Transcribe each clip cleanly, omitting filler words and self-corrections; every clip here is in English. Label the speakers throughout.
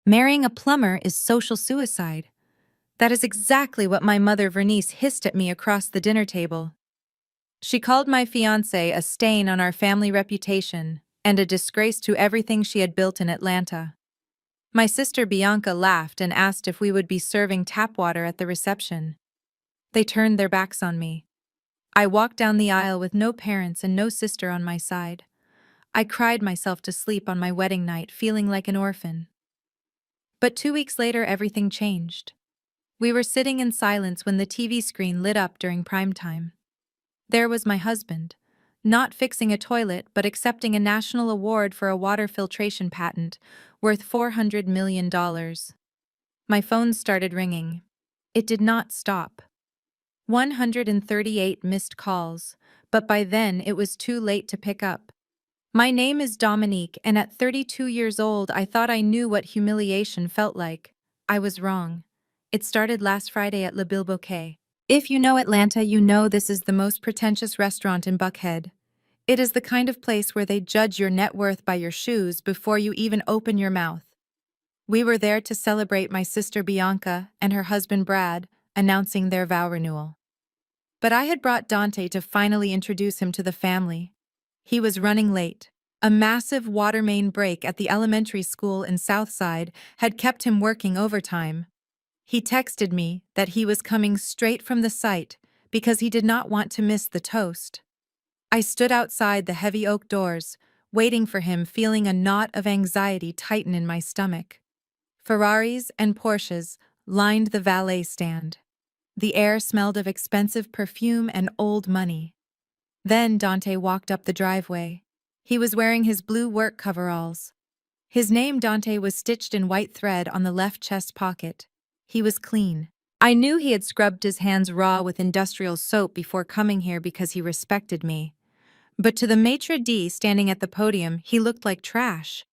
Speaker 1: Marrying a plumber is social suicide. That is exactly what my mother Vernice hissed at me across the dinner table. She called my fiancé a stain on our family reputation and a disgrace to everything she had built in Atlanta. My sister Bianca laughed and asked if we would be serving tap water at the reception. They turned their backs on me. I walked down the aisle with no parents and no sister on my side. I cried myself to sleep on my wedding night, feeling like an orphan. But 2 weeks later, everything changed. We were sitting in silence when the TV screen lit up during prime time. There was my husband, not fixing a toilet but accepting a national award for a water filtration patent worth $400 million. My phone started ringing. It did not stop. 138 missed calls, but by then it was too late to pick up. My name is Dominique, and at 32 years old, I thought I knew what humiliation felt like. I was wrong. It started last Friday at Le Bilboquet. If you know Atlanta, you know this is the most pretentious restaurant in Buckhead. It is the kind of place where they judge your net worth by your shoes before you even open your mouth. We were there to celebrate my sister Bianca and her husband Brad announcing their vow renewal. But I had brought Dante to finally introduce him to the family. He was running late. A massive water main break at the elementary school in Southside had kept him working overtime. He texted me that he was coming straight from the site because he did not want to miss the toast. I stood outside the heavy oak doors, waiting for him, feeling a knot of anxiety tighten in my stomach. Ferraris and Porsches lined the valet stand. The air smelled of expensive perfume and old money. Then Dante walked up the driveway. He was wearing his blue work coveralls. His name Dante was stitched in white thread on the left chest pocket. He was clean. I knew he had scrubbed his hands raw with industrial soap before coming here because he respected me. But to the maitre d' standing at the podium, he looked like trash.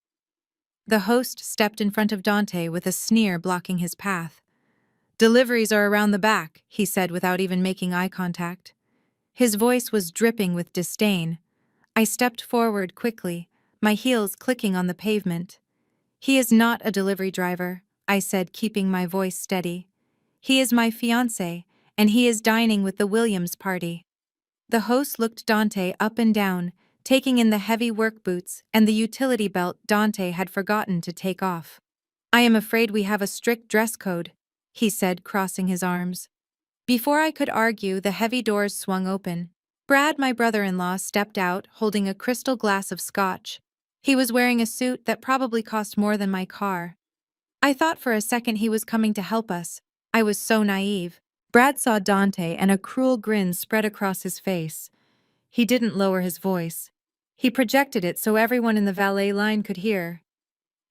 Speaker 1: The host stepped in front of Dante with a sneer blocking his path. "Deliveries are around the back," he said without even making eye contact. His voice was dripping with disdain. I stepped forward quickly, my heels clicking on the pavement. "He is not a delivery driver," I said, keeping my voice steady. "He is my fiancé, and he is dining with the Williams party." The host looked Dante up and down, taking in the heavy work boots and the utility belt Dante had forgotten to take off. "I am afraid we have a strict dress code," he said, crossing his arms. Before I could argue, the heavy doors swung open. Brad, my brother-in-law, stepped out, holding a crystal glass of scotch. He was wearing a suit that probably cost more than my car. I thought for a second he was coming to help us. I was so naive. Brad saw Dante and a cruel grin spread across his face. He didn't lower his voice. He projected it so everyone in the valet line could hear.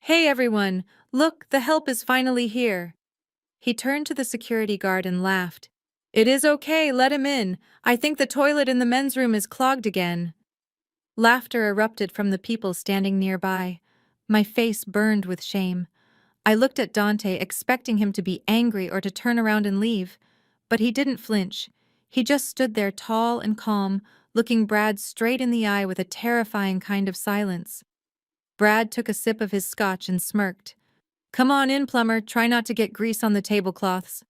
Speaker 1: "Hey everyone, look, the help is finally here." He turned to the security guard and laughed. "It is okay, let him in. I think the toilet in the men's room is clogged again." Laughter erupted from the people standing nearby. My face burned with shame. I looked at Dante, expecting him to be angry or to turn around and leave, but he didn't flinch. He just stood there tall and calm, looking Brad straight in the eye with a terrifying kind of silence. Brad took a sip of his scotch and smirked. "Come on in, Plumber, try not to get grease on the tablecloths."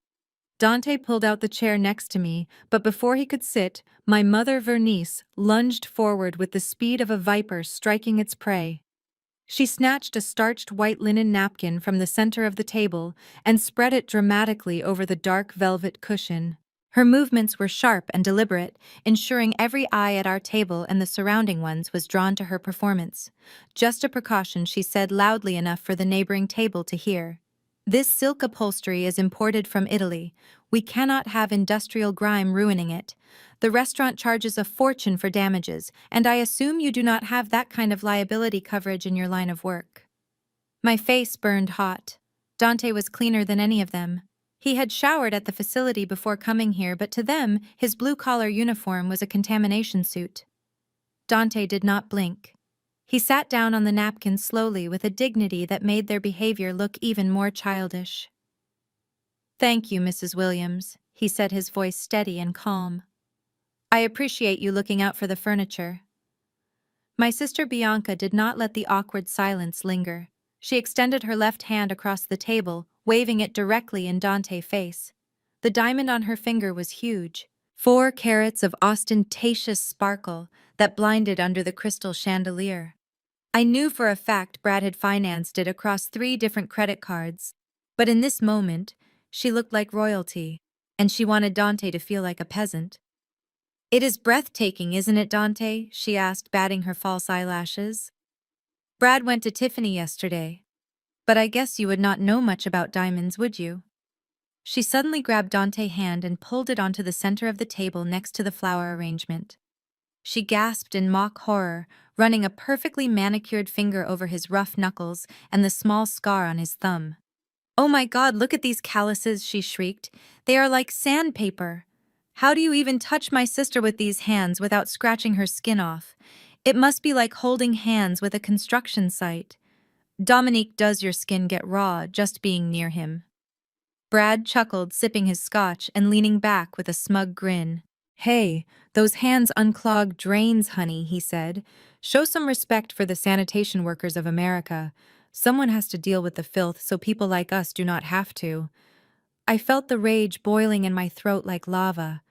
Speaker 1: Dante pulled out the chair next to me, but before he could sit, my mother Vernice lunged forward with the speed of a viper striking its prey. She snatched a starched white linen napkin from the center of the table and spread it dramatically over the dark velvet cushion. Her movements were sharp and deliberate, ensuring every eye at our table and the surrounding ones was drawn to her performance. "Just a precaution," she said loudly enough for the neighboring table to hear. "This silk upholstery is imported from Italy. We cannot have industrial grime ruining it. The restaurant charges a fortune for damages, and I assume you do not have that kind of liability coverage in your line of work." My face burned hot. Dante was cleaner than any of them. He had showered at the facility before coming here, but to them, his blue-collar uniform was a contamination suit. Dante did not blink. He sat down on the napkin slowly with a dignity that made their behavior look even more childish. "Thank you, Mrs. Williams," he said, his voice steady and calm. "I appreciate you looking out for the furniture." My sister Bianca did not let the awkward silence linger. She extended her left hand across the table, waving it directly in Dante's face. The diamond on her finger was huge, 4 carats of ostentatious sparkle that blinded under the crystal chandelier. I knew for a fact Brad had financed it across 3 different credit cards, but in this moment, she looked like royalty, and she wanted Dante to feel like a peasant. "It is breathtaking, isn't it, Dante?" she asked, batting her false eyelashes. "Brad went to Tiffany yesterday. But I guess you would not know much about diamonds, would you?" She suddenly grabbed Dante's hand and pulled it onto the center of the table next to the flower arrangement. She gasped in mock horror, running a perfectly manicured finger over his rough knuckles and the small scar on his thumb. "Oh my God, look at these calluses," she shrieked. "They are like sandpaper. How do you even touch my sister with these hands without scratching her skin off? It must be like holding hands with a construction site. Dominique, does your skin get raw just being near him?" Brad chuckled, sipping his scotch and leaning back with a smug grin. "Hey, those hands unclog drains, honey," he said. "Show some respect for the sanitation workers of America. Someone has to deal with the filth so people like us do not have to." I felt the rage boiling in my throat like lava.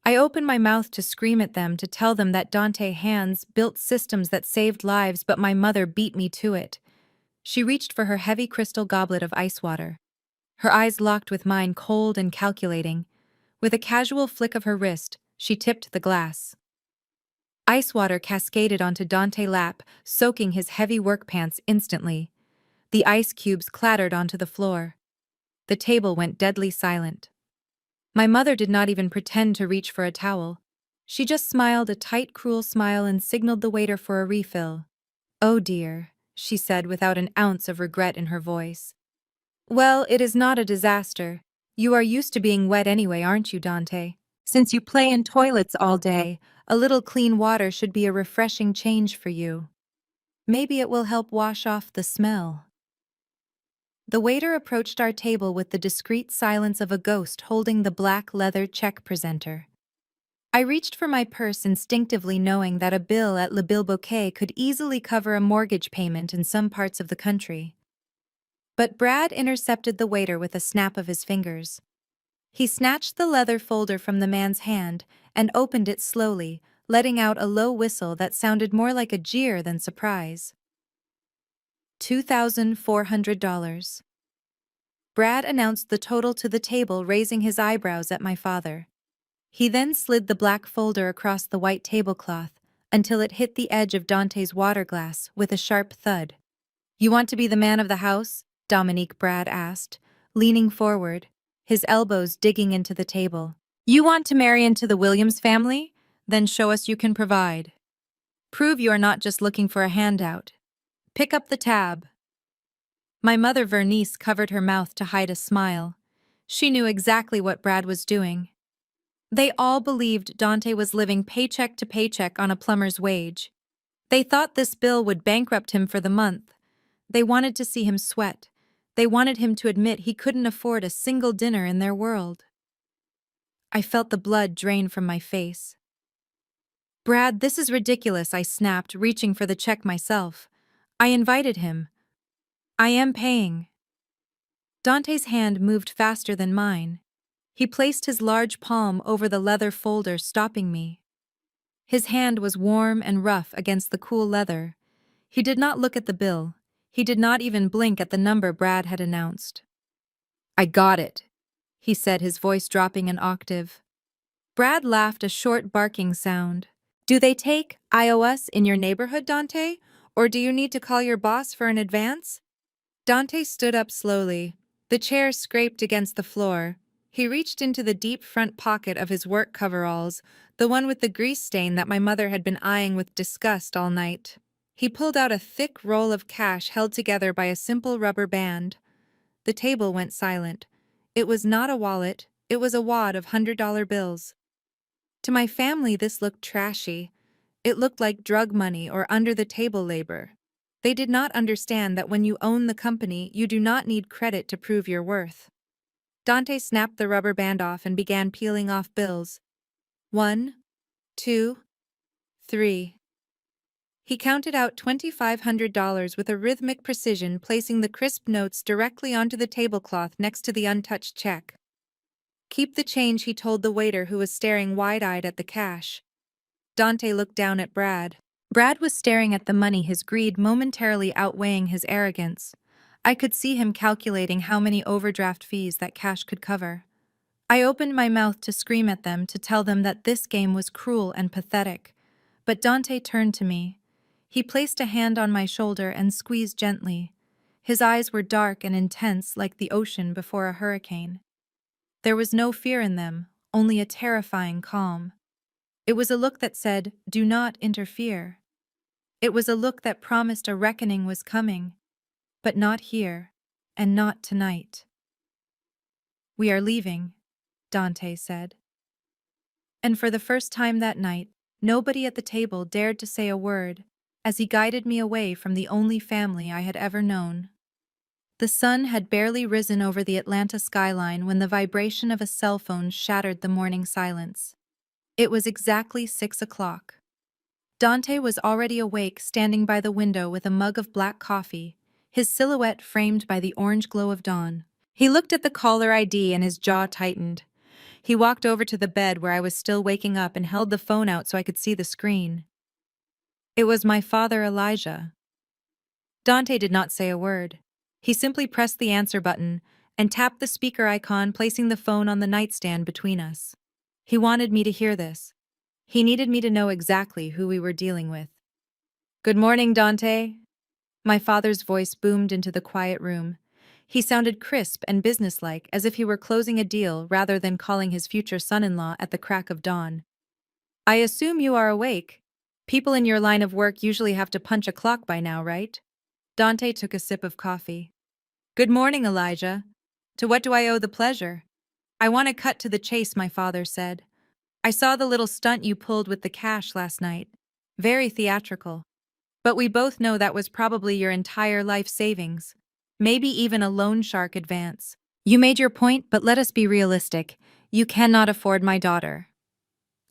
Speaker 1: I opened my mouth to scream at them, to tell them that Dante's hands built systems that saved lives, but my mother beat me to it. She reached for her heavy crystal goblet of ice water. Her eyes locked with mine, cold and calculating. With a casual flick of her wrist, she tipped the glass. Ice water cascaded onto Dante's lap, soaking his heavy work pants instantly. The ice cubes clattered onto the floor. The table went deadly silent. My mother did not even pretend to reach for a towel. She just smiled a tight, cruel smile and signaled the waiter for a refill. "Oh dear," she said without an ounce of regret in her voice. "Well, it is not a disaster. You are used to being wet anyway, aren't you, Dante? Since you play in toilets all day, a little clean water should be a refreshing change for you. Maybe it will help wash off the smell." The waiter approached our table with the discreet silence of a ghost holding the black leather check presenter. I reached for my purse instinctively, knowing that a bill at Le Bouquet could easily cover a mortgage payment in some parts of the country. But Brad intercepted the waiter with a snap of his fingers. He snatched the leather folder from the man's hand and opened it slowly, letting out a low whistle that sounded more like a jeer than surprise. $2,400. Brad announced the total to the table, raising his eyebrows at my father. He then slid the black folder across the white tablecloth until it hit the edge of Dante's water glass with a sharp thud. "You want to be the man of the house?" Dominique, Brad asked, leaning forward, his elbows digging into the table. "You want to marry into the Williams family? Then show us you can provide. Prove you are not just looking for a handout. Pick up the tab." My mother Vernice covered her mouth to hide a smile. She knew exactly what Brad was doing. They all believed Dante was living paycheck to paycheck on a plumber's wage. They thought this bill would bankrupt him for the month. They wanted to see him sweat. They wanted him to admit he couldn't afford a single dinner in their world. I felt the blood drain from my face. "Brad, this is ridiculous," I snapped, reaching for the check myself. "I invited him. I am paying." Dante's hand moved faster than mine. He placed his large palm over the leather folder, stopping me. His hand was warm and rough against the cool leather. He did not look at the bill. He did not even blink at the number Brad had announced. "I got it," he said, his voice dropping an octave. Brad laughed, a short barking sound. "Do they take iOS in your neighborhood, Dante? Or do you need to call your boss for an advance?" Dante stood up slowly. The chair scraped against the floor. He reached into the deep front pocket of his work coveralls, the one with the grease stain that my mother had been eyeing with disgust all night. He pulled out a thick roll of cash held together by a simple rubber band. The table went silent. It was not a wallet, it was a wad of $100 bills. To my family, this looked trashy. It looked like drug money or under-the-table labor. They did not understand that when you own the company, you do not need credit to prove your worth. Dante snapped the rubber band off and began peeling off bills. 1, 2, 3. He counted out $2,500 with a rhythmic precision, placing the crisp notes directly onto the tablecloth next to the untouched check. "Keep the change," he told the waiter who was staring wide-eyed at the cash. Dante looked down at Brad. Brad was staring at the money, his greed momentarily outweighing his arrogance. I could see him calculating how many overdraft fees that cash could cover. I opened my mouth to scream at them, to tell them that this game was cruel and pathetic. But Dante turned to me. He placed a hand on my shoulder and squeezed gently. His eyes were dark and intense, like the ocean before a hurricane. There was no fear in them, only a terrifying calm. It was a look that said, "Do not interfere." It was a look that promised a reckoning was coming, but not here, and not tonight. "We are leaving," Dante said. And for the first time that night, nobody at the table dared to say a word, as he guided me away from the only family I had ever known. The sun had barely risen over the Atlanta skyline when the vibration of a cell phone shattered the morning silence. It was exactly 6 o'clock. Dante was already awake, standing by the window with a mug of black coffee, his silhouette framed by the orange glow of dawn. He looked at the caller ID and his jaw tightened. He walked over to the bed where I was still waking up and held the phone out so I could see the screen. It was my father, Elijah. Dante did not say a word. He simply pressed the answer button and tapped the speaker icon, placing the phone on the nightstand between us. He wanted me to hear this. He needed me to know exactly who we were dealing with. "Good morning, Dante." My father's voice boomed into the quiet room. He sounded crisp and businesslike, as if he were closing a deal rather than calling his future son-in-law at the crack of dawn. "I assume you are awake. People in your line of work usually have to punch a clock by now, right?" Dante took a sip of coffee. "Good morning, Elijah. To what do I owe the pleasure?" "I want to cut to the chase," my father said. "I saw the little stunt you pulled with the cash last night. Very theatrical. But we both know that was probably your entire life savings. Maybe even a loan shark advance. You made your point, but let us be realistic. You cannot afford my daughter."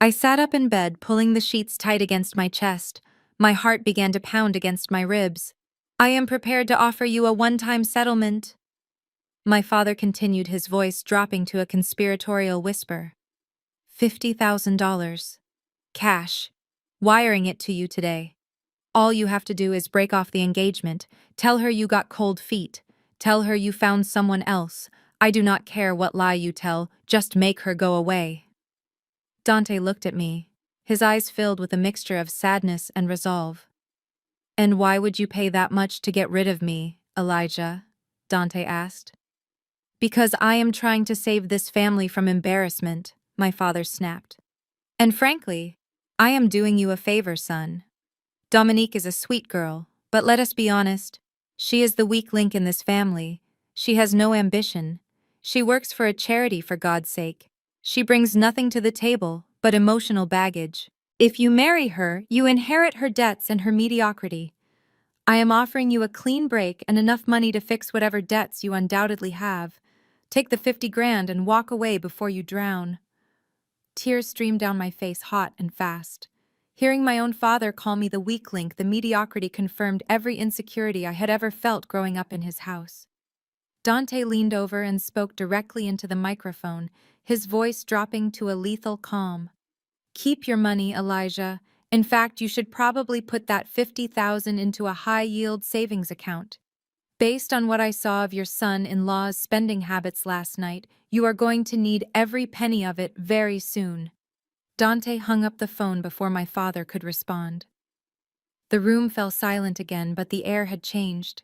Speaker 1: I sat up in bed, pulling the sheets tight against my chest. My heart began to pound against my ribs. "I am prepared to offer you a one-time settlement," my father continued, his voice dropping to a conspiratorial whisper. $50,000. Cash. Wiring it to you today. All you have to do is break off the engagement. Tell her you got cold feet. Tell her you found someone else. I do not care what lie you tell, just make her go away." Dante looked at me, his eyes filled with a mixture of sadness and resolve. "And why would you pay that much to get rid of me, Elijah?" Dante asked. "Because I am trying to save this family from embarrassment," my father snapped. "And frankly, I am doing you a favor, son. Dominique is a sweet girl, but let us be honest. She is the weak link in this family. She has no ambition. She works for a charity, for God's sake. She brings nothing to the table but emotional baggage. If you marry her, you inherit her debts and her mediocrity. I am offering you a clean break and enough money to fix whatever debts you undoubtedly have. Take the 50 grand and walk away before you drown." Tears streamed down my face, hot and fast. Hearing my own father call me the weak link, the mediocrity, confirmed every insecurity I had ever felt growing up in his house. Dante leaned over and spoke directly into the microphone, his voice dropping to a lethal calm. "Keep your money, Elijah. In fact, you should probably put that 50,000 into a high-yield savings account. Based on what I saw of your son-in-law's spending habits last night, you are going to need every penny of it very soon." Dante hung up the phone before my father could respond. The room fell silent again, but the air had changed.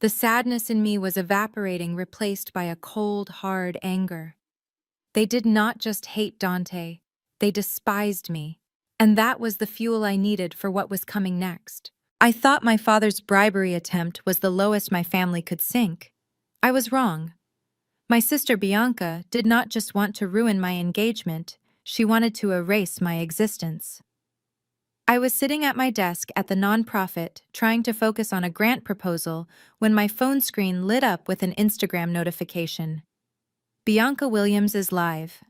Speaker 1: The sadness in me was evaporating, replaced by a cold, hard anger. They did not just hate Dante, they despised me. And that was the fuel I needed for what was coming next. I thought my father's bribery attempt was the lowest my family could sink. I was wrong. My sister Bianca did not just want to ruin my engagement, she wanted to erase my existence. I was sitting at my desk at the nonprofit, trying to focus on a grant proposal, when my phone screen lit up with an Instagram notification. "Bianca Williams is live."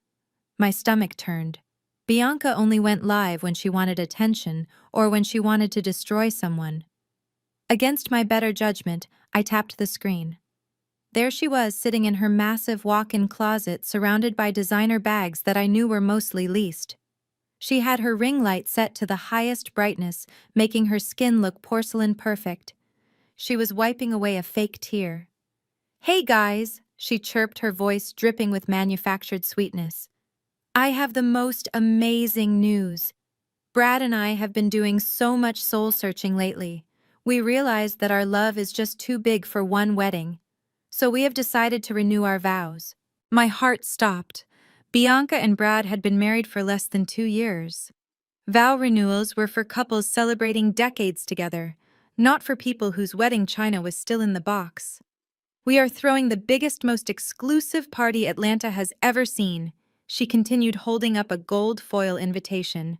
Speaker 1: My stomach turned. Bianca only went live when she wanted attention or when she wanted to destroy someone. Against my better judgment, I tapped the screen. There she was, sitting in her massive walk-in closet surrounded by designer bags that I knew were mostly leased. She had her ring light set to the highest brightness, making her skin look porcelain perfect. She was wiping away a fake tear. "Hey guys," she chirped, her voice dripping with manufactured sweetness. "I have the most amazing news. Brad and I have been doing so much soul-searching lately. We realized that our love is just too big for one wedding. So we have decided to renew our vows." My heart stopped. Bianca and Brad had been married for less than 2 years. Vow renewals were for couples celebrating decades together, not for people whose wedding china was still in the box. "We are throwing the biggest, most exclusive party Atlanta has ever seen," she continued, holding up a gold foil invitation.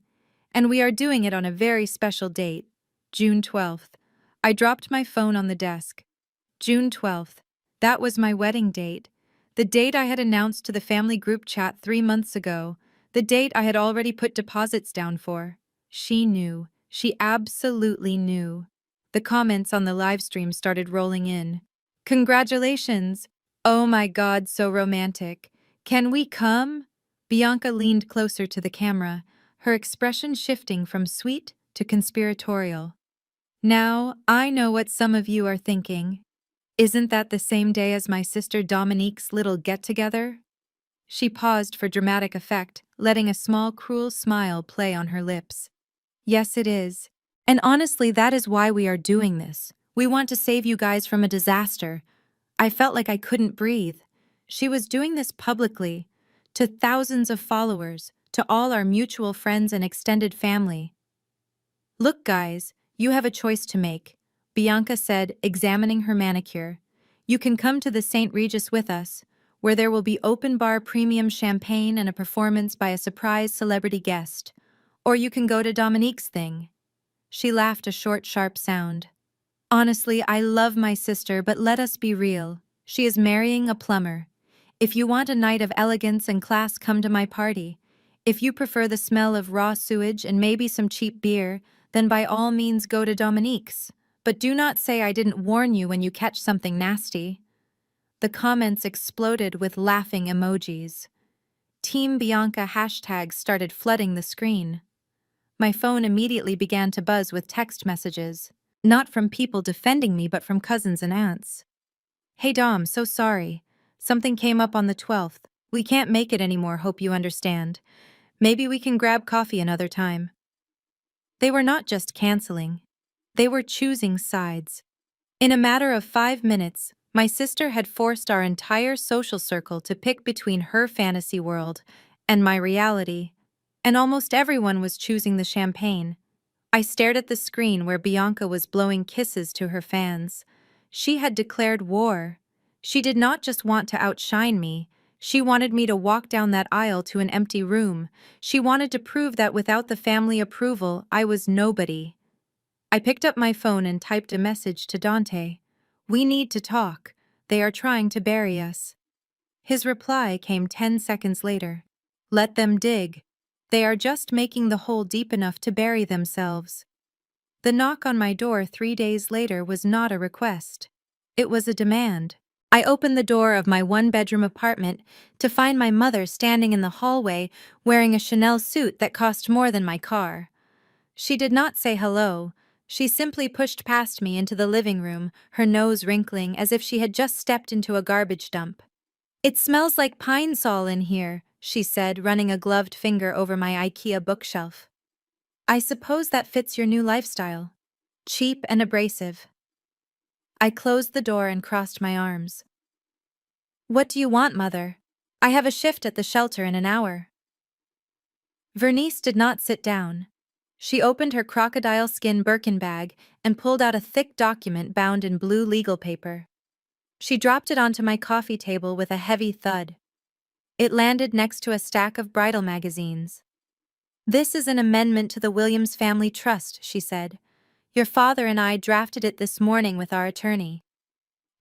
Speaker 1: "And we are doing it on a very special date, June 12th. I dropped my phone on the desk. June 12th. That was my wedding date. The date I had announced to the family group chat 3 months ago. The date I had already put deposits down for. She knew. She absolutely knew. The comments on the live stream started rolling in. "Congratulations! Oh my God, so romantic. Can we come?" Bianca leaned closer to the camera, her expression shifting from sweet to conspiratorial. "Now, I know what some of you are thinking. Isn't that the same day as my sister Dominique's little get-together?" She paused for dramatic effect, letting a small, cruel smile play on her lips. "Yes, it is. And honestly, that is why we are doing this. We want to save you guys from a disaster." I felt like I couldn't breathe. She was doing this publicly, to thousands of followers, to all our mutual friends and extended family. "Look, guys, you have a choice to make," Bianca said, examining her manicure. "You can come to the St. Regis with us, where there will be open-bar premium champagne and a performance by a surprise celebrity guest. Or you can go to Dominique's thing." She laughed, a short, sharp sound. "Honestly, I love my sister, but let us be real. She is marrying a plumber. If you want a night of elegance and class, come to my party. If you prefer the smell of raw sewage and maybe some cheap beer, then by all means go to Dominique's. But do not say I didn't warn you when you catch something nasty." The comments exploded with laughing emojis. Team Bianca hashtags started flooding the screen. My phone immediately began to buzz with text messages. Not from people defending me, but from cousins and aunts. "Hey Dom, so sorry. Something came up on the 12th. We can't make it anymore, hope you understand. Maybe we can grab coffee another time." They were not just canceling. They were choosing sides. In a matter of 5 minutes, my sister had forced our entire social circle to pick between her fantasy world and my reality, and almost everyone was choosing the champagne. I stared at the screen where Bianca was blowing kisses to her fans. She had declared war. She did not just want to outshine me. She wanted me to walk down that aisle to an empty room. She wanted to prove that without the family approval, I was nobody. I picked up my phone and typed a message to Dante. "We need to talk. They are trying to bury us." His reply came 10 seconds later. "Let them dig. They are just making the hole deep enough to bury themselves." The knock on my door 3 days later was not a request. It was a demand. I opened the door of my one-bedroom apartment to find my mother standing in the hallway wearing a Chanel suit that cost more than my car. She did not say hello. She simply pushed past me into the living room, her nose wrinkling as if she had just stepped into a garbage dump. "It smells like pine sol in here," she said, running a gloved finger over my IKEA bookshelf. "I suppose that fits your new lifestyle. Cheap and abrasive." I closed the door and crossed my arms. "What do you want, Mother? I have a shift at the shelter in an hour." Vernice did not sit down. She opened her crocodile skin Birkin bag and pulled out a thick document bound in blue legal paper. She dropped it onto my coffee table with a heavy thud. It landed next to a stack of bridal magazines. "This is an amendment to the Williams Family Trust," she said. "Your father and I drafted it this morning with our attorney.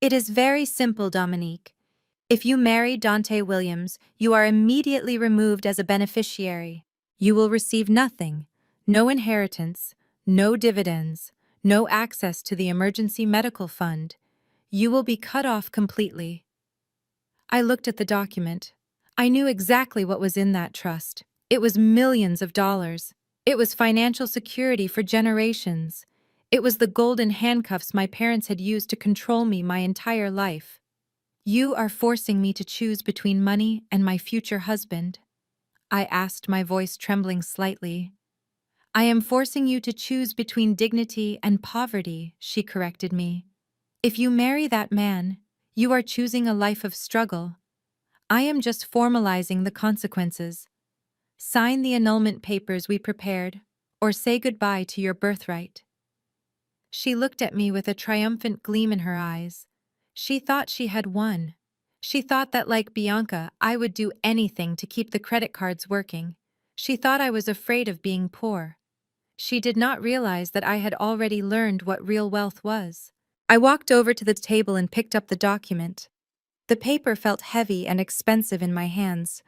Speaker 1: It is very simple, Dominique. If you marry Dante Williams, you are immediately removed as a beneficiary. You will receive nothing, no inheritance, no dividends, no access to the emergency medical fund. You will be cut off completely. I looked at the document. I knew exactly what was in that trust. It was millions of dollars. It was financial security for generations. It was the golden handcuffs my parents had used to control me my entire life. You are forcing me to choose between money and my future husband, I asked, my voice trembling slightly. I am forcing you to choose between dignity and poverty, she corrected me. If you marry that man, you are choosing a life of struggle. I am just formalizing the consequences. Sign the annulment papers we prepared, or say goodbye to your birthright. She looked at me with a triumphant gleam in her eyes. She thought she had won. She thought that, like Bianca, I would do anything to keep the credit cards working. She thought I was afraid of being poor. She did not realize that I had already learned what real wealth was. I walked over to the table and picked up the document. The paper felt heavy and expensive in my hands.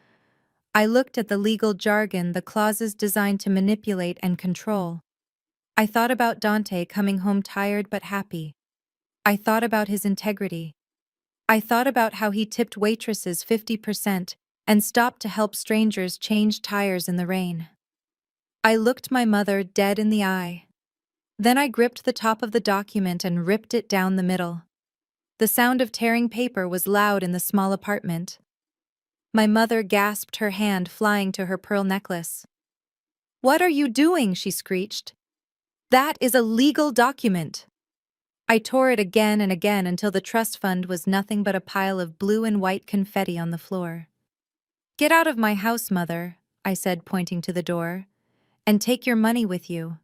Speaker 1: I looked at the legal jargon, the clauses designed to manipulate and control. I thought about Dante coming home tired but happy. I thought about his integrity. I thought about how he tipped waitresses 50% and stopped to help strangers change tires in the rain. I looked my mother dead in the eye. Then I gripped the top of the document and ripped it down the middle. The sound of tearing paper was loud in the small apartment. My mother gasped, her hand flying to her pearl necklace. "What are you doing?" she screeched. "That is a legal document." I tore it again and again until the trust fund was nothing but a pile of blue and white confetti on the floor. "Get out of my house, Mother," I said, pointing to the door, "and take your money with you.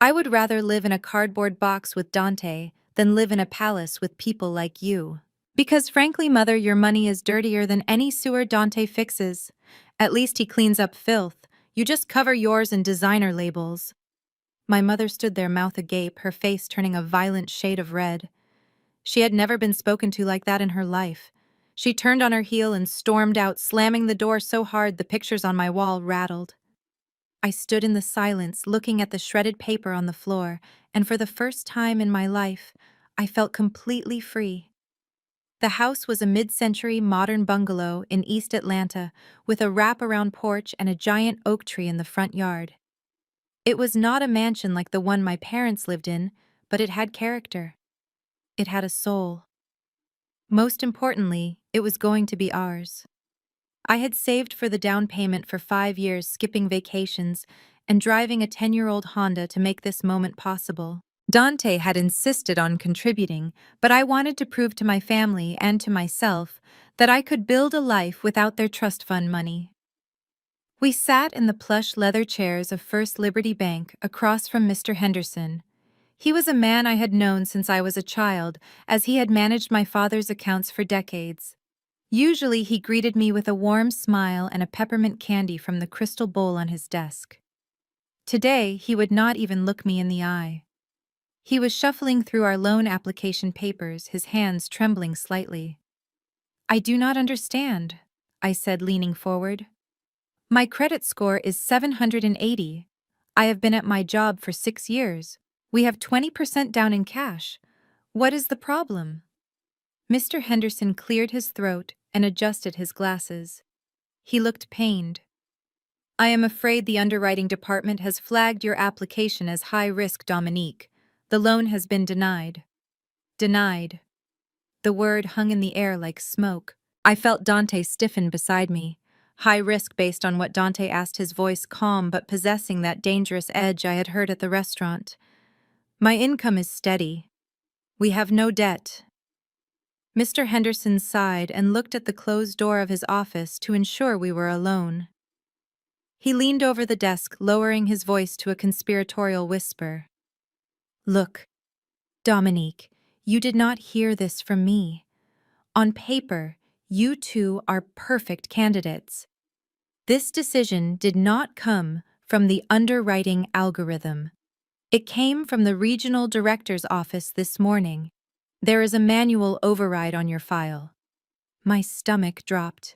Speaker 1: I would rather live in a cardboard box with Dante than live in a palace with people like you. Because frankly, Mother, your money is dirtier than any sewer Dante fixes. At least he cleans up filth. You just cover yours in designer labels." My mother stood there, mouth agape, her face turning a violent shade of red. She had never been spoken to like that in her life. She turned on her heel and stormed out, slamming the door so hard the pictures on my wall rattled. I stood in the silence, looking at the shredded paper on the floor, and for the first time in my life, I felt completely free. The house was a mid-century modern bungalow in East Atlanta with a wrap-around porch and a giant oak tree in the front yard. It was not a mansion like the one my parents lived in, but it had character. It had a soul. Most importantly, it was going to be ours. I had saved for the down payment for 5 years, skipping vacations and driving a 10-year-old Honda to make this moment possible. Dante had insisted on contributing, but I wanted to prove to my family and to myself that I could build a life without their trust fund money. We sat in the plush leather chairs of First Liberty Bank across from Mr. Henderson. He was a man I had known since I was a child, as he had managed my father's accounts for decades. Usually he greeted me with a warm smile and a peppermint candy from the crystal bowl on his desk. Today, he would not even look me in the eye. He was shuffling through our loan application papers, his hands trembling slightly. "I do not understand," I said, leaning forward. "My credit score is 780. I have been at my job for 6 years. We have 20% down in cash. What is the problem?" Mr. Henderson cleared his throat and adjusted his glasses. He looked pained. "I am afraid the underwriting department has flagged your application as high risk, Dominique. The loan has been denied." Denied. The word hung in the air like smoke. I felt Dante stiffen beside me. High risk based on what Dante asked, his voice calm but possessing that dangerous edge I had heard at the restaurant. "My income is steady. We have no debt." Mr. Henderson sighed and looked at the closed door of his office to ensure we were alone. He leaned over the desk, lowering his voice to a conspiratorial whisper. "Look, Dominique, you did not hear this from me. On paper, you two are perfect candidates. This decision did not come from the underwriting algorithm. It came from the regional director's office this morning. There is a manual override on your file." My stomach dropped.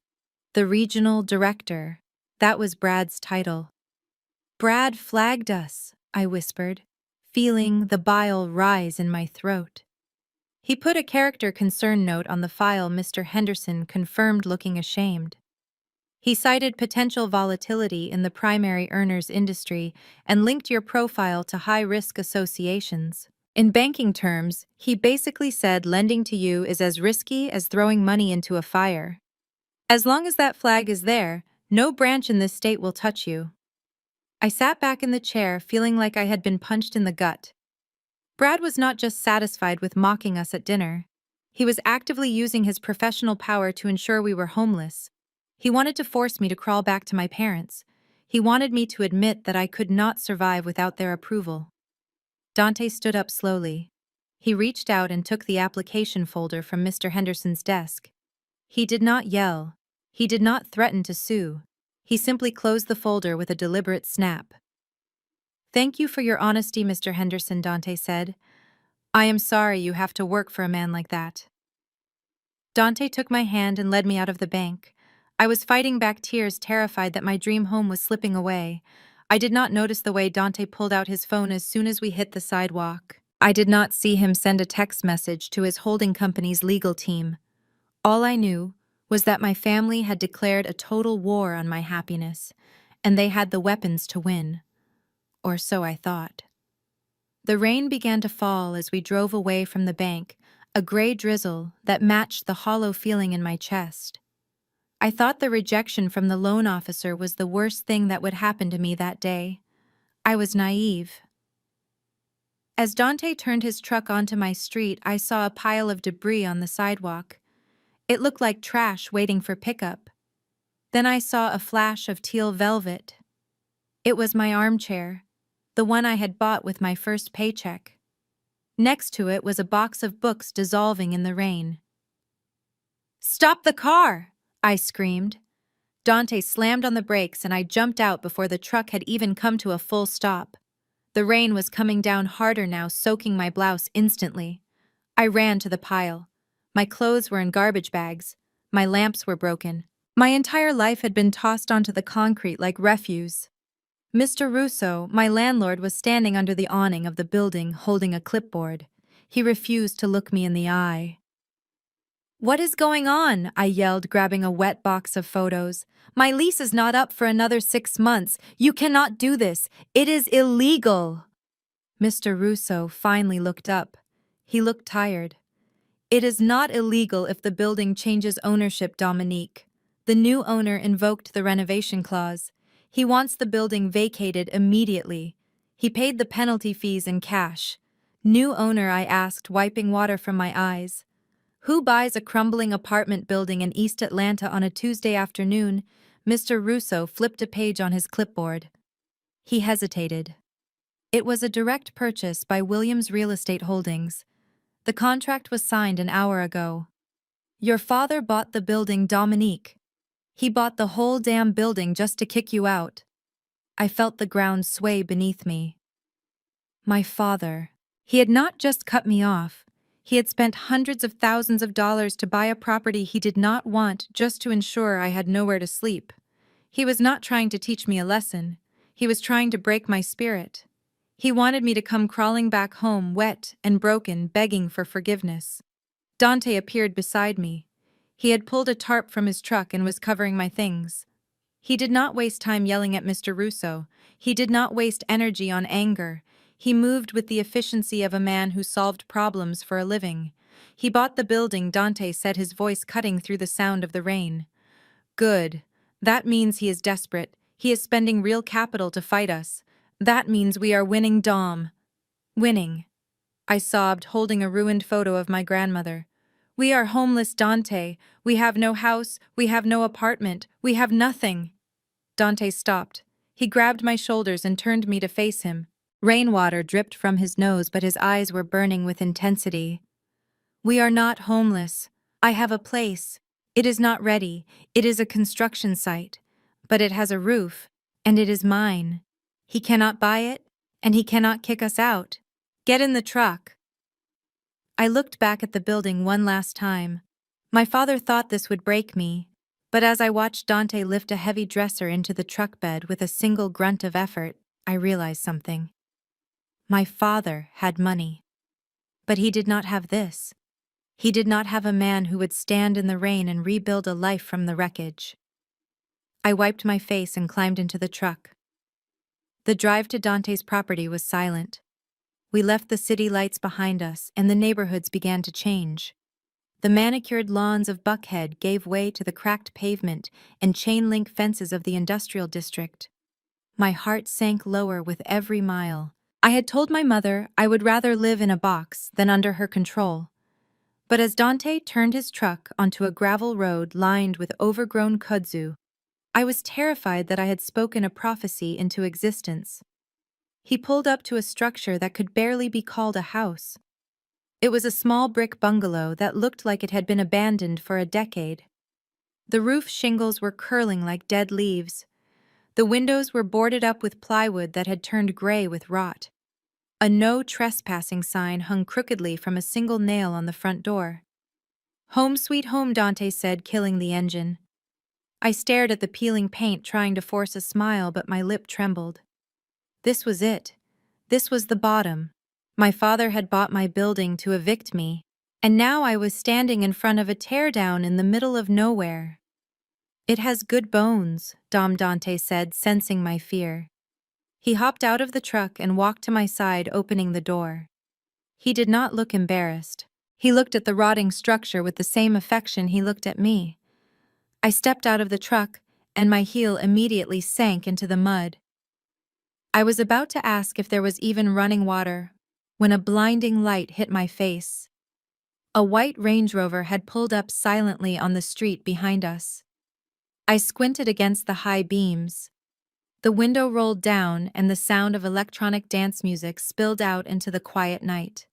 Speaker 1: The regional director. That was Brad's title. Brad flagged us, I whispered, feeling the bile rise in my throat. He put a character concern note on the file. Mr. Henderson confirmed, looking ashamed. He cited potential volatility in the primary earners industry and linked your profile to high-risk associations. In banking terms, he basically said lending to you is as risky as throwing money into a fire. As long as that flag is there, no branch in this state will touch you. I sat back in the chair, feeling like I had been punched in the gut. Brad was not just satisfied with mocking us at dinner. He was actively using his professional power to ensure we were homeless. He wanted to force me to crawl back to my parents. He wanted me to admit that I could not survive without their approval. Dante stood up slowly. He reached out and took the application folder from Mr. Henderson's desk. He did not yell. He did not threaten to sue. He simply closed the folder with a deliberate snap. "Thank you for your honesty, Mr. Henderson," Dante said. "I am sorry you have to work for a man like that." Dante took my hand and led me out of the bank. I was fighting back tears, terrified that my dream home was slipping away. I did not notice the way Dante pulled out his phone as soon as we hit the sidewalk. I did not see him send a text message to his holding company's legal team. All I knew was that my family had declared a total war on my happiness, and they had the weapons to win. Or so I thought. The rain began to fall as we drove away from the bank, a gray drizzle that matched the hollow feeling in my chest. I thought the rejection from the loan officer was the worst thing that would happen to me that day. I was naive. As Dante turned his truck onto my street, I saw a pile of debris on the sidewalk. It looked like trash waiting for pickup. Then I saw a flash of teal velvet. It was my armchair, the one I had bought with my first paycheck. Next to it was a box of books dissolving in the rain. "Stop the car!" I screamed. Dante slammed on the brakes and I jumped out before the truck had even come to a full stop. The rain was coming down harder now, soaking my blouse instantly. I ran to the pile. My clothes were in garbage bags. My lamps were broken. My entire life had been tossed onto the concrete like refuse. Mr. Russo, my landlord, was standing under the awning of the building holding a clipboard. He refused to look me in the eye. "What is going on?" I yelled, grabbing a wet box of photos. "My lease is not up for another 6 months. You cannot do this. It is illegal." Mr. Russo finally looked up. He looked tired. "It is not illegal if the building changes ownership, Dominique." The new owner invoked the renovation clause. He wants the building vacated immediately. He paid the penalty fees in cash. "New owner?" I asked, wiping water from my eyes. "Who buys a crumbling apartment building in East Atlanta on a Tuesday afternoon?" Mr. Russo flipped a page on his clipboard. He hesitated. "It was a direct purchase by Williams Real Estate Holdings. The contract was signed an hour ago." "Your father bought the building, Dominique. He bought the whole damn building just to kick you out." I felt the ground sway beneath me. My father. He had not just cut me off. He had spent hundreds of thousands of dollars to buy a property he did not want just to ensure I had nowhere to sleep. He was not trying to teach me a lesson. He was trying to break my spirit. He wanted me to come crawling back home, wet and broken, begging for forgiveness. Dante appeared beside me. He had pulled a tarp from his truck and was covering my things. He did not waste time yelling at Mr. Russo. He did not waste energy on anger. He moved with the efficiency of a man who solved problems for a living. "He bought the building," Dante said, his voice cutting through the sound of the rain. "Good. That means he is desperate. He is spending real capital to fight us. That means we are winning, Dom." "Winning," I sobbed, holding a ruined photo of my grandmother. "We are homeless, Dante. We have no house, we have no apartment, we have nothing." Dante stopped. He grabbed my shoulders and turned me to face him. Rainwater dripped from his nose, but his eyes were burning with intensity. "We are not homeless. I have a place. It is not ready. It is a construction site. But it has a roof, and it is mine. He cannot buy it, and he cannot kick us out. Get in the truck." I looked back at the building one last time. My father thought this would break me, but as I watched Dante lift a heavy dresser into the truck bed with a single grunt of effort, I realized something. My father had money. But he did not have this. He did not have a man who would stand in the rain and rebuild a life from the wreckage. I wiped my face and climbed into the truck. The drive to Dante's property was silent. We left the city lights behind us, and the neighborhoods began to change. The manicured lawns of Buckhead gave way to the cracked pavement and chain-link fences of the industrial district. My heart sank lower with every mile. I had told my mother I would rather live in a box than under her control. But as Dante turned his truck onto a gravel road lined with overgrown kudzu, I was terrified that I had spoken a prophecy into existence. He pulled up to a structure that could barely be called a house. It was a small brick bungalow that looked like it had been abandoned for a decade. The roof shingles were curling like dead leaves. The windows were boarded up with plywood that had turned gray with rot. A no trespassing sign hung crookedly from a single nail on the front door. "Home sweet home," Dante said, killing the engine. I stared at the peeling paint, trying to force a smile, but my lip trembled. This was it. This was the bottom. My father had bought my building to evict me, and now I was standing in front of a teardown in the middle of nowhere. "It has good bones," Dante said, sensing my fear. He hopped out of the truck and walked to my side, opening the door. He did not look embarrassed. He looked at the rotting structure with the same affection he looked at me. I stepped out of the truck, and my heel immediately sank into the mud. I was about to ask if there was even running water when a blinding light hit my face. A white Range Rover had pulled up silently on the street behind us. I squinted against the high beams. The window rolled down, and the sound of electronic dance music spilled out into the quiet night.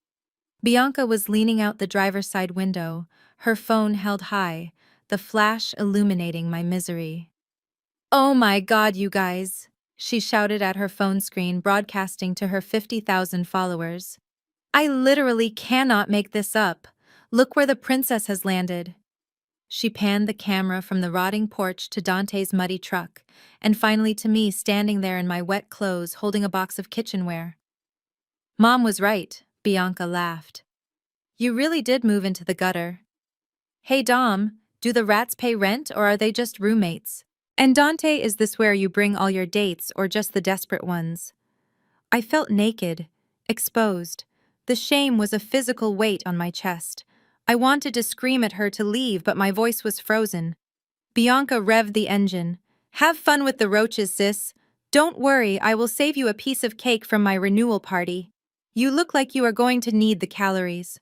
Speaker 1: Bianca was leaning out the driver's side window, her phone held high, the flash illuminating my misery. "Oh my God, you guys!" she shouted at her phone screen, broadcasting to her 50,000 followers. "I literally cannot make this up. Look where the princess has landed." She panned the camera from the rotting porch to Dante's muddy truck, and finally to me standing there in my wet clothes holding a box of kitchenware. "Mom was right," Bianca laughed. "You really did move into the gutter." "Hey Dom, do the rats pay rent or are they just roommates? And Dante, is this where you bring all your dates or just the desperate ones?" I felt naked, exposed. The shame was a physical weight on my chest. I wanted to scream at her to leave, but my voice was frozen. Bianca revved the engine. "Have fun with the roaches, sis. Don't worry, I will save you a piece of cake from my renewal party. You look like you are going to need the calories."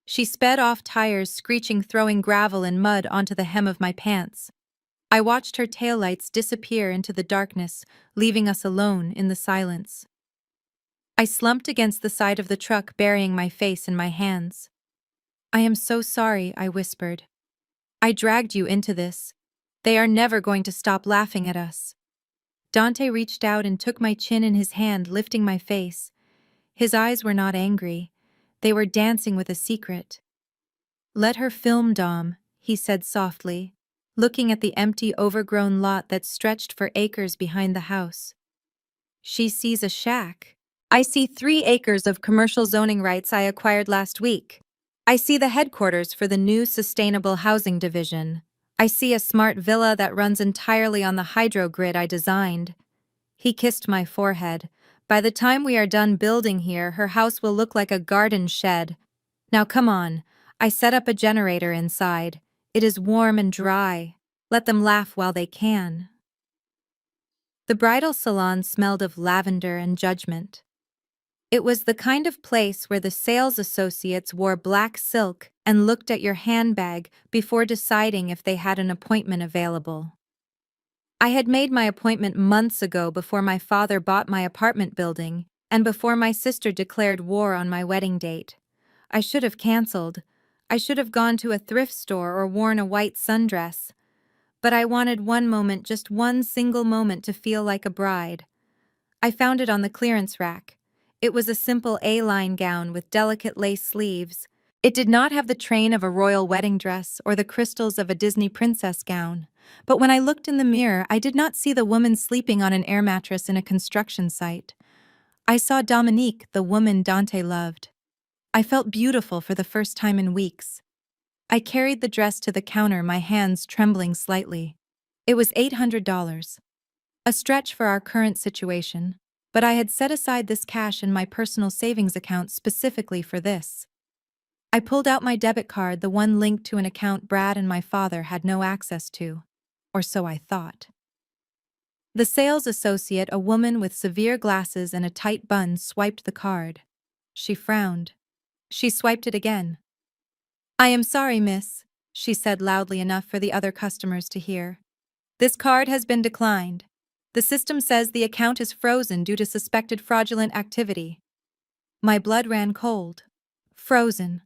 Speaker 1: She sped off, tires screeching, throwing gravel and mud onto the hem of my pants. I watched her taillights disappear into the darkness, leaving us alone in the silence. I slumped against the side of the truck, burying my face in my hands. "I am so sorry," I whispered. "I dragged you into this. They are never going to stop laughing at us." Dante reached out and took my chin in his hand, lifting my face. His eyes were not angry. They were dancing with a secret. "Let her film, Dom," he said softly, looking at the empty, overgrown lot that stretched for acres behind the house. "She sees a shack. I see 3 acres of commercial zoning rights I acquired last week. I see the headquarters for the new sustainable housing division. I see a smart villa that runs entirely on the hydro grid I designed." He kissed my forehead. "By the time we are done building here, her house will look like a garden shed. Now come on. I set up a generator inside. It is warm and dry. Let them laugh while they can." The bridal salon smelled of lavender and judgment. It was the kind of place where the sales associates wore black silk and looked at your handbag before deciding if they had an appointment available. I had made my appointment months ago, before my father bought my apartment building and before my sister declared war on my wedding date. I should have canceled. I should have gone to a thrift store or worn a white sundress. But I wanted one moment, just one single moment, to feel like a bride. I found it on the clearance rack. It was a simple A-line gown with delicate lace sleeves. It did not have the train of a royal wedding dress or the crystals of a Disney princess gown, But when I looked in the mirror, I did not see the woman sleeping on an air mattress in a construction site. I saw Dominique, the woman Dante loved. I felt beautiful for the first time in weeks. I carried the dress to the counter, my hands trembling slightly. It was $800. A stretch for our current situation, but I had set aside this cash in my personal savings account specifically for this. I pulled out my debit card, the one linked to an account Brad and my father had no access to. Or so I thought. The sales associate, a woman with severe glasses and a tight bun, swiped the card. She frowned. She swiped it again. "I am sorry, miss," she said loudly enough for the other customers to hear. "This card has been declined. The system says the account is frozen due to suspected fraudulent activity." My blood ran cold. Frozen.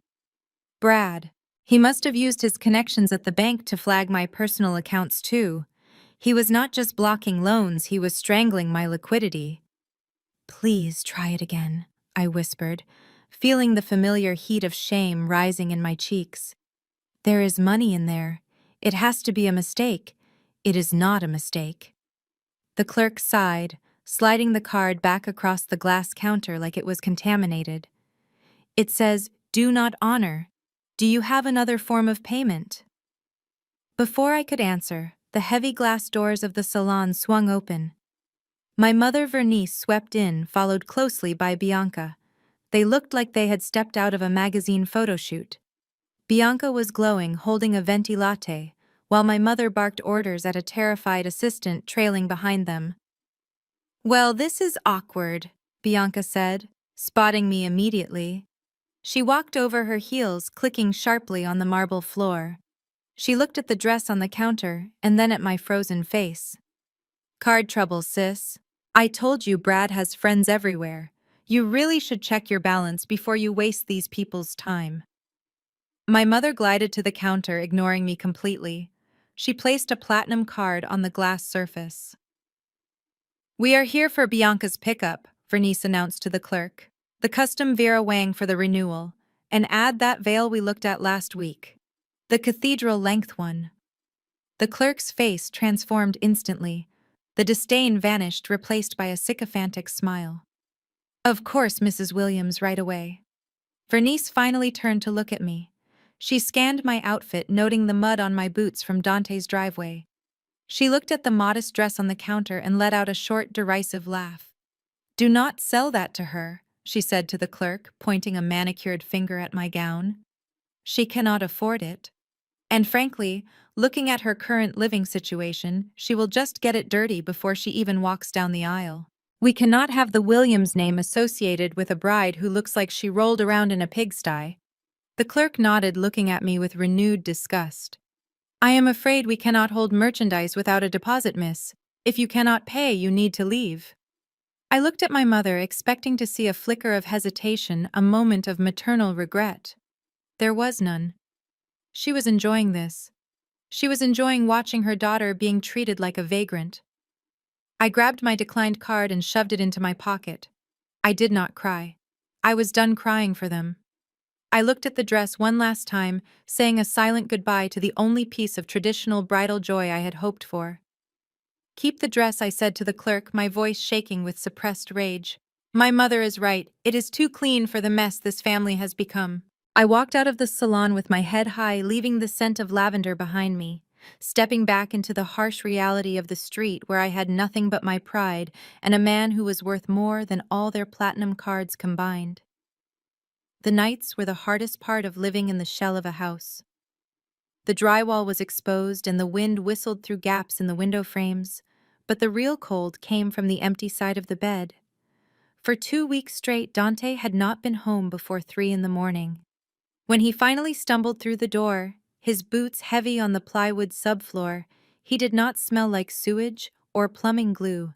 Speaker 1: Brad. He must have used his connections at the bank to flag my personal accounts too. He was not just blocking loans, he was strangling my liquidity. "Please try it again," I whispered, feeling the familiar heat of shame rising in my cheeks. "There is money in there. It has to be a mistake. It is not a mistake." The clerk sighed, sliding the card back across the glass counter like it was contaminated. "It says, 'Do not honor.' Do you have another form of payment?" Before I could answer, the heavy glass doors of the salon swung open. My mother Vernice swept in, followed closely by Bianca. They looked like they had stepped out of a magazine photo shoot. Bianca was glowing, holding a venti latte, while my mother barked orders at a terrified assistant trailing behind them. "Well, this is awkward," Bianca said, spotting me immediately. She walked over her heels, clicking sharply on the marble floor. She looked at the dress on the counter and then at my frozen face. "Card trouble, sis. I told you Brad has friends everywhere. You really should check your balance before you waste these people's time." My mother glided to the counter, ignoring me completely. She placed a platinum card on the glass surface. "We are here for Bianca's pickup," Vernice announced to the clerk. "The custom Vera Wang for the renewal, and add that veil we looked at last week. The cathedral-length one." The clerk's face transformed instantly. The disdain vanished, replaced by a sycophantic smile. "Of course, Mrs. Williams, right away." Vernice finally turned to look at me. She scanned my outfit, noting the mud on my boots from Dante's driveway. She looked at the modest dress on the counter and let out a short, derisive laugh. "Do not sell that to her," she said to the clerk, pointing a manicured finger at my gown. "She cannot afford it. And frankly, looking at her current living situation, she will just get it dirty before she even walks down the aisle. We cannot have the Williams name associated with a bride who looks like she rolled around in a pigsty." The clerk nodded, looking at me with renewed disgust. "I am afraid we cannot hold merchandise without a deposit, miss. If you cannot pay, you need to leave." I looked at my mother, expecting to see a flicker of hesitation, a moment of maternal regret. There was none. She was enjoying this. She was enjoying watching her daughter being treated like a vagrant. I grabbed my declined card and shoved it into my pocket. I did not cry. I was done crying for them. I looked at the dress one last time, saying a silent goodbye to the only piece of traditional bridal joy I had hoped for. "Keep the dress," I said to the clerk, my voice shaking with suppressed rage. "My mother is right. It is too clean for the mess this family has become." I walked out of the salon with my head high, leaving the scent of lavender behind me, stepping back into the harsh reality of the street where I had nothing but my pride and a man who was worth more than all their platinum cards combined. The nights were the hardest part of living in the shell of a house. The drywall was exposed and the wind whistled through gaps in the window frames, but the real cold came from the empty side of the bed. For 2 weeks straight, Dante had not been home before 3 in the morning. When he finally stumbled through the door, his boots heavy on the plywood subfloor, he did not smell like sewage or plumbing glue.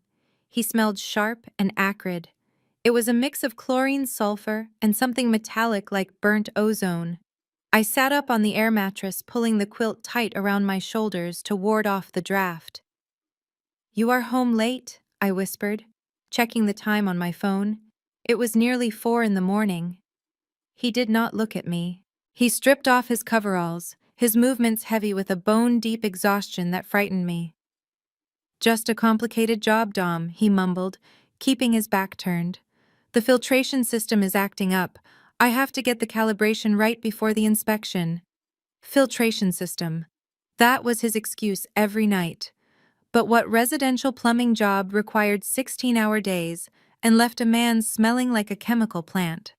Speaker 1: He smelled sharp and acrid. It was a mix of chlorine, sulfur, and something metallic like burnt ozone. I sat up on the air mattress, pulling the quilt tight around my shoulders to ward off the draft. "You are home late," I whispered, checking the time on my phone. It was nearly 4 in the morning. He did not look at me. He stripped off his coveralls, his movements heavy with a bone-deep exhaustion that frightened me. "Just a complicated job, Dom," he mumbled, keeping his back turned. "The filtration system is acting up. I have to get the calibration right before the inspection." Filtration system. That was his excuse every night. But what residential plumbing job required 16-hour days and left a man smelling like a chemical plant?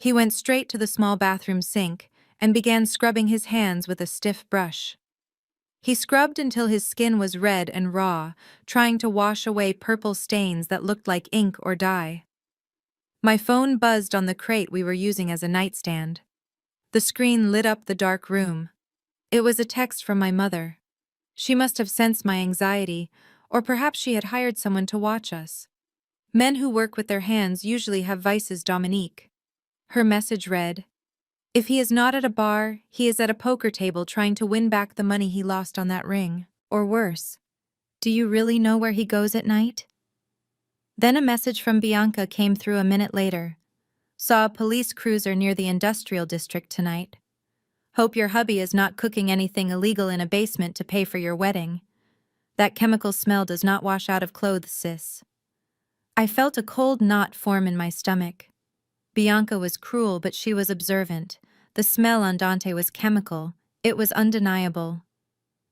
Speaker 1: He went straight to the small bathroom sink and began scrubbing his hands with a stiff brush. He scrubbed until his skin was red and raw, trying to wash away purple stains that looked like ink or dye. My phone buzzed on the crate we were using as a nightstand. The screen lit up the dark room. It was a text from my mother. She must have sensed my anxiety, or perhaps she had hired someone to watch us. Men who work with their hands usually have vices, Dominique. Her message read, "If he is not at a bar, he is at a poker table trying to win back the money he lost on that ring. Or worse. Do you really know where he goes at night?" Then a message from Bianca came through a minute later. "Saw a police cruiser near the industrial district tonight. Hope your hubby is not cooking anything illegal in a basement to pay for your wedding. That chemical smell does not wash out of clothes, sis." I felt a cold knot form in my stomach. Bianca was cruel, but she was observant. The smell on Dante was chemical. It was undeniable.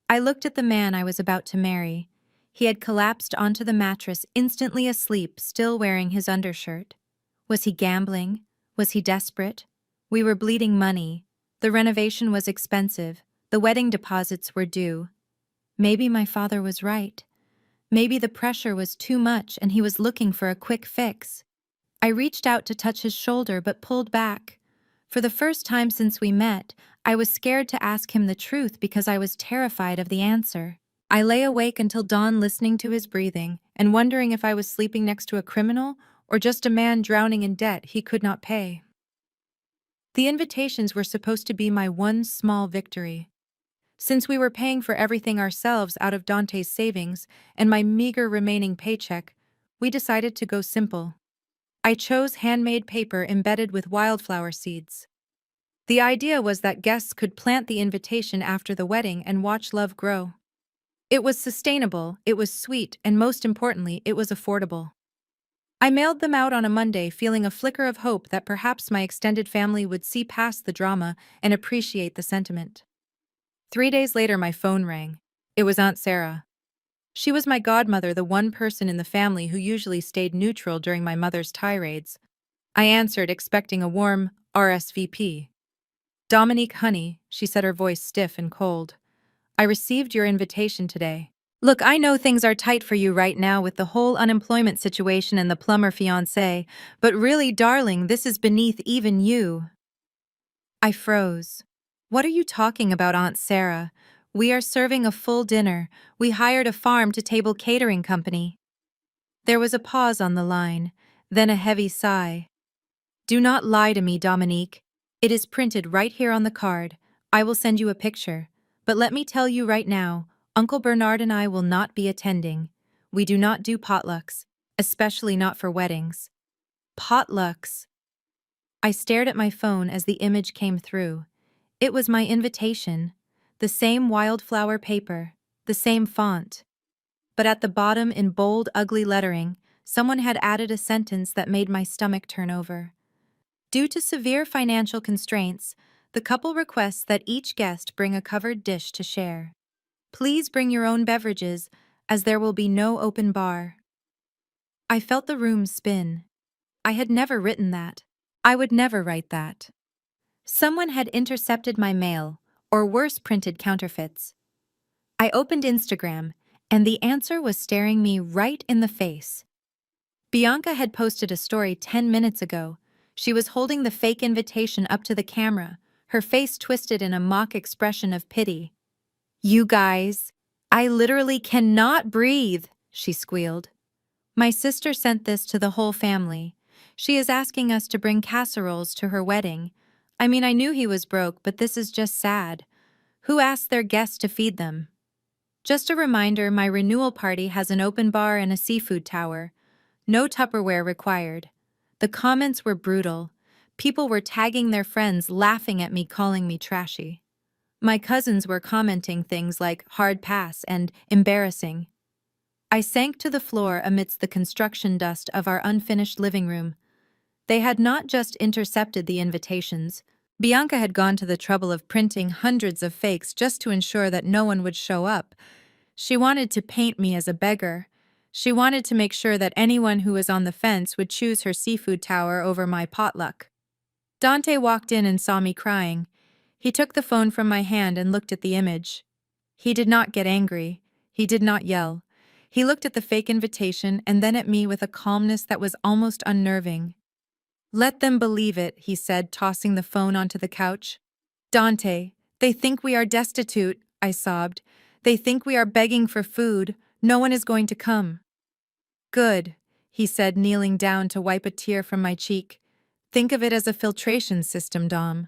Speaker 1: I looked at the man I was about to marry. He had collapsed onto the mattress, instantly asleep, still wearing his undershirt. Was he gambling? Was he desperate? We were bleeding money. The renovation was expensive. The wedding deposits were due. Maybe my father was right. Maybe the pressure was too much and he was looking for a quick fix. I reached out to touch his shoulder but pulled back. For the first time since we met, I was scared to ask him the truth because I was terrified of the answer. I lay awake until dawn listening to his breathing and wondering if I was sleeping next to a criminal or just a man drowning in debt he could not pay. The invitations were supposed to be my one small victory. Since we were paying for everything ourselves out of Dante's savings and my meager remaining paycheck, we decided to go simple. I chose handmade paper embedded with wildflower seeds. The idea was that guests could plant the invitation after the wedding and watch love grow. It was sustainable, it was sweet, and most importantly, it was affordable. I mailed them out on a Monday, feeling a flicker of hope that perhaps my extended family would see past the drama and appreciate the sentiment. 3 days later, my phone rang. It was Aunt Sarah. She was my godmother, the one person in the family who usually stayed neutral during my mother's tirades. I answered, expecting a warm RSVP. "Dominique, honey," she said, her voice stiff and cold. "I received your invitation today. Look, I know things are tight for you right now with the whole unemployment situation and the plumber fiancé, but really, darling, this is beneath even you." I froze. "What are you talking about, Aunt Sarah? We are serving a full dinner. We hired a farm-to-table catering company." There was a pause on the line, then a heavy sigh. "Do not lie to me, Dominique. It is printed right here on the card. I will send you a picture. But let me tell you right now, Uncle Bernard and I will not be attending. We do not do potlucks, especially not for weddings." Potlucks. I stared at my phone as the image came through. It was my invitation. The same wildflower paper, the same font. But at the bottom, in bold, ugly lettering, someone had added a sentence that made my stomach turn over. "Due to severe financial constraints, the couple requests that each guest bring a covered dish to share. Please bring your own beverages, as there will be no open bar." I felt the room spin. I had never written that. I would never write that. Someone had intercepted my mail, or worse, printed counterfeits. I opened Instagram, and the answer was staring me right in the face. Bianca had posted a story 10 minutes ago. She was holding the fake invitation up to the camera, her face twisted in a mock expression of pity. "You guys, I literally cannot breathe," she squealed. "My sister sent this to the whole family. She is asking us to bring casseroles to her wedding. I mean, I knew he was broke, but this is just sad. Who asked their guests to feed them?" Just a reminder, my renewal party has an open bar and a seafood tower. No Tupperware required. The comments were brutal. People were tagging their friends, laughing at me, calling me trashy. My cousins were commenting things like hard pass and embarrassing. I sank to the floor amidst the construction dust of our unfinished living room. They had not just intercepted the invitations. Bianca had gone to the trouble of printing hundreds of fakes just to ensure that no one would show up. She wanted to paint me as a beggar. She wanted to make sure that anyone who was on the fence would choose her seafood tower over my potluck. Dante walked in and saw me crying. He took the phone from my hand and looked at the image. He did not get angry. He did not yell. He looked at the fake invitation and then at me with a calmness that was almost unnerving. "Let them believe it," he said, tossing the phone onto the couch. "Dante, they think we are destitute," I sobbed. "They think we are begging for food. No one is going to come." "Good," he said, kneeling down to wipe a tear from my cheek. "Think of it as a filtration system, Dom.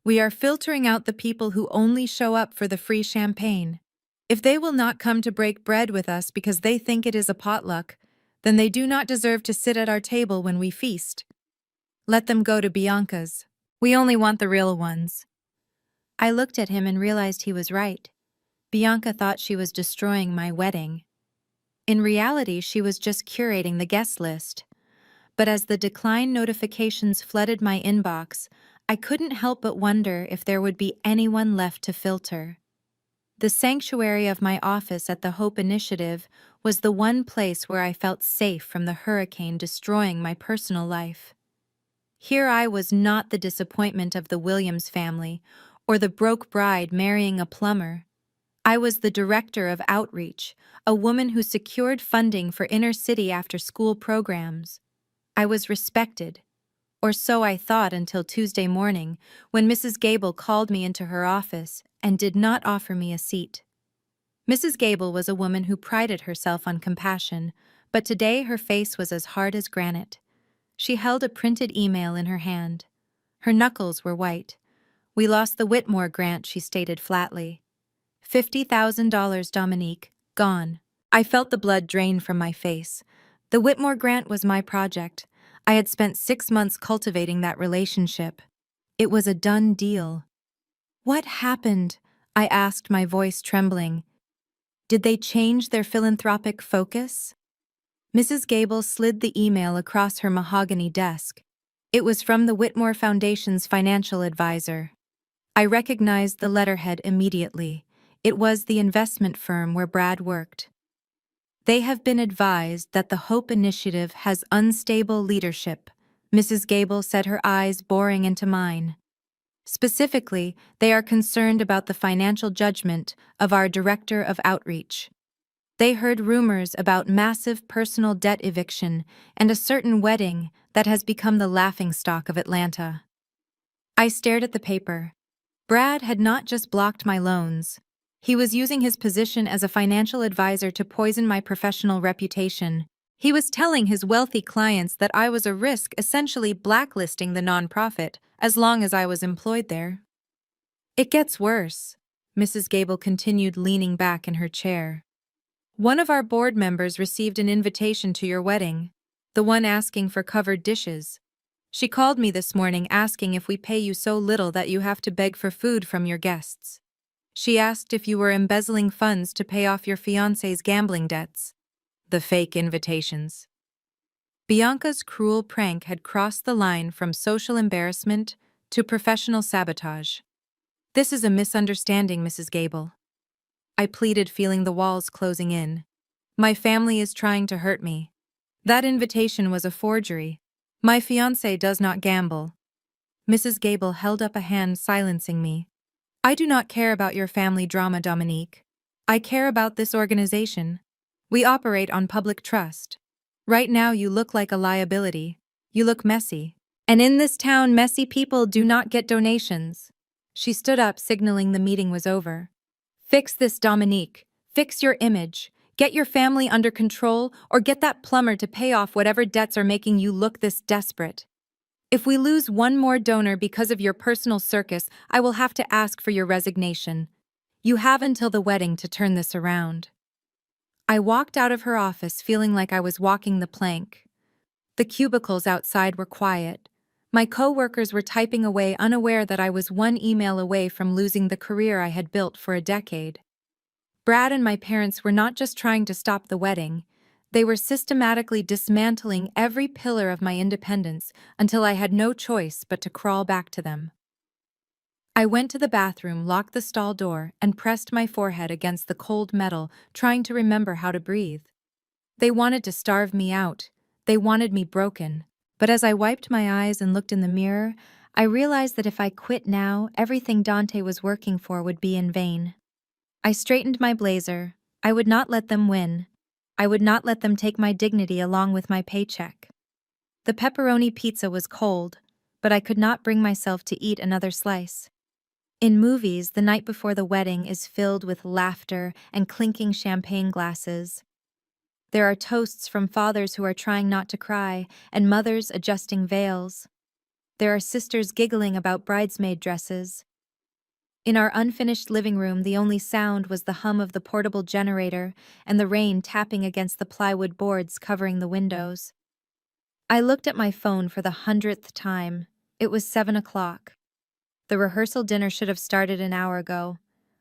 Speaker 1: We are filtering out the people who only show up for the free champagne. If they will not come to break bread with us because they think it is a potluck, then they do not deserve to sit at our table when we feast. Let them go to Bianca's. We only want the real ones." I looked at him and realized he was right. Bianca thought she was destroying my wedding. In reality, she was just curating the guest list. But as the decline notifications flooded my inbox, I couldn't help but wonder if there would be anyone left to filter. The sanctuary of my office at the Hope Initiative was the one place where I felt safe from the hurricane destroying my personal life. Here I was not the disappointment of the Williams family or the broke bride marrying a plumber. I was the director of outreach, a woman who secured funding for inner-city after-school programs. I was respected, or so I thought until Tuesday morning, when Mrs. Gable called me into her office and did not offer me a seat. Mrs. Gable was a woman who prided herself on compassion, but today her face was as hard as granite. She held a printed email in her hand. Her knuckles were white. "We lost the Whitmore grant," she stated flatly. $50,000, Dominique, gone. I felt the blood drain from my face. The Whitmore grant was my project. I had spent 6 months cultivating that relationship. It was a done deal. "What happened?" I asked, my voice trembling. "Did they change their philanthropic focus?" Mrs. Gable slid the email across her mahogany desk. It was from the Whitmore Foundation's financial advisor. I recognized the letterhead immediately. It was the investment firm where Brad worked. "They have been advised that the Hope Initiative has unstable leadership," Mrs. Gable said, her eyes boring into mine. "Specifically, they are concerned about the financial judgment of our director of outreach. They heard rumors about massive personal debt eviction and a certain wedding that has become the laughingstock of Atlanta." I stared at the paper. Brad had not just blocked my loans. He was using his position as a financial advisor to poison my professional reputation. He was telling his wealthy clients that I was a risk, essentially blacklisting the nonprofit as long as I was employed there. "It gets worse," Mrs. Gable continued, leaning back in her chair. "One of our board members received an invitation to your wedding, the one asking for covered dishes. She called me this morning asking if we pay you so little that you have to beg for food from your guests. She asked if you were embezzling funds to pay off your fiancé's gambling debts." The fake invitations. Bianca's cruel prank had crossed the line from social embarrassment to professional sabotage. "This is a misunderstanding, Mrs. Gable," I pleaded, feeling the walls closing in. "My family is trying to hurt me. That invitation was a forgery. My fiancé does not gamble." Mrs. Gable held up a hand, silencing me. "I do not care about your family drama, Dominique. I care about this organization. We operate on public trust. Right now you look like a liability. You look messy. And in this town, messy people do not get donations." She stood up, signaling the meeting was over. "Fix this, Dominique. Fix your image. Get your family under control, or get that plumber to pay off whatever debts are making you look this desperate. If we lose one more donor because of your personal circus, I will have to ask for your resignation. You have until the wedding to turn this around." I walked out of her office feeling like I was walking the plank. The cubicles outside were quiet. My co-workers were typing away, unaware that I was one email away from losing the career I had built for a decade. Brad and my parents were not just trying to stop the wedding, they were systematically dismantling every pillar of my independence until I had no choice but to crawl back to them. I went to the bathroom, locked the stall door, and pressed my forehead against the cold metal, trying to remember how to breathe. They wanted to starve me out. They wanted me broken. But as I wiped my eyes and looked in the mirror, I realized that if I quit now, everything Dante was working for would be in vain. I straightened my blazer. I would not let them win. I would not let them take my dignity along with my paycheck. The pepperoni pizza was cold, but I could not bring myself to eat another slice. In movies, the night before the wedding is filled with laughter and clinking champagne glasses. There are toasts from fathers who are trying not to cry, and mothers adjusting veils. There are sisters giggling about bridesmaid dresses. In our unfinished living room, the only sound was the hum of the portable generator and the rain tapping against the plywood boards covering the windows. I looked at my phone for the 100th time. It was 7 o'clock. The rehearsal dinner should have started an hour ago.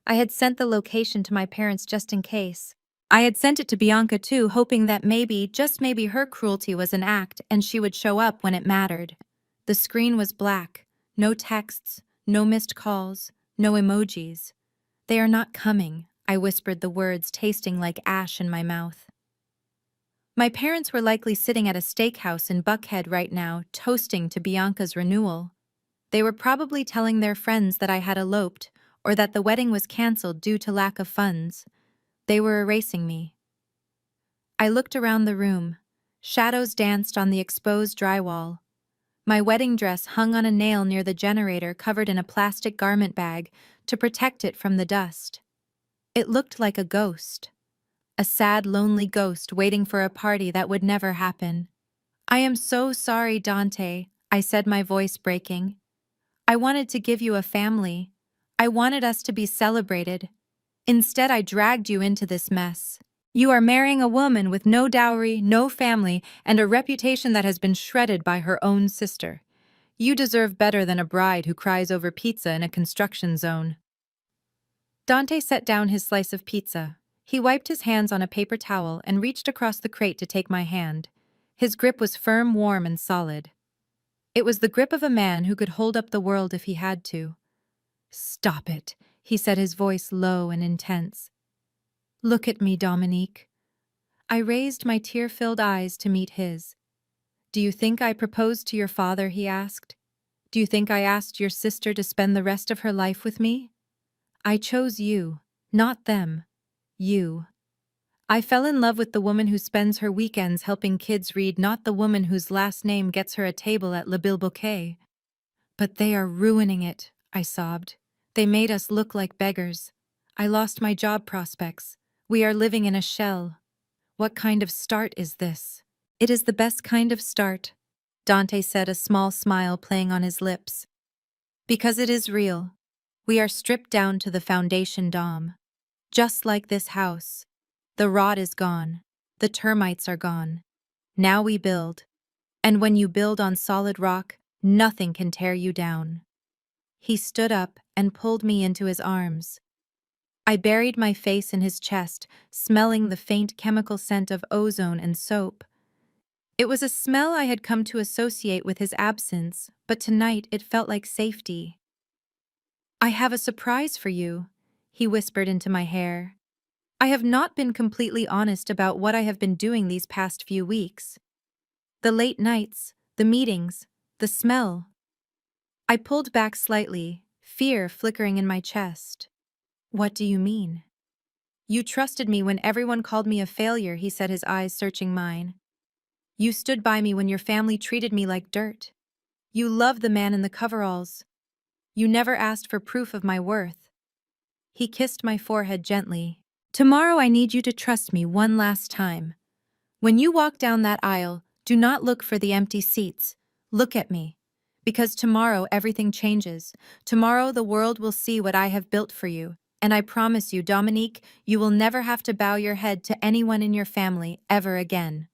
Speaker 1: I had sent the location to my parents just in case. I had sent it to Bianca too, hoping that maybe, just maybe, her cruelty was an act and she would show up when it mattered. The screen was black. No texts, no missed calls, no emojis. "They are not coming," I whispered, the words tasting like ash in my mouth. My parents were likely sitting at a steakhouse in Buckhead right now, toasting to Bianca's renewal. They were probably telling their friends that I had eloped or that the wedding was canceled due to lack of funds. They were erasing me. I looked around the room. Shadows danced on the exposed drywall. My wedding dress hung on a nail near the generator, covered in a plastic garment bag to protect it from the dust. It looked like a ghost. A sad, lonely ghost waiting for a party that would never happen. "I am so sorry, Dante," I said, my voice breaking. "I wanted to give you a family. I wanted us to be celebrated. Instead, I dragged you into this mess. You are marrying a woman with no dowry, no family, and a reputation that has been shredded by her own sister. You deserve better than a bride who cries over pizza in a construction zone." Dante set down his slice of pizza. He wiped his hands on a paper towel and reached across the crate to take my hand. His grip was firm, warm, and solid. It was the grip of a man who could hold up the world if he had to. "Stop it," he said, his voice low and intense. "Look at me, Dominique." I raised my tear-filled eyes to meet his. "Do you think I proposed to your father?" he asked. "Do you think I asked your sister to spend the rest of her life with me? I chose you, not them. You. I fell in love with the woman who spends her weekends helping kids read, not the woman whose last name gets her a table at Le Bilboquet." "But they are ruining it," I sobbed. "They made us look like beggars. I lost my job prospects. We are living in a shell. What kind of start is this?" "It is the best kind of start," Dante said, a small smile playing on his lips. "Because it is real. We are stripped down to the foundation, Dom. Just like this house. The rot is gone. The termites are gone. Now we build. And when you build on solid rock, nothing can tear you down." He stood up and pulled me into his arms. I buried my face in his chest, smelling the faint chemical scent of ozone and soap. It was a smell I had come to associate with his absence, but tonight it felt like safety. "I have a surprise for you," he whispered into my hair. "I have not been completely honest about what I have been doing these past few weeks. The late nights, the meetings, the smell." I pulled back slightly, fear flickering in my chest. "What do you mean?" "You trusted me when everyone called me a failure," he said, his eyes searching mine. "You stood by me when your family treated me like dirt. You loved the man in the coveralls. You never asked for proof of my worth." He kissed my forehead gently. "Tomorrow I need you to trust me one last time. When you walk down that aisle, do not look for the empty seats. Look at me. Because tomorrow everything changes. Tomorrow the world will see what I have built for you. And I promise you, Dominique, you will never have to bow your head to anyone in your family ever again."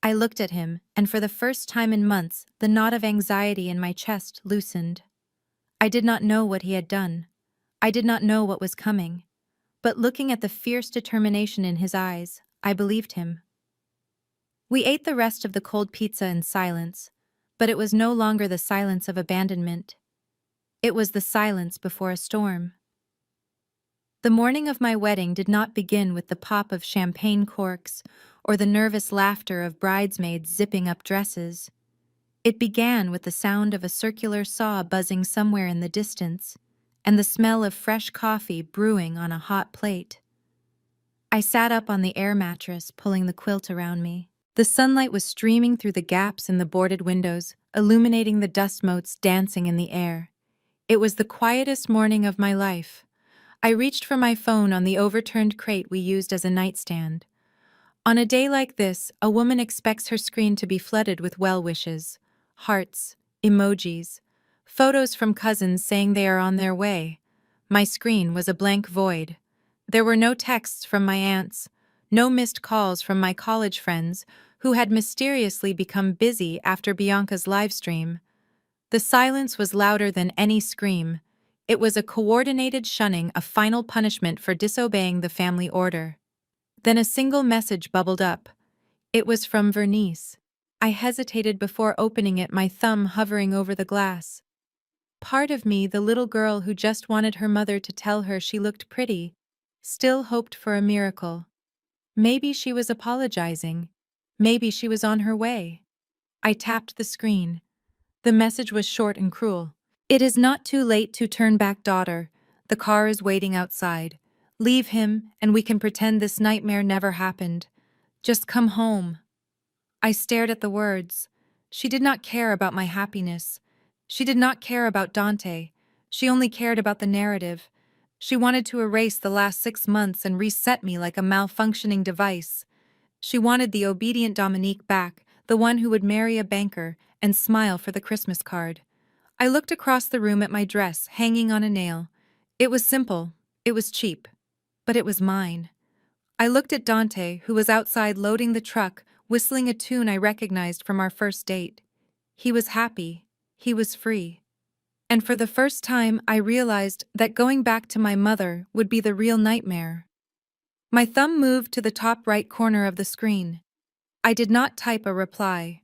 Speaker 1: I looked at him, and for the first time in months, the knot of anxiety in my chest loosened. I did not know what he had done. I did not know what was coming. But looking at the fierce determination in his eyes, I believed him. We ate the rest of the cold pizza in silence, but it was no longer the silence of abandonment. It was the silence before a storm. The morning of my wedding did not begin with the pop of champagne corks or the nervous laughter of bridesmaids zipping up dresses. It began with the sound of a circular saw buzzing somewhere in the distance and the smell of fresh coffee brewing on a hot plate. I sat up on the air mattress, pulling the quilt around me. The sunlight was streaming through the gaps in the boarded windows, illuminating the dust motes dancing in the air. It was the quietest morning of my life. I reached for my phone on the overturned crate we used as a nightstand. On a day like this, a woman expects her screen to be flooded with well wishes, hearts, emojis, photos from cousins saying they are on their way. My screen was a blank void. There were no texts from my aunts, no missed calls from my college friends who had mysteriously become busy after Bianca's livestream. The silence was louder than any scream. It was a coordinated shunning, a final punishment for disobeying the family order. Then a single message bubbled up. It was from Vernice. I hesitated before opening it, my thumb hovering over the glass. Part of me, the little girl who just wanted her mother to tell her she looked pretty, still hoped for a miracle. Maybe she was apologizing. Maybe she was on her way. I tapped the screen. The message was short and cruel. It is not too late to turn back, daughter. The car is waiting outside. Leave him, and we can pretend this nightmare never happened. Just come home. I stared at the words. She did not care about my happiness. She did not care about Dante. She only cared about the narrative. She wanted to erase the last 6 months and reset me like a malfunctioning device. She wanted the obedient Dominique back, the one who would marry a banker and smile for the Christmas card. I looked across the room at my dress hanging on a nail. It was simple, it was cheap, but it was mine. I looked at Dante, who was outside loading the truck, whistling a tune I recognized from our first date. He was happy, he was free. And for the first time, I realized that going back to my mother would be the real nightmare. My thumb moved to the top right corner of the screen. I did not type a reply.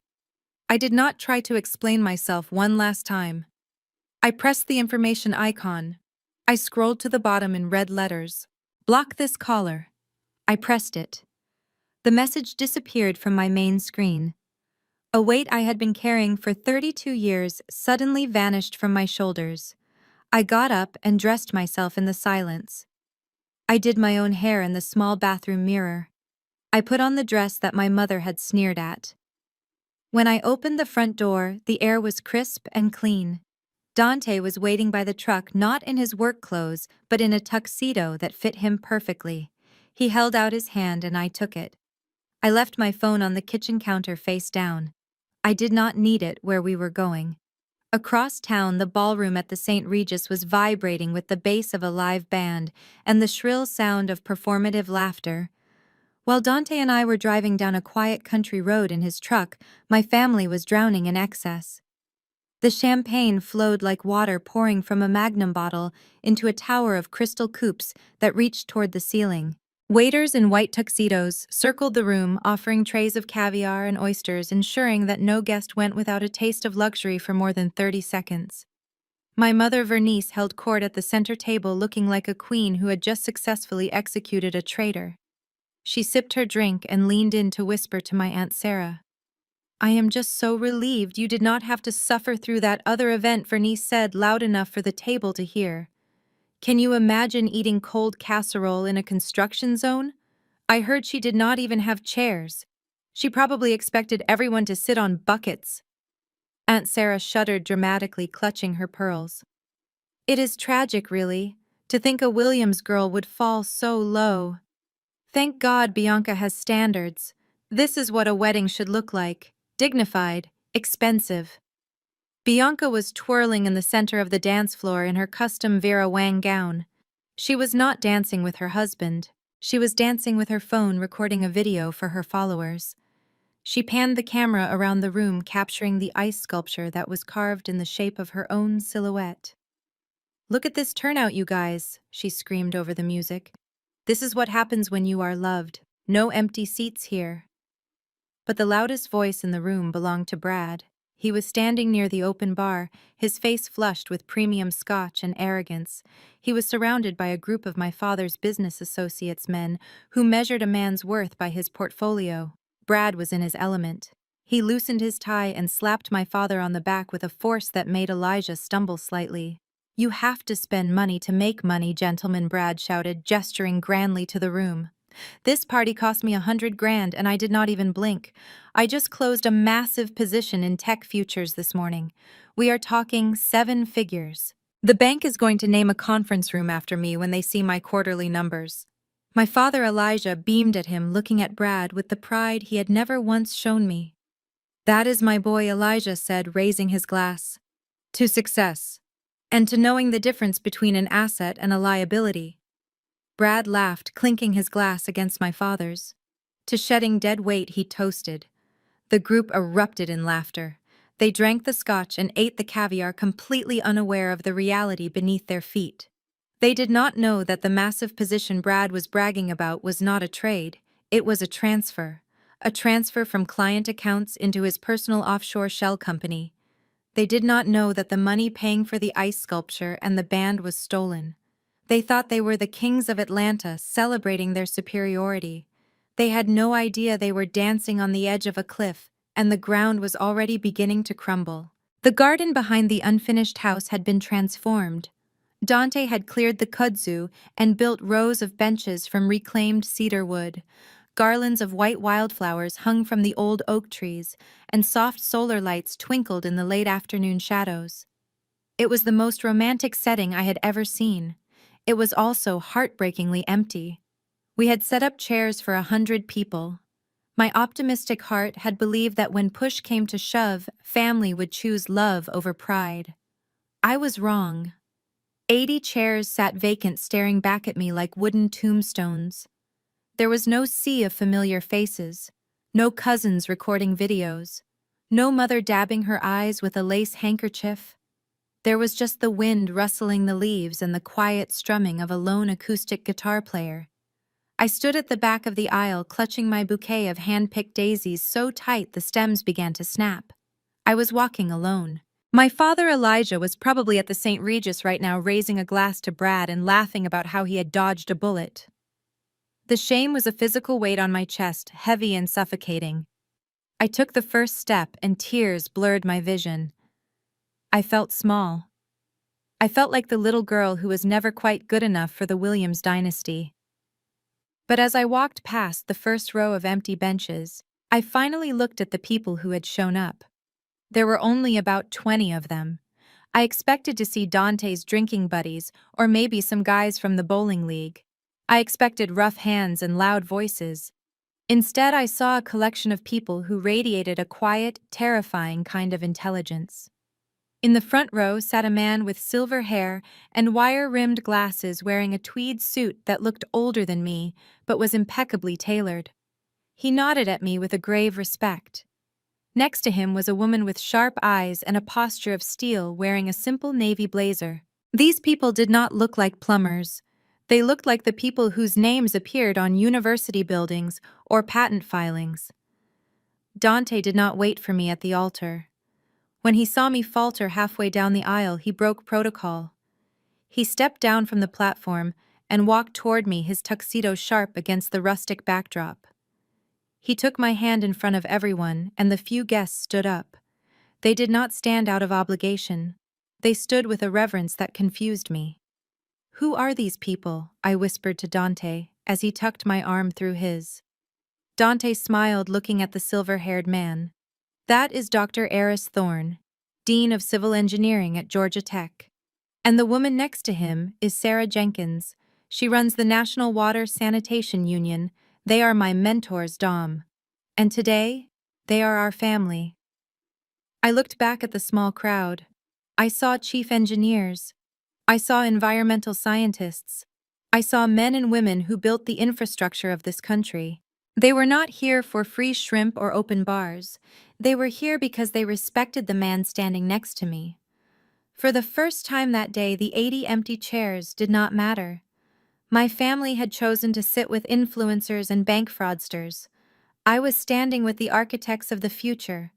Speaker 1: I did not try to explain myself one last time. I pressed the information icon. I scrolled to the bottom in red letters. Block this caller. I pressed it. The message disappeared from my main screen. A weight I had been carrying for 32 years suddenly vanished from my shoulders. I got up and dressed myself in the silence. I did my own hair in the small bathroom mirror. I put on the dress that my mother had sneered at. When I opened the front door, the air was crisp and clean. Dante was waiting by the truck, not in his work clothes, but in a tuxedo that fit him perfectly. He held out his hand and I took it. I left my phone on the kitchen counter face down. I did not need it where we were going. Across town, the ballroom at the St. Regis was vibrating with the bass of a live band and the shrill sound of performative laughter. While Dante and I were driving down a quiet country road in his truck, my family was drowning in excess. The champagne flowed like water pouring from a magnum bottle into a tower of crystal coupes that reached toward the ceiling. Waiters in white tuxedos circled the room, offering trays of caviar and oysters, ensuring that no guest went without a taste of luxury for more than 30 seconds. My mother Vernice held court at the center table, looking like a queen who had just successfully executed a traitor. She sipped her drink and leaned in to whisper to my Aunt Sarah. "I am just so relieved you did not have to suffer through that other event," Vernice said, loud enough for the table to hear. "Can you imagine eating cold casserole in a construction zone? I heard she did not even have chairs. She probably expected everyone to sit on buckets." Aunt Sarah shuddered dramatically, clutching her pearls. "It is tragic, really, to think a Williams girl would fall so low. Thank God Bianca has standards. This is what a wedding should look like. Dignified, expensive." Bianca was twirling in the center of the dance floor in her custom Vera Wang gown. She was not dancing with her husband. She was dancing with her phone, recording a video for her followers. She panned the camera around the room, capturing the ice sculpture that was carved in the shape of her own silhouette. "Look at this turnout, you guys," she screamed over the music. "This is what happens when you are loved. No empty seats here." But the loudest voice in the room belonged to Brad. He was standing near the open bar, his face flushed with premium scotch and arrogance. He was surrounded by a group of my father's business associates men who measured a man's worth by his portfolio. Brad was in his element. He loosened his tie and slapped my father on the back with a force that made Elijah stumble slightly. "You have to spend money to make money, gentleman," Brad shouted, gesturing grandly to the room. "This party cost me $100,000 and I did not even blink. I just closed a massive position in tech futures this morning. We are talking 7 figures. The bank is going to name a conference room after me when they see my quarterly numbers." My father Elijah beamed at him, looking at Brad with the pride he had never once shown me. "That is my boy," Elijah said, raising his glass. "To success. And to knowing the difference between an asset and a liability." Brad laughed, clinking his glass against my father's. "To shedding dead weight," he toasted. The group erupted in laughter. They drank the scotch and ate the caviar, completely unaware of the reality beneath their feet. They did not know that the massive position Brad was bragging about was not a trade, it was a transfer. A transfer from client accounts into his personal offshore shell company. They did not know that the money paying for the ice sculpture and the band was stolen. They thought they were the kings of Atlanta, celebrating their superiority. They had no idea they were dancing on the edge of a cliff, and the ground was already beginning to crumble. The garden behind the unfinished house had been transformed. Dante had cleared the kudzu and built rows of benches from reclaimed cedar wood. Garlands of white wildflowers hung from the old oak trees, and soft solar lights twinkled in the late afternoon shadows. It was the most romantic setting I had ever seen. It was also heartbreakingly empty. We had set up chairs for 100 people. My optimistic heart had believed that when push came to shove, family would choose love over pride. I was wrong. 80 chairs sat vacant, staring back at me like wooden tombstones. There was no sea of familiar faces, no cousins recording videos, no mother dabbing her eyes with a lace handkerchief. There was just the wind rustling the leaves and the quiet strumming of a lone acoustic guitar player. I stood at the back of the aisle, clutching my bouquet of hand-picked daisies so tight the stems began to snap. I was walking alone. My father Elijah was probably at the St. Regis right now, raising a glass to Brad and laughing about how he had dodged a bullet. The shame was a physical weight on my chest, heavy and suffocating. I took the first step and tears blurred my vision. I felt small. I felt like the little girl who was never quite good enough for the Williams dynasty. But as I walked past the first row of empty benches, I finally looked at the people who had shown up. There were only about 20 of them. I expected to see Dante's drinking buddies or maybe some guys from the bowling league. I expected rough hands and loud voices. Instead, I saw a collection of people who radiated a quiet, terrifying kind of intelligence. In the front row sat a man with silver hair and wire-rimmed glasses, wearing a tweed suit that looked older than me but was impeccably tailored. He nodded at me with a grave respect. Next to him was a woman with sharp eyes and a posture of steel, wearing a simple navy blazer. These people did not look like plumbers. They looked like the people whose names appeared on university buildings or patent filings. Dante did not wait for me at the altar. When he saw me falter halfway down the aisle, he broke protocol. He stepped down from the platform and walked toward me, his tuxedo sharp against the rustic backdrop. He took my hand in front of everyone, and the few guests stood up. They did not stand out of obligation. They stood with a reverence that confused me. "Who are these people?" I whispered to Dante as he tucked my arm through his. Dante smiled, looking at the silver-haired man. "That is Dr. Eris Thorne, Dean of Civil Engineering at Georgia Tech. And the woman next to him is Sarah Jenkins. She runs the National Water Sanitation Union. They are my mentors, Dom. And today, they are our family." I looked back at the small crowd. I saw chief engineers. I saw environmental scientists. I saw men and women who built the infrastructure of this country. They were not here for free shrimp or open bars. They were here because they respected the man standing next to me. For the first time that day, the 80 empty chairs did not matter. My family had chosen to sit with influencers and bank fraudsters. I was standing with the architects of the future.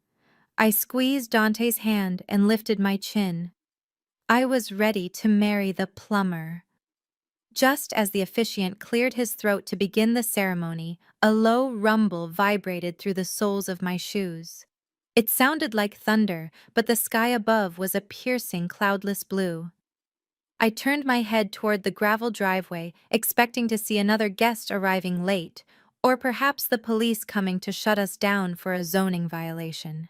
Speaker 1: I squeezed Dante's hand and lifted my chin. I was ready to marry the plumber. Just as the officiant cleared his throat to begin the ceremony, a low rumble vibrated through the soles of my shoes. It sounded like thunder, but the sky above was a piercing, cloudless blue. I turned my head toward the gravel driveway, expecting to see another guest arriving late, or perhaps the police coming to shut us down for a zoning violation.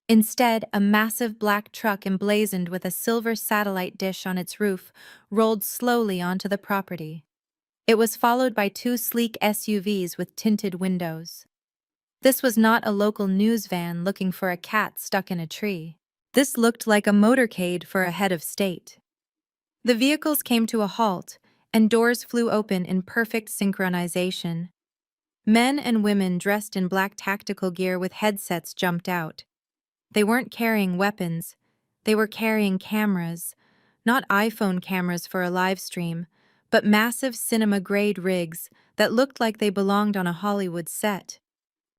Speaker 1: Instead, a massive black truck emblazoned with a silver satellite dish on its roof rolled slowly onto the property. It was followed by two sleek SUVs with tinted windows. This was not a local news van looking for a cat stuck in a tree. This looked like a motorcade for a head of state. The vehicles came to a halt, and doors flew open in perfect synchronization. Men and women dressed in black tactical gear with headsets jumped out. They weren't carrying weapons. They were carrying cameras. Not iPhone cameras for a live stream, but massive cinema-grade rigs that looked like they belonged on a Hollywood set.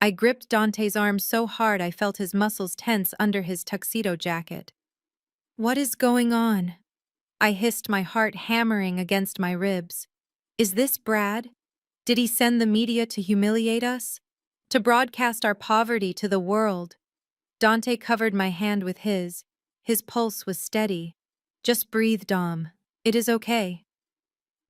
Speaker 1: I gripped Dante's arm so hard I felt his muscles tense under his tuxedo jacket. "What is going on?" I hissed, my heart hammering against my ribs. "Is this Brad? Did he send the media to humiliate us? To broadcast our poverty to the world?" Dante covered my hand with his. His pulse was steady. "Just breathe, Dom. It is okay."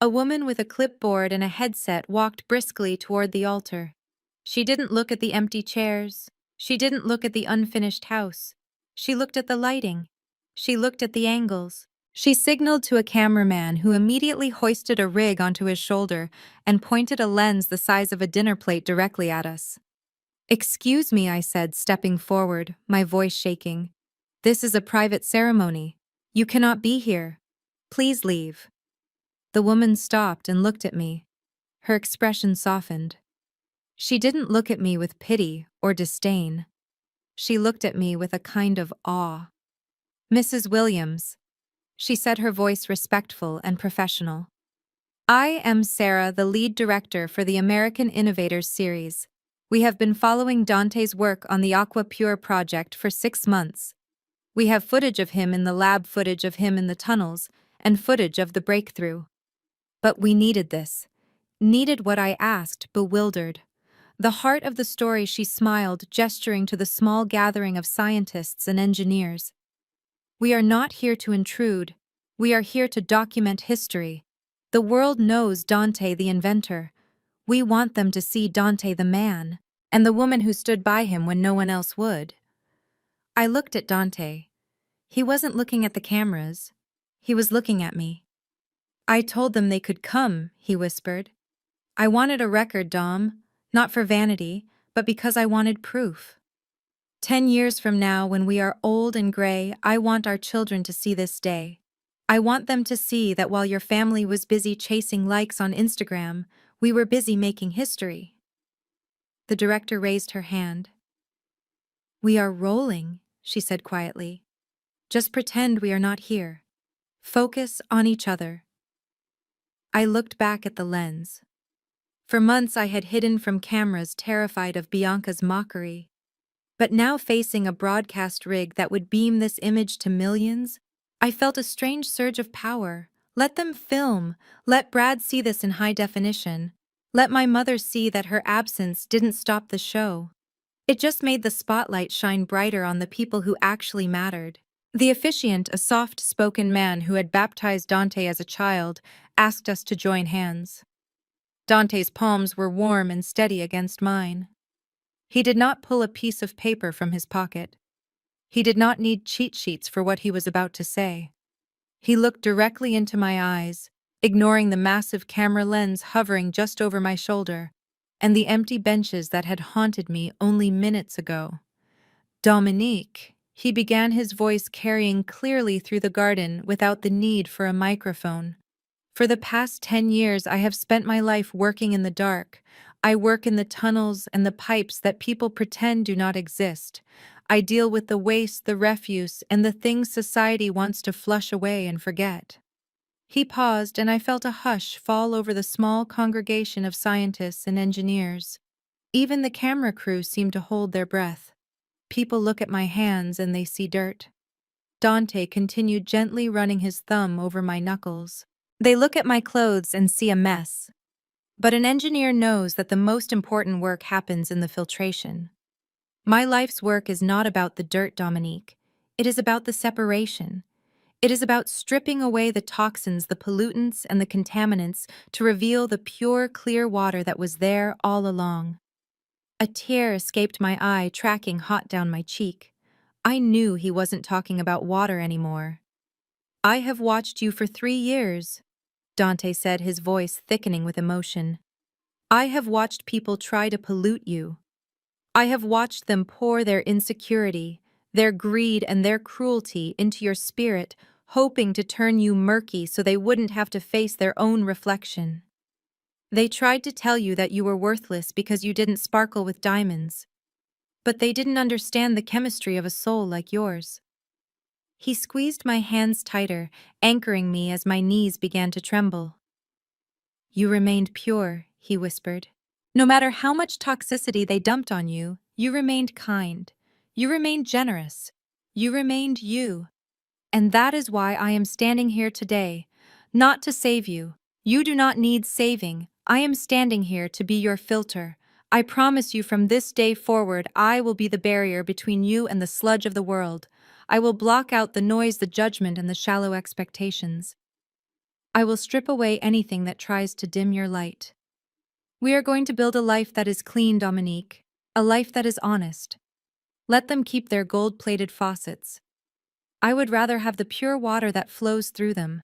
Speaker 1: A woman with a clipboard and a headset walked briskly toward the altar. She didn't look at the empty chairs. She didn't look at the unfinished house. She looked at the lighting. She looked at the angles. She signaled to a cameraman who immediately hoisted a rig onto his shoulder and pointed a lens the size of a dinner plate directly at us. "Excuse me," I said, stepping forward, my voice shaking. "This is a private ceremony. You cannot be here. Please leave." The woman stopped and looked at me. Her expression softened. She didn't look at me with pity or disdain. She looked at me with a kind of awe. "Mrs. Williams," she said, her voice respectful and professional. "I am Sarah, the lead director for the American Innovators series. We have been following Dante's work on the Aqua Pure project for 6 months. We have footage of him in the lab, footage of him in the tunnels, and footage of the breakthrough. But we needed this. Needed what I asked, bewildered. The heart of the story," she smiled, gesturing to the small gathering of scientists and engineers. "We are not here to intrude. We are here to document history. The world knows Dante the inventor. We want them to see Dante the man, and the woman who stood by him when no one else would." I looked at Dante. He wasn't looking at the cameras. He was looking at me. "I told them they could come," he whispered. "I wanted a record, Dom. Not for vanity, but because I wanted proof. 10 years from now, when we are old and gray, I want our children to see this day. I want them to see that while your family was busy chasing likes on Instagram, we were busy making history." The director raised her hand. "We are rolling," she said quietly. "Just pretend we are not here. Focus on each other." I looked back at the lens. For months I had hidden from cameras, terrified of Bianca's mockery. But now, facing a broadcast rig that would beam this image to millions, I felt a strange surge of power. Let them film. Let Brad see this in high definition. Let my mother see that her absence didn't stop the show. It just made the spotlight shine brighter on the people who actually mattered. The officiant, a soft-spoken man who had baptized Dante as a child, asked us to join hands. Dante's palms were warm and steady against mine. He did not pull a piece of paper from his pocket. He did not need cheat sheets for what he was about to say. He looked directly into my eyes, ignoring the massive camera lens hovering just over my shoulder, and the empty benches that had haunted me only minutes ago. "Dominique," he began, his voice carrying clearly through the garden without the need for a microphone. "For the past 10 years I have spent my life working in the dark. I work in the tunnels and the pipes that people pretend do not exist. I deal with the waste, the refuse, and the things society wants to flush away and forget." He paused, and I felt a hush fall over the small congregation of scientists and engineers. Even the camera crew seemed to hold their breath. People look at my hands and they see dirt. Dante continued gently running his thumb over my knuckles. They look at my clothes and see a mess. But an engineer knows that the most important work happens in the filtration. My life's work is not about the dirt, Dominique. It is about the separation. It is about stripping away the toxins, the pollutants, and the contaminants to reveal the pure, clear water that was there all along. A tear escaped my eye, tracking hot down my cheek. I knew he wasn't talking about water anymore. "I have watched you for 3 years," Dante said, his voice thickening with emotion. "I have watched people try to pollute you. I have watched them pour their insecurity, their greed, and their cruelty into your spirit, hoping to turn you murky so they wouldn't have to face their own reflection. They tried to tell you that you were worthless because you didn't sparkle with diamonds. But they didn't understand the chemistry of a soul like yours." He squeezed my hands tighter, anchoring me as my knees began to tremble. "You remained pure," he whispered. "No matter how much toxicity they dumped on you, you remained kind. You remained generous. You remained you. And that is why I am standing here today. Not to save you. You do not need saving. I am standing here to be your filter. I promise you from this day forward, I will be the barrier between you and the sludge of the world. I will block out the noise, the judgment, and the shallow expectations. I will strip away anything that tries to dim your light. We are going to build a life that is clean, Dominique. A life that is honest. Let them keep their gold-plated faucets. I would rather have the pure water that flows through them.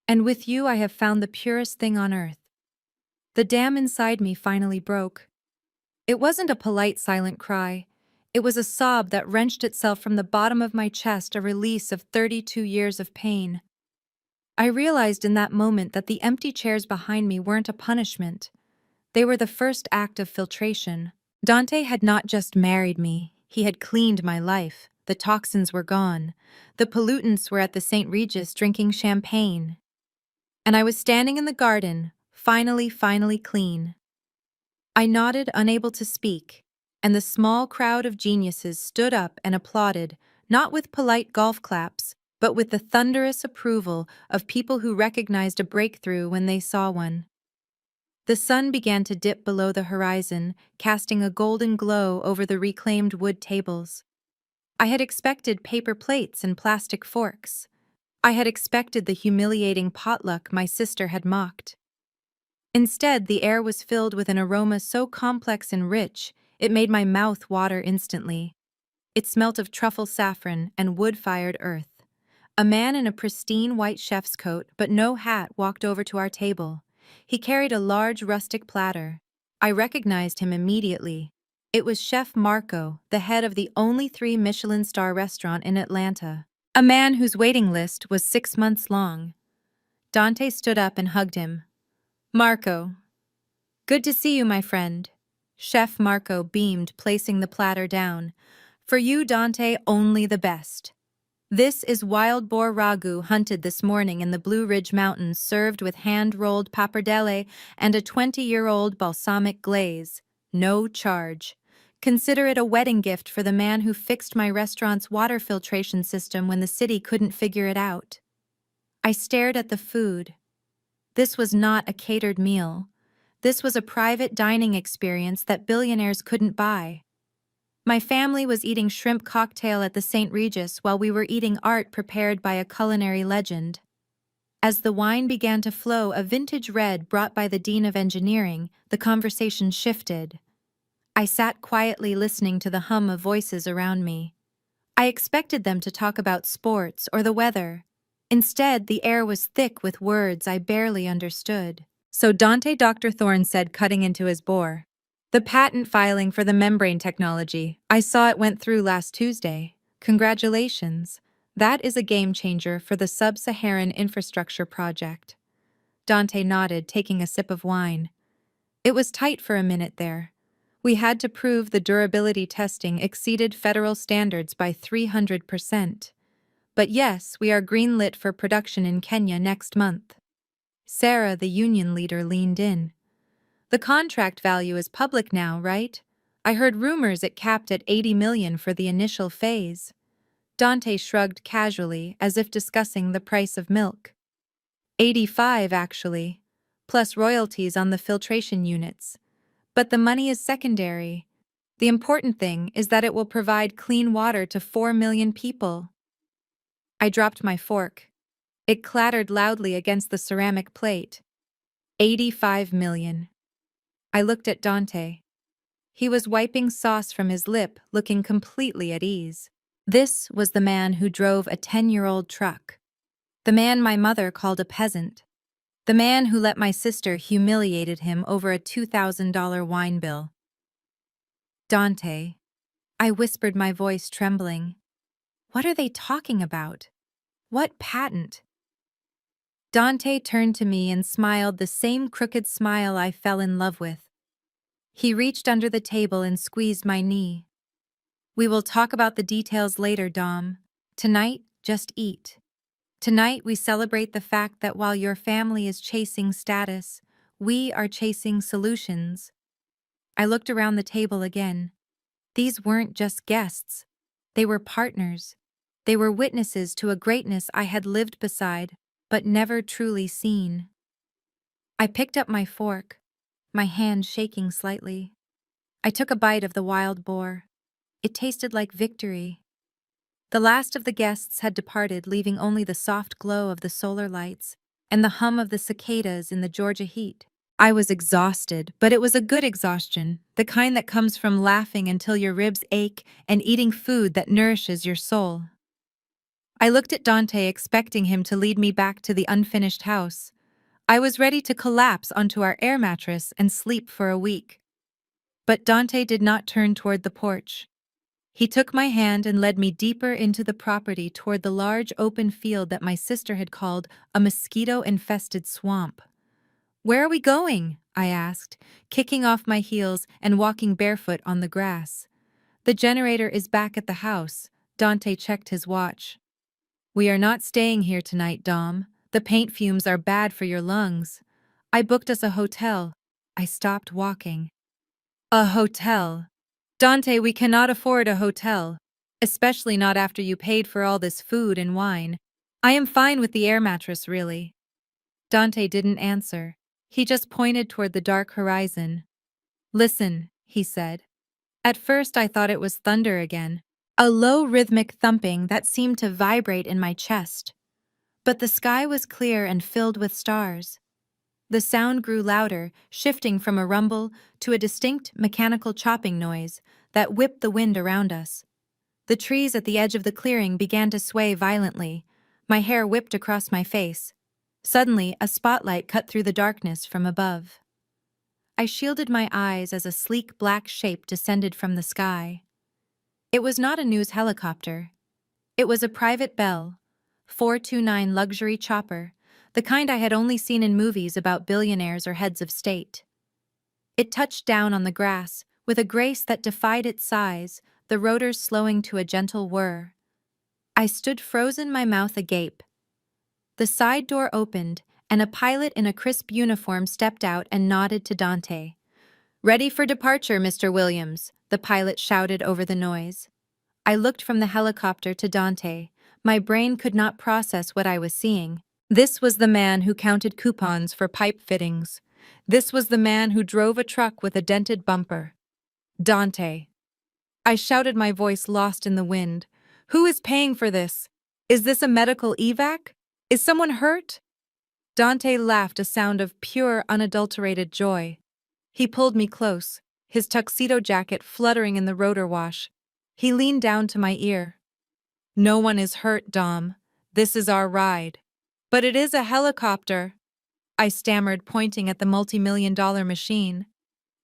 Speaker 1: And with you I have found the purest thing on earth." The dam inside me finally broke. It wasn't a polite, silent cry. It was a sob that wrenched itself from the bottom of my chest, a release of 32 years of pain. I realized in that moment that the empty chairs behind me weren't a punishment. They were the first act of filtration. Dante had not just married me, he had cleaned my life. The toxins were gone. The pollutants were at the St. Regis drinking champagne. And I was standing in the garden, finally clean. I nodded, unable to speak, and the small crowd of geniuses stood up and applauded, not with polite golf claps, but with the thunderous approval of people who recognized a breakthrough when they saw one. The sun began to dip below the horizon, casting a golden glow over the reclaimed wood tables. I had expected paper plates and plastic forks. I had expected the humiliating potluck my sister had mocked. Instead, the air was filled with an aroma so complex and rich, it made my mouth water instantly. It smelt of truffle saffron and wood-fired earth. A man in a pristine white chef's coat but no hat walked over to our table. He carried a large rustic platter. I recognized him immediately. It was Chef Marco, the head of the only 3 Michelin star restaurant in Atlanta. A man whose waiting list was 6 months long. Dante stood up and hugged him. "Marco. Good to see you, my friend." Chef Marco beamed, placing the platter down. "For you, Dante, only the best. This is wild boar ragu hunted this morning in the Blue Ridge Mountains, served with hand-rolled pappardelle and a 20-year-old balsamic glaze. No charge. Consider it a wedding gift for the man who fixed my restaurant's water filtration system when the city couldn't figure it out." I stared at the food. This was not a catered meal. This was a private dining experience that billionaires couldn't buy. My family was eating shrimp cocktail at the St. Regis while we were eating art prepared by a culinary legend. As the wine began to flow, a vintage red brought by the Dean of Engineering, the conversation shifted. I sat quietly listening to the hum of voices around me. I expected them to talk about sports or the weather. Instead, the air was thick with words I barely understood. "So Dante," Dr. Thorne said, cutting into his bore. "The patent filing for the membrane technology. I saw it went through last Tuesday. Congratulations. That is a game changer for the Sub-Saharan Infrastructure Project." Dante nodded, taking a sip of wine. It was tight for a minute there. We had to prove the durability testing exceeded federal standards by 300%. But yes, we are greenlit for production in Kenya next month. Sarah, the union leader, leaned in. The contract value is public now, right? I heard rumors it capped at 80 million for the initial phase. Dante shrugged casually, as if discussing the price of milk. 85, actually, plus royalties on the filtration units. But the money is secondary. The important thing is that it will provide clean water to 4 million people. I dropped my fork. It clattered loudly against the ceramic plate. 85 million. I looked at Dante. He was wiping sauce from his lip, looking completely at ease. This was the man who drove a 10-year-old truck. The man my mother called a peasant. The man who let my sister humiliated him over a $2,000 wine bill. Dante. I whispered, my voice trembling. What are they talking about? What patent? Dante turned to me and smiled the same crooked smile I fell in love with. He reached under the table and squeezed my knee. We will talk about the details later, Dom. Tonight, just eat. Tonight we celebrate the fact that while your family is chasing status, we are chasing solutions. I looked around the table again. These weren't just guests. They were partners. They were witnesses to a greatness I had lived beside, but never truly seen. I picked up my fork, my hand shaking slightly. I took a bite of the wild boar. It tasted like victory. The last of the guests had departed, leaving only the soft glow of the solar lights and the hum of the cicadas in the Georgia heat. I was exhausted, but it was a good exhaustion, the kind that comes from laughing until your ribs ache and eating food that nourishes your soul. I looked at Dante, expecting him to lead me back to the unfinished house. I was ready to collapse onto our air mattress and sleep for a week. But Dante did not turn toward the porch. He took my hand and led me deeper into the property toward the large open field that my sister had called a mosquito-infested swamp. Where are we going? I asked, kicking off my heels and walking barefoot on the grass. The generator is back at the house. Dante checked his watch. We are not staying here tonight, Dom. The paint fumes are bad for your lungs. I booked us a hotel. I stopped walking. A hotel? Dante, we cannot afford a hotel. Especially not after you paid for all this food and wine. I am fine with the air mattress, really. Dante didn't answer. He just pointed toward the dark horizon. Listen, he said. At first I thought it was thunder again. A low rhythmic thumping that seemed to vibrate in my chest. But the sky was clear and filled with stars. The sound grew louder, shifting from a rumble to a distinct mechanical chopping noise that whipped the wind around us. The trees at the edge of the clearing began to sway violently. My hair whipped across my face. Suddenly, a spotlight cut through the darkness from above. I shielded my eyes as a sleek black shape descended from the sky. It was not a news helicopter. It was a private Bell 429 luxury chopper, the kind I had only seen in movies about billionaires or heads of state. It touched down on the grass with a grace that defied its size, the rotors slowing to a gentle whir. I stood frozen, my mouth agape. The side door opened, and a pilot in a crisp uniform stepped out and nodded to Dante. Ready for departure, Mr. Williams, the pilot shouted over the noise. I looked from the helicopter to Dante. My brain could not process what I was seeing. This was the man who counted coupons for pipe fittings. This was the man who drove a truck with a dented bumper. Dante. I shouted, my voice lost in the wind. Who is paying for this? Is this a medical evac? Is someone hurt? Dante laughed, a sound of pure, unadulterated joy. He pulled me close, his tuxedo jacket fluttering in the rotor wash. He leaned down to my ear. No one is hurt, Dom. This is our ride. But it is a helicopter, I stammered, pointing at the multi-million-dollar machine.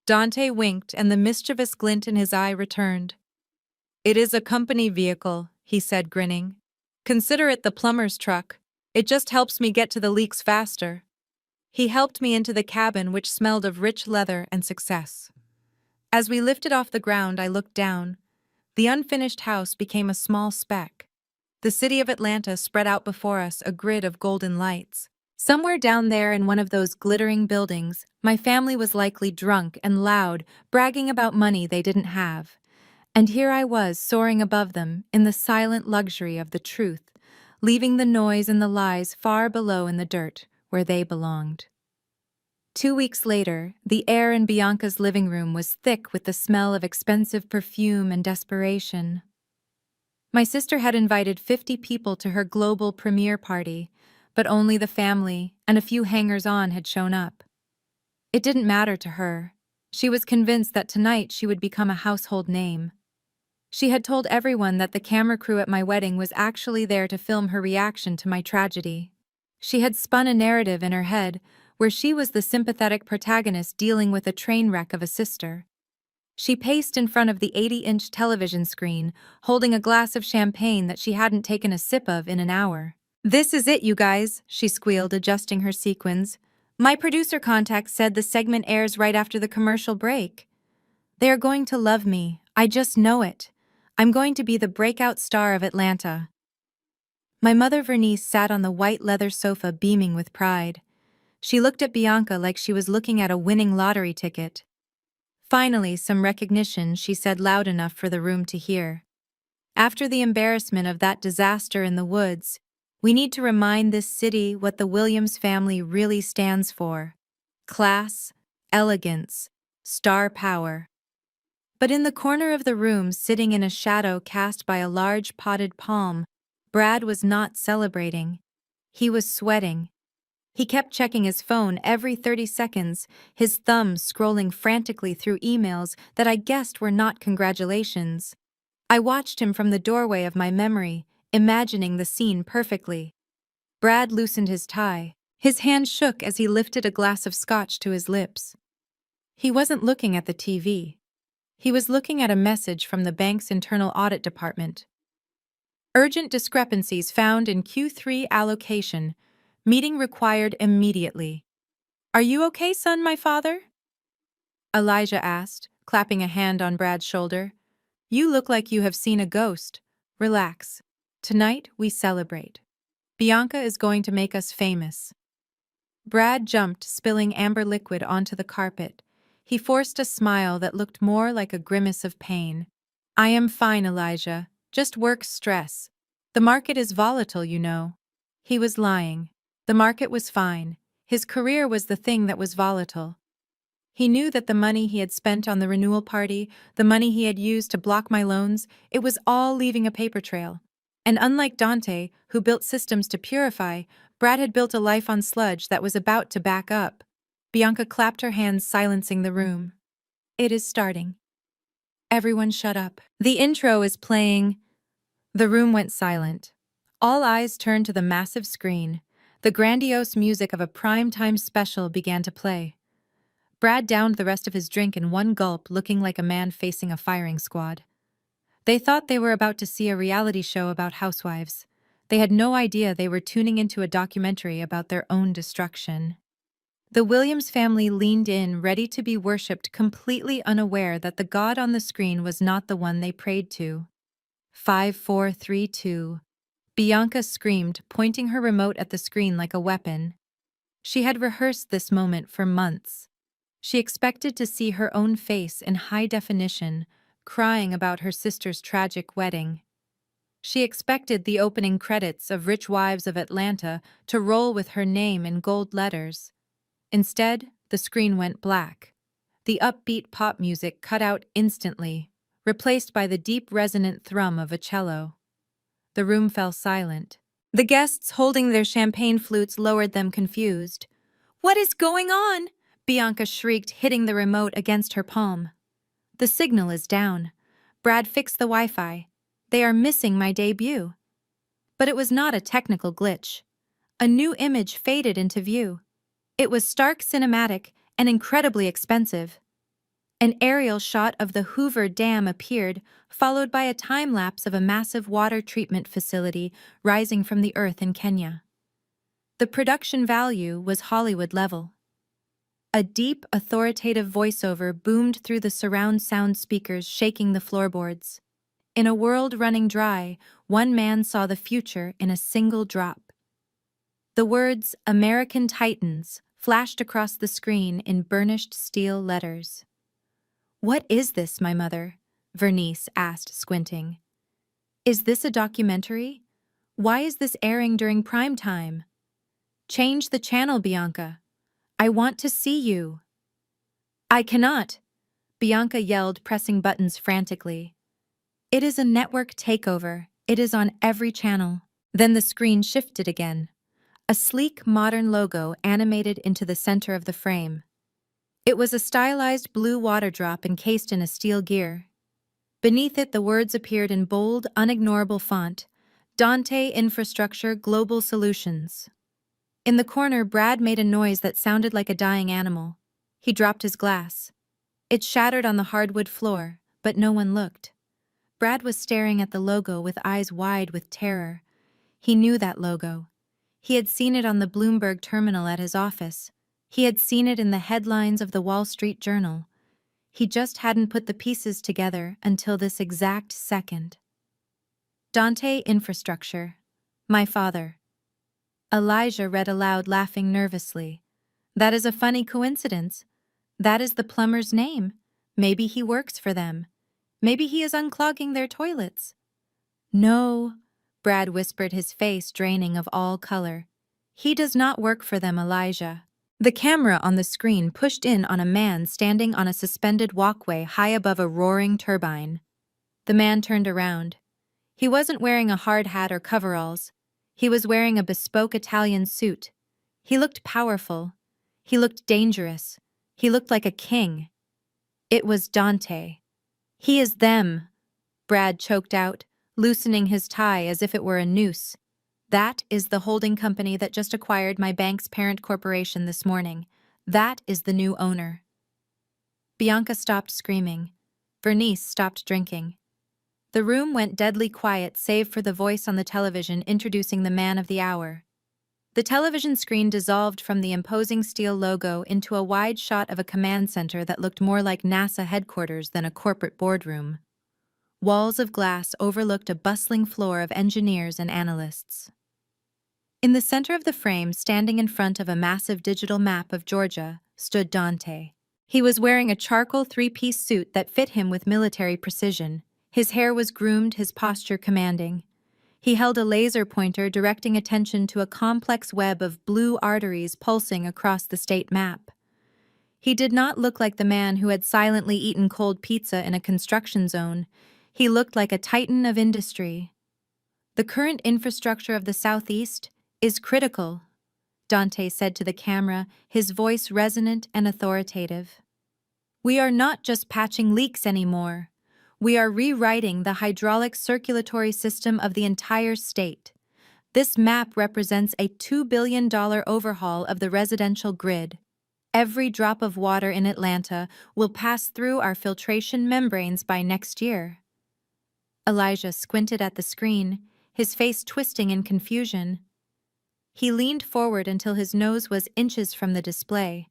Speaker 1: Dante winked, and the mischievous glint in his eye returned. It is a company vehicle, he said, grinning. Consider it the plumber's truck. It just helps me get to the leaks faster. He helped me into the cabin, which smelled of rich leather and success. As we lifted off the ground, I looked down. The unfinished house became a small speck. The city of Atlanta spread out before us, a grid of golden lights. Somewhere down there in one of those glittering buildings, my family was likely drunk and loud, bragging about money they didn't have. And here I was, soaring above them, in the silent luxury of the truth, leaving the noise and the lies far below in the dirt, where they belonged. 2 weeks later, the air in Bianca's living room was thick with the smell of expensive perfume and desperation. My sister had invited 50 people to her global premiere party, but only the family and a few hangers-on had shown up. It didn't matter to her. She was convinced that tonight she would become a household name. She had told everyone that the camera crew at my wedding was actually there to film her reaction to my tragedy. She had spun a narrative in her head where she was the sympathetic protagonist dealing with a train wreck of a sister. She paced in front of the 80-inch television screen, holding a glass of champagne that she hadn't taken a sip of in an hour. "This is it, you guys," she squealed, adjusting her sequins. "My producer contact said the segment airs right after the commercial break. They are going to love me. I just know it. I'm going to be the breakout star of Atlanta." My mother Vernice sat on the white leather sofa beaming with pride. She looked at Bianca like she was looking at a winning lottery ticket. "Finally, some recognition," she said loud enough for the room to hear. "After the embarrassment of that disaster in the woods, we need to remind this city what the Williams family really stands for: class, elegance, star power." But in the corner of the room, sitting in a shadow cast by a large potted palm, Brad was not celebrating. He was sweating. He kept checking his phone every 30 seconds, his thumbs scrolling frantically through emails that I guessed were not congratulations. I watched him from the doorway of my memory, imagining the scene perfectly. Brad loosened his tie. His hand shook as he lifted a glass of scotch to his lips. He wasn't looking at the TV. He was looking at a message from the bank's internal audit department. "Urgent discrepancies found in Q3 allocation. Meeting required immediately." "Are you okay, son, my father?" Elijah asked, clapping a hand on Brad's shoulder. "You look like you have seen a ghost. Relax. Tonight we celebrate. Bianca is going to make us famous." Brad jumped, spilling amber liquid onto the carpet. He forced a smile that looked more like a grimace of pain. "I am fine, Elijah. Just work stress. The market is volatile, you know." He was lying. The market was fine. His career was the thing that was volatile. He knew that the money he had spent on the renewal party, the money he had used to block my loans, it was all leaving a paper trail. And unlike Dante, who built systems to purify, Brad had built a life on sludge that was about to back up. Bianca clapped her hands, silencing the room. "It is starting. Everyone shut up. The intro is playing." The room went silent. All eyes turned to the massive screen. The grandiose music of a prime-time special began to play. Brad downed the rest of his drink in one gulp, looking like a man facing a firing squad. They thought they were about to see a reality show about housewives. They had no idea they were tuning into a documentary about their own destruction. The Williams family leaned in, ready to be worshipped, completely unaware that the god on the screen was not the one they prayed to. 5, 4, 3, 2. Bianca screamed, pointing her remote at the screen like a weapon. She had rehearsed this moment for months. She expected to see her own face in high definition, crying about her sister's tragic wedding. She expected the opening credits of Rich Wives of Atlanta to roll with her name in gold letters. Instead, the screen went black. The upbeat pop music cut out instantly, replaced by the deep resonant thrum of a cello. The room fell silent. The guests holding their champagne flutes lowered them confused. "What is going on?" Bianca shrieked, hitting the remote against her palm. "The signal is down. Brad fixed the Wi-Fi. They are missing my debut." But it was not a technical glitch. A new image faded into view. It was stark cinematic and incredibly expensive. An aerial shot of the Hoover Dam appeared, followed by a time-lapse of a massive water treatment facility rising from the earth in Kenya. The production value was Hollywood level. A deep, authoritative voiceover boomed through the surround sound speakers, shaking the floorboards. In a world running dry, one man saw the future in a single drop. The words "American Titans" flashed across the screen in burnished steel letters. "What is this, my mother?" Vernice asked, squinting. "Is this a documentary? Why is this airing during prime time? Change the channel, Bianca. I want to see you." "I cannot," Bianca yelled, pressing buttons frantically. "It is a network takeover. It is on every channel." Then the screen shifted again. A sleek, modern logo animated into the center of the frame. It was a stylized blue water drop encased in a steel gear. Beneath it, the words appeared in bold, unignorable font: Dante Infrastructure Global Solutions. In the corner, Brad made a noise that sounded like a dying animal. He dropped his glass. It shattered on the hardwood floor, but no one looked. Brad was staring at the logo with eyes wide with terror. He knew that logo. He had seen it on the Bloomberg terminal at his office. He had seen it in the headlines of the Wall Street Journal. He just hadn't put the pieces together until this exact second. Dante Infrastructure. My father. Elijah read aloud, laughing nervously. That is a funny coincidence. That is the plumber's name. Maybe he works for them. Maybe he is unclogging their toilets. No, Brad whispered, his face draining of all color. He does not work for them, Elijah. The camera on the screen pushed in on a man standing on a suspended walkway high above a roaring turbine. The man turned around. He wasn't wearing a hard hat or coveralls. He was wearing a bespoke Italian suit. He looked powerful. He looked dangerous. He looked like a king. It was Dante. "He is them," Brad choked out, loosening his tie as if it were a noose. "That is the holding company that just acquired my bank's parent corporation this morning. That is the new owner." Bianca stopped screaming. Vernice stopped drinking. The room went deadly quiet save for the voice on the television introducing the man of the hour. The television screen dissolved from the imposing steel logo into a wide shot of a command center that looked more like NASA headquarters than a corporate boardroom. Walls of glass overlooked a bustling floor of engineers and analysts. In the center of the frame, standing in front of a massive digital map of Georgia, stood Dante. He was wearing a charcoal three-piece suit that fit him with military precision. His hair was groomed, his posture commanding. He held a laser pointer directing attention to a complex web of blue arteries pulsing across the state map. He did not look like the man who had silently eaten cold pizza in a construction zone. He looked like a titan of industry. "The current infrastructure of the Southeast is critical," Dante said to the camera, his voice resonant and authoritative. "We are not just patching leaks anymore. We are rewriting the hydraulic circulatory system of the entire state. This map represents a $2 billion overhaul of the residential grid. Every drop of water in Atlanta will pass through our filtration membranes by next year." Elijah squinted at the screen, his face twisting in confusion. He leaned forward until his nose was inches from the display.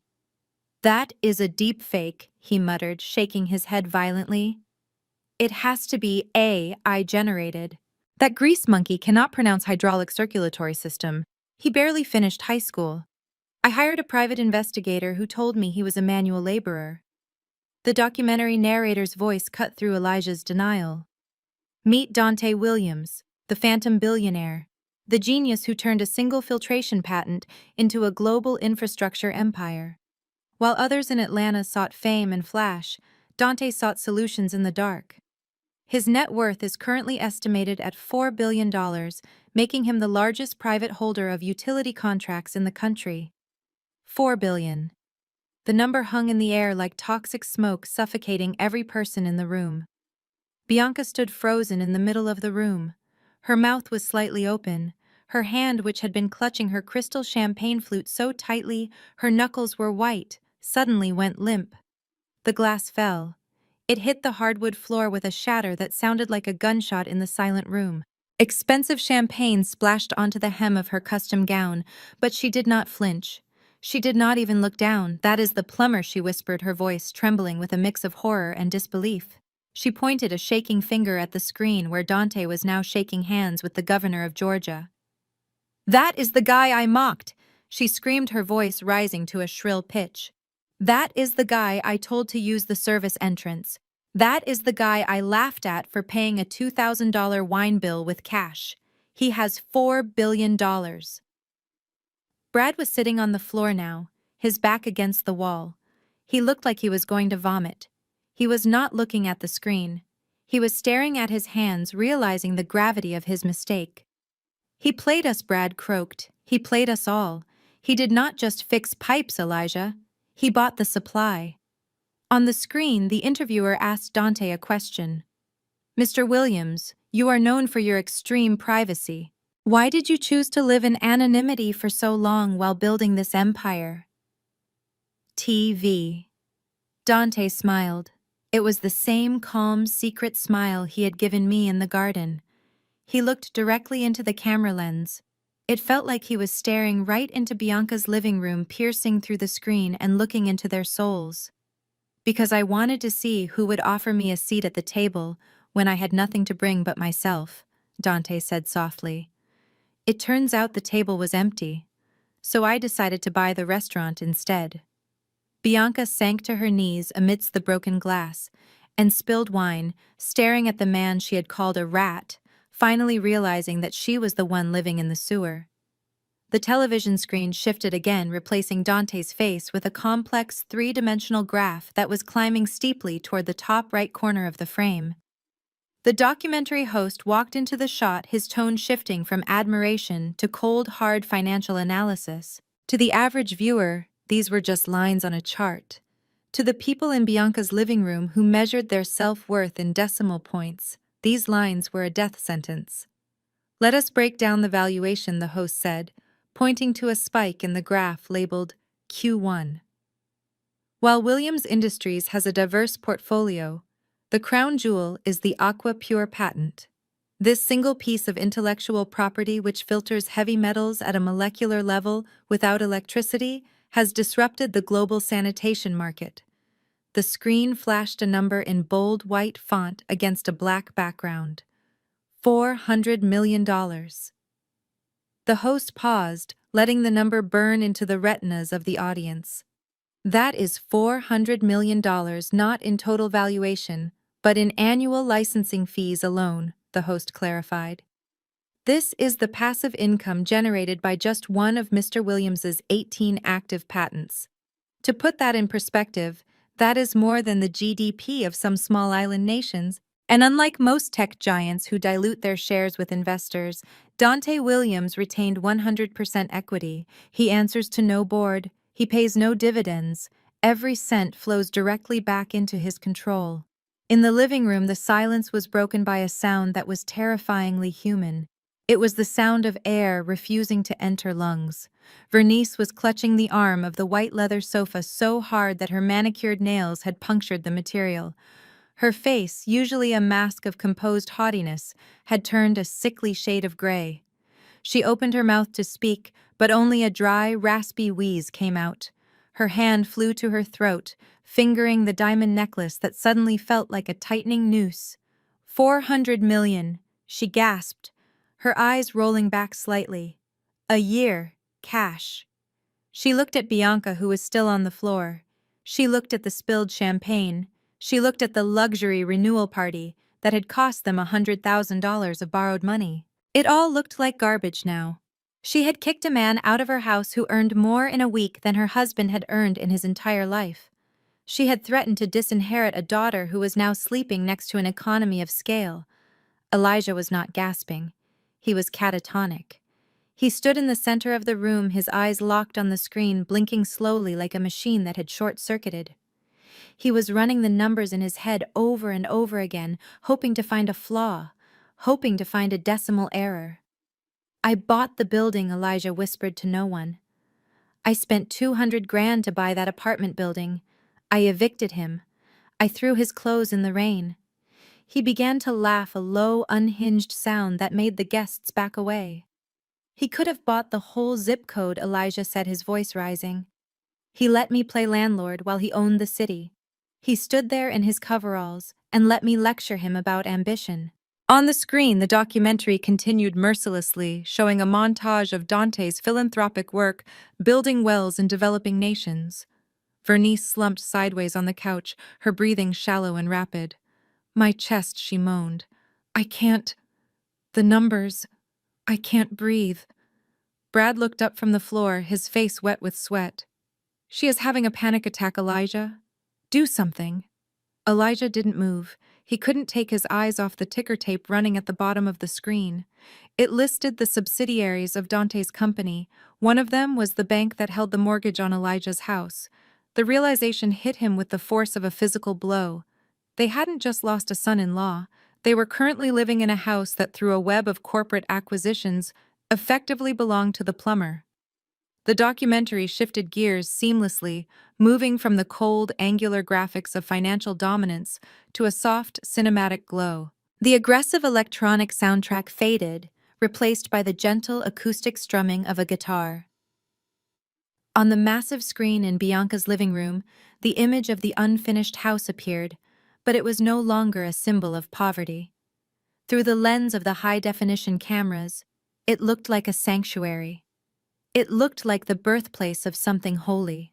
Speaker 1: "That is a deep fake," he muttered, shaking his head violently. "It has to be AI generated. That grease monkey cannot pronounce hydraulic circulatory system. He barely finished high school. I hired a private investigator who told me he was a manual laborer." The documentary narrator's voice cut through Elijah's denial. "Meet Dante Williams, the phantom billionaire, the genius who turned a single filtration patent into a global infrastructure empire. While others in Atlanta sought fame and flash, Dante sought solutions in the dark. His net worth is currently estimated at $4 billion, making him the largest private holder of utility contracts in the country. $4 billion. The number hung in the air like toxic smoke, suffocating every person in the room. Bianca stood frozen in the middle of the room. Her mouth was slightly open. Her hand, which had been clutching her crystal champagne flute so tightly her knuckles were white, suddenly went limp. The glass fell. It hit the hardwood floor with a shatter that sounded like a gunshot in the silent room. Expensive champagne splashed onto the hem of her custom gown, but she did not flinch. She did not even look down. "That is the plumber," she whispered, her voice trembling with a mix of horror and disbelief. She pointed a shaking finger at the screen where Dante was now shaking hands with the governor of Georgia. "That is the guy I mocked!" she screamed, her voice rising to a shrill pitch. "That is the guy I told to use the service entrance. That is the guy I laughed at for paying a $2,000 wine bill with cash. He has $4 billion. Brad was sitting on the floor now, his back against the wall. He looked like he was going to vomit. He was not looking at the screen. He was staring at his hands, realizing the gravity of his mistake. "He played us," Brad croaked. "He played us all. He did not just fix pipes, Elijah. He bought the supply." On the screen, the interviewer asked Dante a question. "Mr. Williams, you are known for your extreme privacy. Why did you choose to live in anonymity for so long while building this empire?" TV. Dante smiled. It was the same calm, secret smile he had given me in the garden. He looked directly into the camera lens. It felt like he was staring right into Bianca's living room, piercing through the screen and looking into their souls. "Because I wanted to see who would offer me a seat at the table when I had nothing to bring but myself," Dante said softly. "It turns out the table was empty, so I decided to buy the restaurant instead." Bianca sank to her knees amidst the broken glass and spilled wine, staring at the man she had called a rat, finally realizing that she was the one living in the sewer. The television screen shifted again, replacing Dante's face with a complex three-dimensional graph that was climbing steeply toward the top right corner of the frame. The documentary host walked into the shot, his tone shifting from admiration to cold, hard financial analysis. To the average viewer, these were just lines on a chart. To the people in Bianca's living room who measured their self-worth in decimal points, these lines were a death sentence. "Let us break down the valuation," the host said, pointing to a spike in the graph labeled Q1. While Williams Industries has a diverse portfolio, the crown jewel is the Aqua Pure patent. This single piece of intellectual property, which filters heavy metals at a molecular level without electricity, has disrupted the global sanitation market. The screen flashed a number in bold white font against a black background. $400 million. The host paused, letting the number burn into the retinas of the audience. "That is $400 million not in total valuation, but in annual licensing fees alone," the host clarified. "This is the passive income generated by just one of Mr. Williams's 18 active patents. To put that in perspective, that is more than the GDP of some small island nations." And unlike most tech giants who dilute their shares with investors, Dante Williams retained 100% equity. He answers to no board. He pays no dividends. Every cent flows directly back into his control. In the living room, the silence was broken by a sound that was terrifyingly human. It was the sound of air refusing to enter lungs. Vernice was clutching the arm of the white leather sofa so hard that her manicured nails had punctured the material. Her face, usually a mask of composed haughtiness, had turned a sickly shade of gray. She opened her mouth to speak, but only a dry, raspy wheeze came out. Her hand flew to her throat, fingering the diamond necklace that suddenly felt like a tightening noose. $400 million, she gasped, her eyes rolling back slightly. A year, cash. She looked at Bianca, who was still on the floor. She looked at the spilled champagne. She looked at the luxury renewal party that had cost them $100,000 of borrowed money. It all looked like garbage now. She had kicked a man out of her house who earned more in a week than her husband had earned in his entire life. She had threatened to disinherit a daughter who was now sleeping next to an economy of scale. Elijah was not gasping. He was catatonic. He stood in the center of the room, his eyes locked on the screen, blinking slowly like a machine that had short-circuited. He was running the numbers in his head over and over again, hoping to find a flaw, hoping to find a decimal error. "I bought the building," Elijah whispered to no one. "I spent 200 grand to buy that apartment building. I evicted him. I threw his clothes in the rain. He began to laugh, a low, unhinged sound that made the guests back away. He could have bought the whole zip code, Elijah said, his voice rising. He let me play landlord while he owned the city. He stood there in his coveralls and let me lecture him about ambition. On the screen, the documentary continued mercilessly, showing a montage of Dante's philanthropic work, building wells and developing nations. Vernice slumped sideways on the couch, her breathing shallow and rapid. My chest, she moaned. I can't. The numbers. I can't breathe. Brad looked up from the floor, his face wet with sweat. She is having a panic attack, Elijah. Do something. Elijah didn't move. He couldn't take his eyes off the ticker tape running at the bottom of the screen. It listed the subsidiaries of Dante's company. One of them was the bank that held the mortgage on Elijah's house. The realization hit him with the force of a physical blow. They hadn't just lost a son-in-law. They were currently living in a house that, through a web of corporate acquisitions, effectively belonged to the plumber. The documentary shifted gears seamlessly, moving from the cold, angular graphics of financial dominance to a soft, cinematic glow. The aggressive electronic soundtrack faded, replaced by the gentle acoustic strumming of a guitar. On the massive screen in Bianca's living room, the image of the unfinished house appeared, but it was no longer a symbol of poverty. Through the lens of the high-definition cameras, it looked like a sanctuary. It looked like the birthplace of something holy.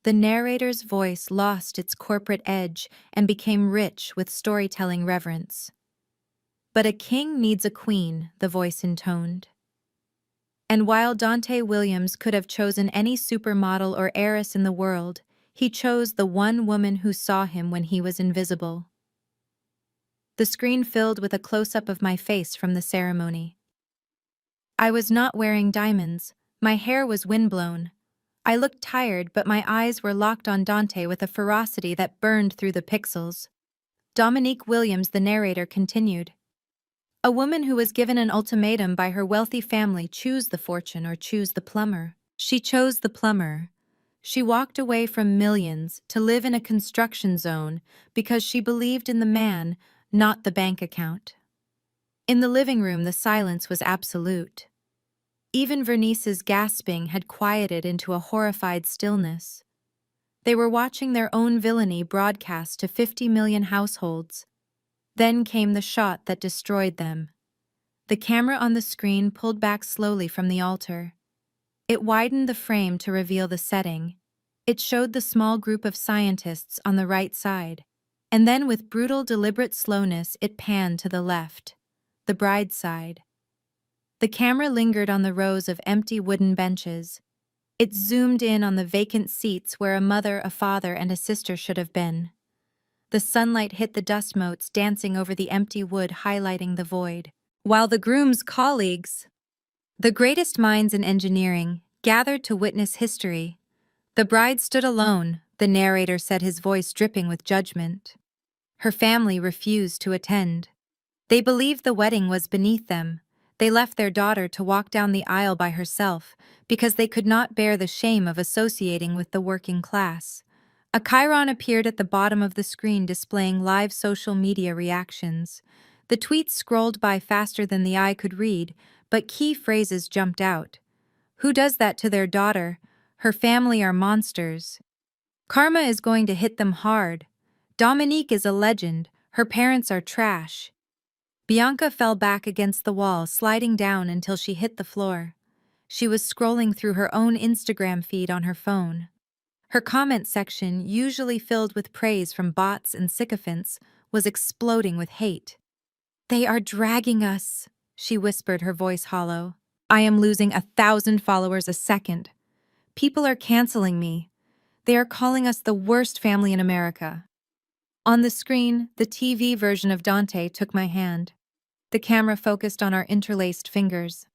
Speaker 1: The narrator's voice lost its corporate edge and became rich with storytelling reverence. But a king needs a queen, the voice intoned. And while Dante Williams could have chosen any supermodel or heiress in the world, he chose the one woman who saw him when he was invisible. The screen filled with a close-up of my face from the ceremony. I was not wearing diamonds. My hair was windblown. I looked tired, but my eyes were locked on Dante with a ferocity that burned through the pixels. Dominique Williams, the narrator, continued. A woman who was given an ultimatum by her wealthy family: choose the fortune or choose the plumber. She chose the plumber. She walked away from millions to live in a construction zone because she believed in the man, not the bank account. In the living room, the silence was absolute. Even Vernice's gasping had quieted into a horrified stillness. They were watching their own villainy broadcast to 50 million households. Then came the shot that destroyed them. The camera on the screen pulled back slowly from the altar. It widened the frame to reveal the setting. It showed the small group of scientists on the right side. And then, with brutal, deliberate slowness, it panned to the left, the bride's side. The camera lingered on the rows of empty wooden benches. It zoomed in on the vacant seats where a mother, a father, and a sister should have been. The sunlight hit the dust motes dancing over the empty wood, highlighting the void. While the groom's colleagues, the greatest minds in engineering, gathered to witness history, the bride stood alone, the narrator said, his voice dripping with judgment. Her family refused to attend. They believed the wedding was beneath them. They left their daughter to walk down the aisle by herself because they could not bear the shame of associating with the working class. A chyron appeared at the bottom of the screen displaying live social media reactions. The tweets scrolled by faster than the eye could read, but key phrases jumped out. Who does that to their daughter? Her family are monsters. Karma is going to hit them hard. Dominique is a legend. Her parents are trash. Bianca fell back against the wall, sliding down until she hit the floor. She was scrolling through her own Instagram feed on her phone. Her comment section, usually filled with praise from bots and sycophants, was exploding with hate. They are dragging us, she whispered, her voice hollow. I am losing 1,000 followers a second. People are canceling me. They are calling us the worst family in America. On the screen, the TV version of Dante took my hand. The camera focused on our interlaced fingers.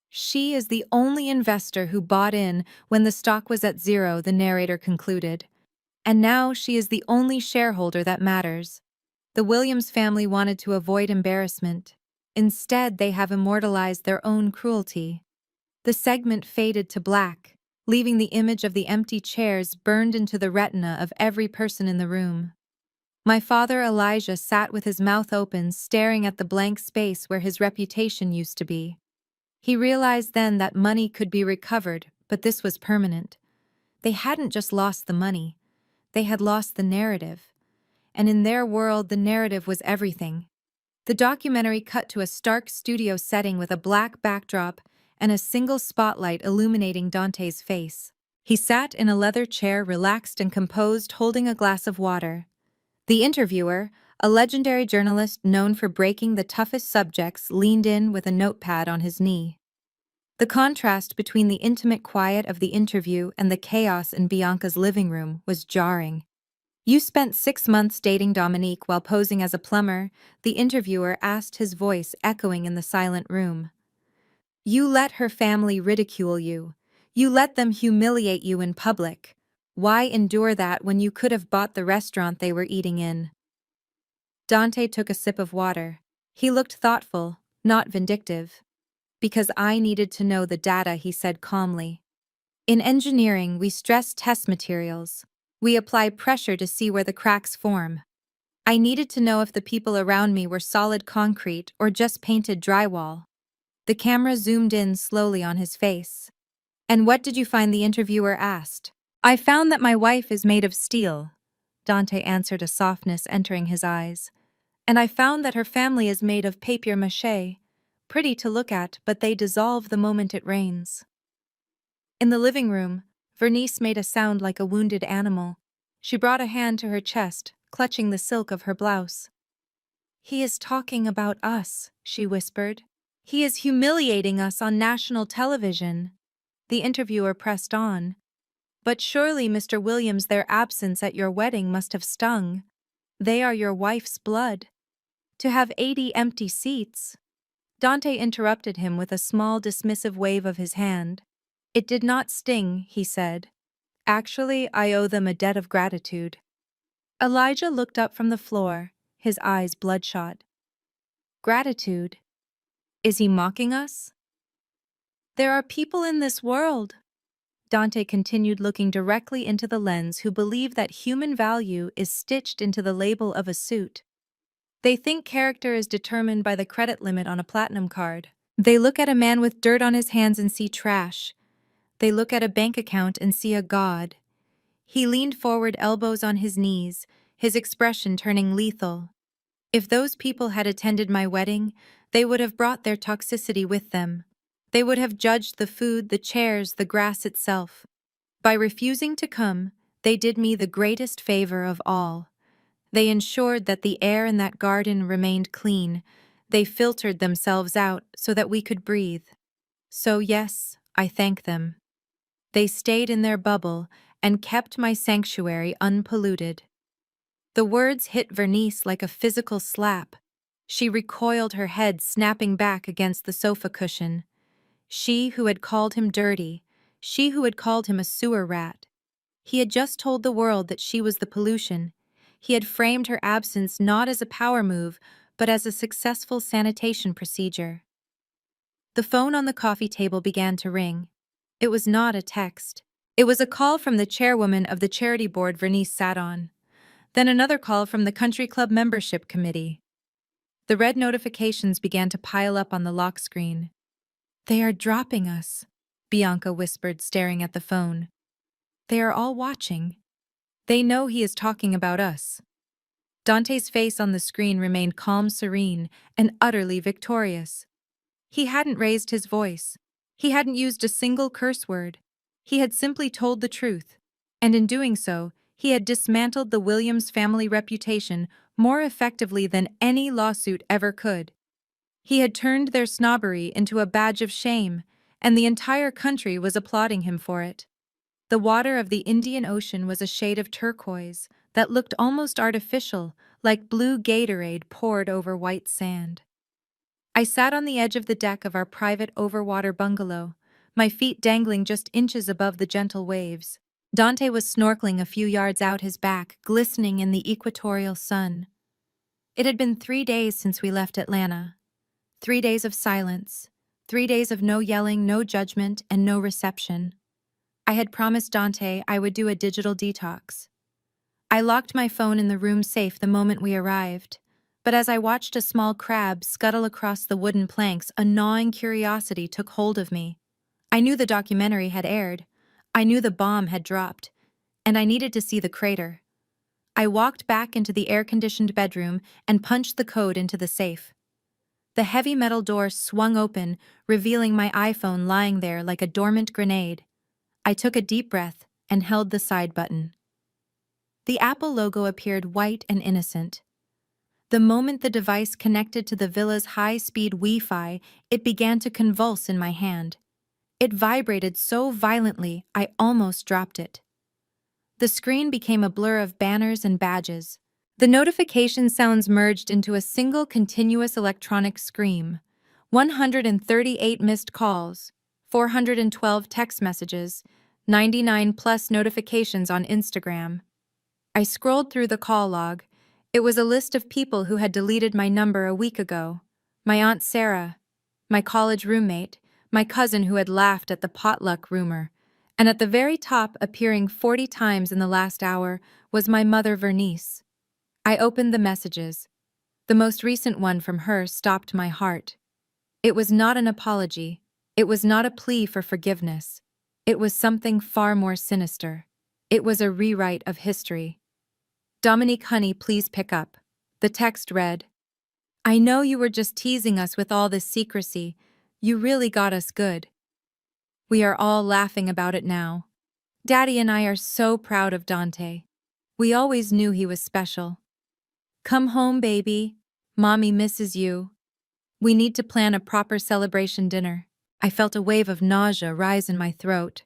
Speaker 1: She is the only investor who bought in when the stock was at zero, the narrator concluded. And now she is the only shareholder that matters. The Williams family wanted to avoid embarrassment. Instead, they have immortalized their own cruelty. The segment faded to black, leaving the image of the empty chairs burned into the retina of every person in the room. My father Elijah sat with his mouth open, staring at the blank space where his reputation used to be. He realized then that money could be recovered, but this was permanent. They hadn't just lost the money, they had lost the narrative. And in their world, the narrative was everything. The documentary cut to a stark studio setting with a black backdrop and a single spotlight illuminating Dante's face. He sat in a leather chair, relaxed and composed, holding a glass of water. The interviewer, a legendary journalist known for breaking the toughest subjects, leaned in with a notepad on his knee. The contrast between the intimate quiet of the interview and the chaos in Bianca's living room was jarring. "You spent 6 months dating Dominique while posing as a plumber," the interviewer asked, his voice echoing in the silent room. "You let her family ridicule you. You let them humiliate you in public. Why endure that when you could have bought the restaurant they were eating in?" Dante took a sip of water. He looked thoughtful, not vindictive. "Because I needed to know the data," he said calmly. "In engineering, we stress test materials. We apply pressure to see where the cracks form. I needed to know if the people around me were solid concrete or just painted drywall." The camera zoomed in slowly on his face. "And what did you find?" the interviewer asked. "I found that my wife is made of steel," Dante answered, a softness entering his eyes. "And I found that her family is made of papier-mâché. Pretty to look at, but they dissolve the moment it rains." In the living room, Vernice made a sound like a wounded animal. She brought a hand to her chest, clutching the silk of her blouse. "He is talking about us," she whispered. "He is humiliating us on national television." The interviewer pressed on. "But surely, Mr. Williams, their absence at your wedding must have stung. They are your wife's blood. To have 80 empty seats." Dante interrupted him with a small dismissive wave of his hand. "It did not sting," he said. "Actually, I owe them a debt of gratitude." Elijah looked up from the floor, his eyes bloodshot. "Gratitude? Is he mocking us?" "There are people in this world," Dante continued, looking directly into the lens, "who believe that human value is stitched into the label of a suit. They think character is determined by the credit limit on a platinum card. They look at a man with dirt on his hands and see trash. They look at a bank account and see a god." He leaned forward, elbows on his knees, his expression turning lethal. "If those people had attended my wedding, they would have brought their toxicity with them. They would have judged the food, the chairs, the grass itself. By refusing to come, they did me the greatest favor of all. They ensured that the air in that garden remained clean. They filtered themselves out so that we could breathe. So yes, I thank them. They stayed in their bubble and kept my sanctuary unpolluted." The words hit Vernice like a physical slap. She recoiled, her head snapping back against the sofa cushion. She who had called him dirty, she who had called him a sewer rat. He had just told the world that she was the pollution. He had framed her absence not as a power move, but as a successful sanitation procedure. The phone on the coffee table began to ring. It was not a text. It was a call from the chairwoman of the charity board Vernice sat on. Then another call from the country club membership committee. The red notifications began to pile up on the lock screen. "They are dropping us," Bianca whispered, staring at the phone. "They are all watching. They know he is talking about us." Dante's face on the screen remained calm, serene, and utterly victorious. He hadn't raised his voice. He hadn't used a single curse word. He had simply told the truth. And in doing so, he had dismantled the Williams family reputation more effectively than any lawsuit ever could. He had turned their snobbery into a badge of shame, and the entire country was applauding him for it. The water of the Indian Ocean was a shade of turquoise that looked almost artificial, like blue Gatorade poured over white sand. I sat on the edge of the deck of our private overwater bungalow, my feet dangling just inches above the gentle waves. Dante was snorkeling a few yards out, his back glistening in the equatorial sun. It had been 3 days since we left Atlanta. 3 days of silence. 3 days of no yelling, no judgment, and no reception. I had promised Dante I would do a digital detox. I locked my phone in the room safe the moment we arrived. But as I watched a small crab scuttle across the wooden planks, a gnawing curiosity took hold of me. I knew the documentary had aired. I knew the bomb had dropped. And I needed to see the crater. I walked back into the air-conditioned bedroom and punched the code into the safe. The heavy metal door swung open, revealing my iPhone lying there like a dormant grenade. I took a deep breath and held the side button. The Apple logo appeared white and innocent. The moment the device connected to the villa's high-speed Wi-Fi, it began to convulse in my hand. It vibrated so violently, I almost dropped it. The screen became a blur of banners and badges. The notification sounds merged into a single continuous electronic scream. 138 missed calls, 412 text messages, 99 plus notifications on Instagram. I scrolled through the call log. It was a list of people who had deleted my number a week ago. My Aunt Sarah, my college roommate, my cousin who had laughed at the potluck rumor. And at the very top, appearing 40 times in the last hour, was my mother Vernice. I opened the messages. The most recent one from her stopped my heart. It was not an apology. It was not a plea for forgiveness. It was something far more sinister. It was a rewrite of history. Dominique, honey, please pick up. The text read, I know you were just teasing us with all this secrecy. You really got us good. We are all laughing about it now. Daddy and I are so proud of Dante. We always knew he was special. Come home, baby. Mommy misses you. We need to plan a proper celebration dinner. I felt a wave of nausea rise in my throat.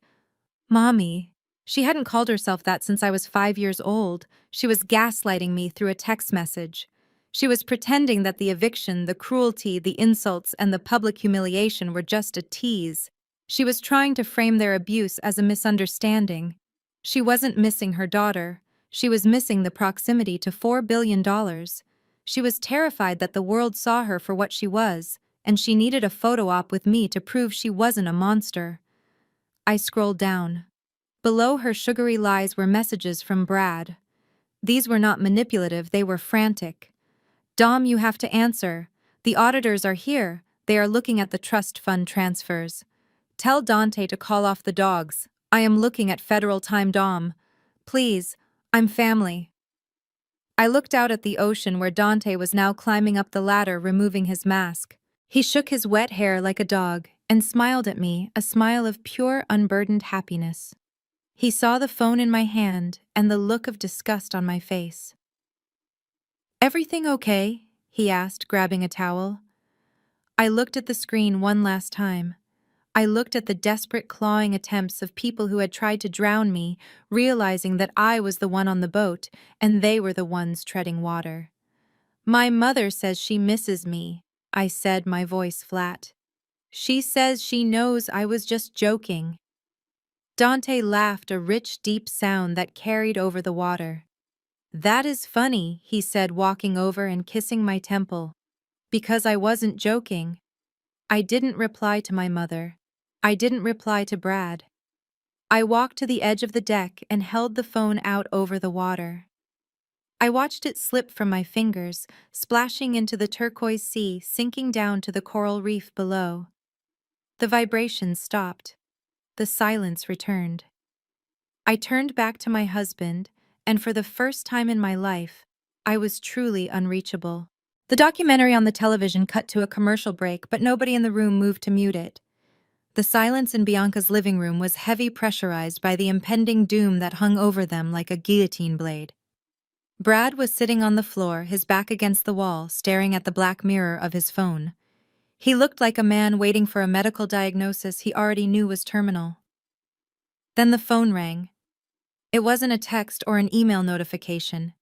Speaker 1: Mommy. She hadn't called herself that since I was 5 years old. She was gaslighting me through a text message. She was pretending that the eviction, the cruelty, the insults, and the public humiliation were just a tease. She was trying to frame their abuse as a misunderstanding. She wasn't missing her daughter. She was missing the proximity to $4 billion. She was terrified that the world saw her for what she was, and she needed a photo op with me to prove she wasn't a monster. I scrolled down. Below her sugary lies were messages from Brad. These were not manipulative, they were frantic. Dom, you have to answer. The auditors are here. They are looking at the trust fund transfers. Tell Dante to call off the dogs. I am looking at federal time, Dom. Please, I'm family. I looked out at the ocean where Dante was now climbing up the ladder, removing his mask. He shook his wet hair like a dog and smiled at me, a smile of pure, unburdened happiness. He saw the phone in my hand and the look of disgust on my face. Everything okay? He asked, grabbing a towel. I looked at the screen one last time. I looked at the desperate clawing attempts of people who had tried to drown me, realizing that I was the one on the boat and they were the ones treading water. My mother says she misses me, I said, my voice flat. She says she knows I was just joking. Dante laughed, a rich, deep sound that carried over the water. That is funny, he said, walking over and kissing my temple. Because I wasn't joking. I didn't reply to my mother. I didn't reply to Brad. I walked to the edge of the deck and held the phone out over the water. I watched it slip from my fingers, splashing into the turquoise sea, sinking down to the coral reef below. The vibrations stopped. The silence returned. I turned back to my husband, and for the first time in my life, I was truly unreachable. The documentary on the television cut to a commercial break, but nobody in the room moved to mute it. The silence in Bianca's living room was heavy, pressurized by the impending doom that hung over them like a guillotine blade. Brad was sitting on the floor, his back against the wall, staring at the black mirror of his phone. He looked like a man waiting for a medical diagnosis he already knew was terminal. Then the phone rang. It wasn't a text or an email notification.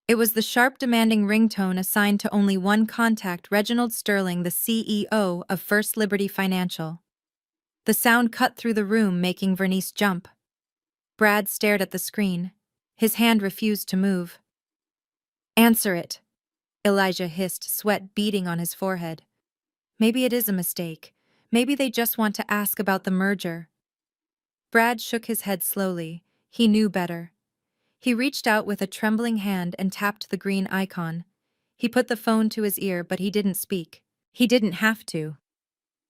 Speaker 1: It was the sharp, demanding ringtone assigned to only one contact, Reginald Sterling, the CEO of First Liberty Financial. The sound cut through the room, making Vernice jump. Brad stared at the screen. His hand refused to move. Answer it, Elijah hissed, sweat beading on his forehead. Maybe it is a mistake. Maybe they just want to ask about the merger. Brad shook his head slowly. He knew better. He reached out with a trembling hand and tapped the green icon. He put the phone to his ear, but he didn't speak. He didn't have to.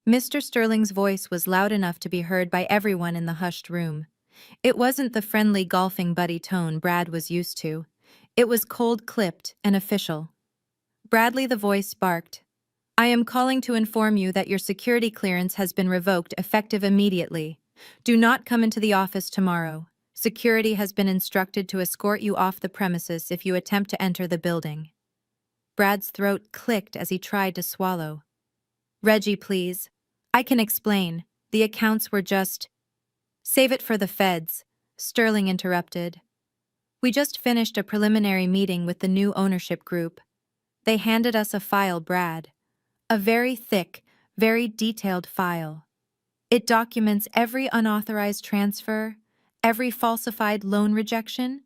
Speaker 1: Mr. Sterling's voice was loud enough to be heard by everyone in the hushed room. It wasn't the friendly golfing buddy tone Brad was used to. It was cold-clipped and official. Bradley, the voice, barked. I am calling to inform you that your security clearance has been revoked effective immediately. Do not come into the office tomorrow. Security has been instructed to escort you off the premises if you attempt to enter the building. Brad's throat clicked as he tried to swallow. Reggie, please. I can explain. The accounts were just... Save it for the feds, Sterling interrupted. We just finished a preliminary meeting with the new ownership group. They handed us a file, Brad. A very thick, very detailed file. It documents every unauthorized transfer, every falsified loan rejection,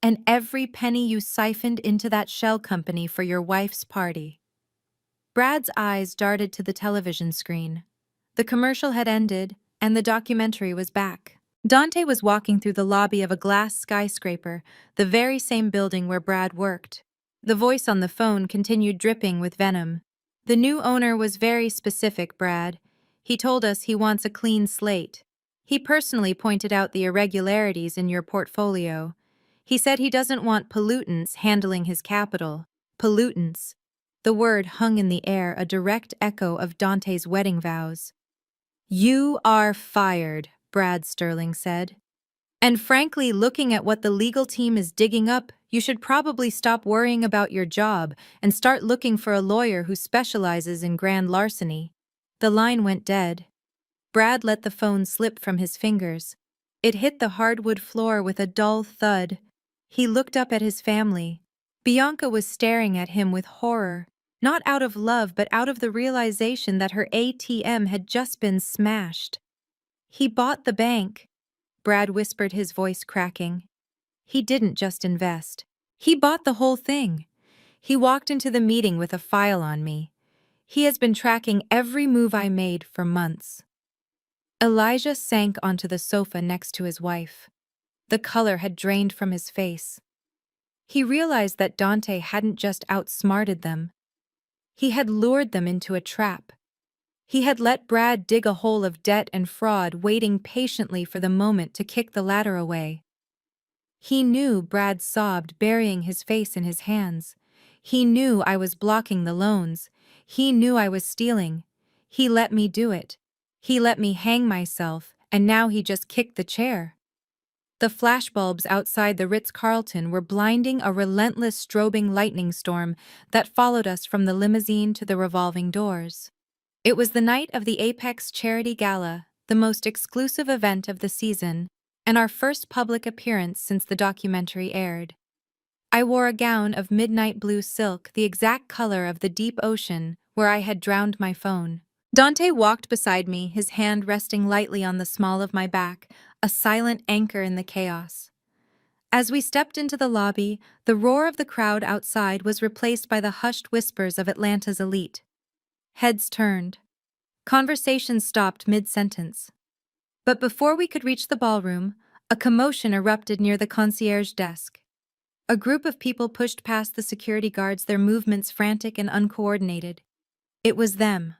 Speaker 1: and every penny you siphoned into that shell company for your wife's party. Brad's eyes darted to the television screen. The commercial had ended, and the documentary was back. Dante was walking through the lobby of a glass skyscraper, the very same building where Brad worked. The voice on the phone continued dripping with venom. The new owner was very specific, Brad. He told us he wants a clean slate. He personally pointed out the irregularities in your portfolio. He said he doesn't want pollutants handling his capital. Pollutants. The word hung in the air, a direct echo of Dante's wedding vows. You are fired, Brad Sterling said. And frankly, looking at what the legal team is digging up, you should probably stop worrying about your job and start looking for a lawyer who specializes in grand larceny. The line went dead. Brad let the phone slip from his fingers. It hit the hardwood floor with a dull thud. He looked up at his family. Bianca was staring at him with horror, not out of love but out of the realization that her ATM had just been smashed. He bought the bank, Brad whispered, his voice cracking. He didn't just invest. He bought the whole thing. He walked into the meeting with a file on me. He has been tracking every move I made for months. Elijah sank onto the sofa next to his wife. The color had drained from his face. He realized that Dante hadn't just outsmarted them. He had lured them into a trap. He had let Brad dig a hole of debt and fraud, waiting patiently for the moment to kick the ladder away. He knew, Brad sobbed, burying his face in his hands. He knew I was blocking the loans. He knew I was stealing. He let me do it. He let me hang myself, and now he just kicked the chair. The flashbulbs outside the Ritz-Carlton were blinding, a relentless strobing lightning storm that followed us from the limousine to the revolving doors. It was the night of the Apex Charity Gala, the most exclusive event of the season, and our first public appearance since the documentary aired. I wore a gown of midnight blue silk, the exact color of the deep ocean where I had drowned my phone. Dante walked beside me, his hand resting lightly on the small of my back, a silent anchor in the chaos. As we stepped into the lobby, the roar of the crowd outside was replaced by the hushed whispers of Atlanta's elite. Heads turned. Conversation stopped mid-sentence. But before we could reach the ballroom, a commotion erupted near the concierge desk. A group of people pushed past the security guards, their movements frantic and uncoordinated. It was them.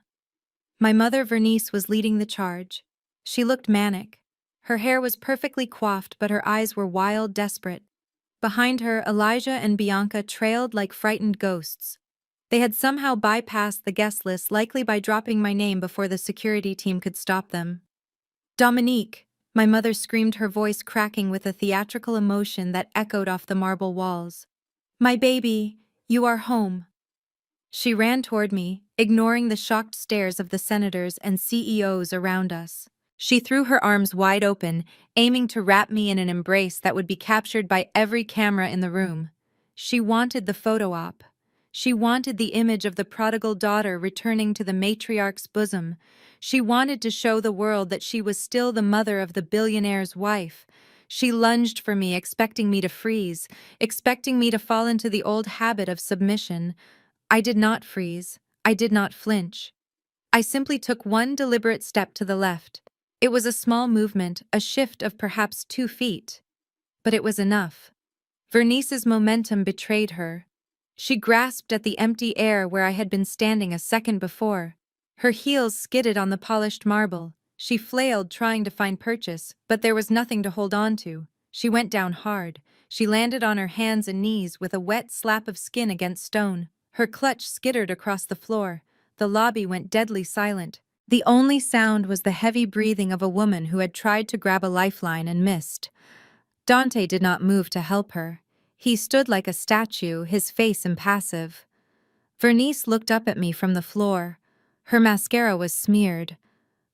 Speaker 1: My mother, Vernice, was leading the charge. She looked manic. Her hair was perfectly coiffed, but her eyes were wild, desperate. Behind her, Elijah and Bianca trailed like frightened ghosts. They had somehow bypassed the guest list, likely by dropping my name before the security team could stop them. Dominique, my mother screamed, her voice cracking with a theatrical emotion that echoed off the marble walls. My baby, you are home. She ran toward me, ignoring the shocked stares of the senators and CEOs around us. She threw her arms wide open, aiming to wrap me in an embrace that would be captured by every camera in the room. She wanted the photo op. She wanted the image of the prodigal daughter returning to the matriarch's bosom. She wanted to show the world that she was still the mother of the billionaire's wife. She lunged for me, expecting me to freeze, expecting me to fall into the old habit of submission. I did not freeze. I did not flinch. I simply took one deliberate step to the left. It was a small movement, a shift of perhaps 2 feet. But it was enough. Vernice's momentum betrayed her. She grasped at the empty air where I had been standing a second before. Her heels skidded on the polished marble. She flailed trying to find purchase, but there was nothing to hold on to. She went down hard. She landed on her hands and knees with a wet slap of skin against stone. Her clutch skittered across the floor. The lobby went deadly silent. The only sound was the heavy breathing of a woman who had tried to grab a lifeline and missed. Dante did not move to help her. He stood like a statue, his face impassive. Vernice looked up at me from the floor. Her mascara was smeared.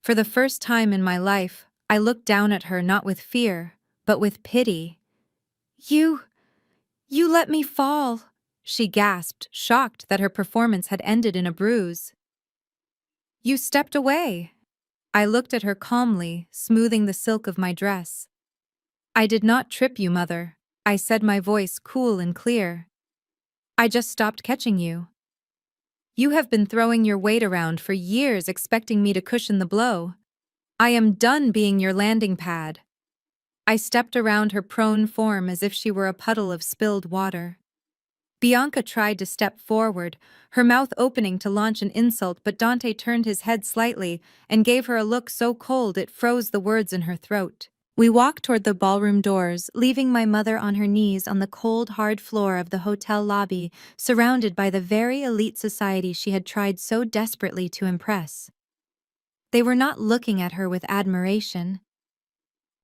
Speaker 1: For the first time in my life, I looked down at her not with fear, but with pity. You let me fall," she gasped, shocked that her performance had ended in a bruise. "You stepped away." I looked at her calmly, smoothing the silk of my dress. "I did not trip you, mother," I said, my voice cool and clear. "I just stopped catching you. You have been throwing your weight around for years expecting me to cushion the blow. I am done being your landing pad." I stepped around her prone form as if she were a puddle of spilled water. Bianca tried to step forward, her mouth opening to launch an insult, but Dante turned his head slightly and gave her a look so cold it froze the words in her throat. We walked toward the ballroom doors, leaving my mother on her knees on the cold, hard floor of the hotel lobby, surrounded by the very elite society she had tried so desperately to impress. They were not looking at her with admiration.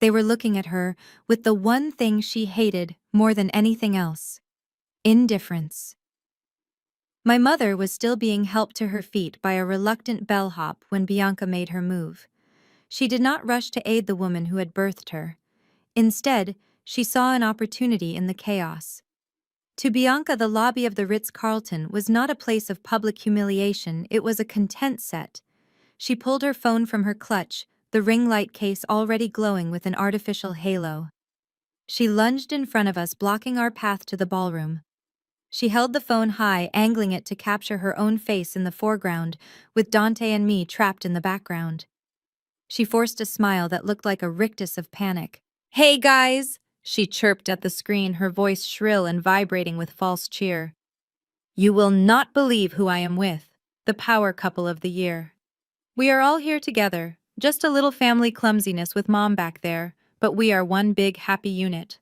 Speaker 1: They were looking at her with the one thing she hated more than anything else: indifference. My mother was still being helped to her feet by a reluctant bellhop when Bianca made her move. She did not rush to aid the woman who had birthed her. Instead, she saw an opportunity in the chaos. To Bianca, the lobby of the Ritz-Carlton was not a place of public humiliation, it was a content set. She pulled her phone from her clutch, the ring light case already glowing with an artificial halo. She lunged in front of us, blocking our path to the ballroom. She held the phone high, angling it to capture her own face in the foreground, with Dante and me trapped in the background. She forced a smile that looked like a rictus of panic. "Hey guys!" she chirped at the screen, her voice shrill and vibrating with false cheer. "You will not believe who I am with, the power couple of the year. We are all here together, just a little family clumsiness with Mom back there, but we are one big happy unit.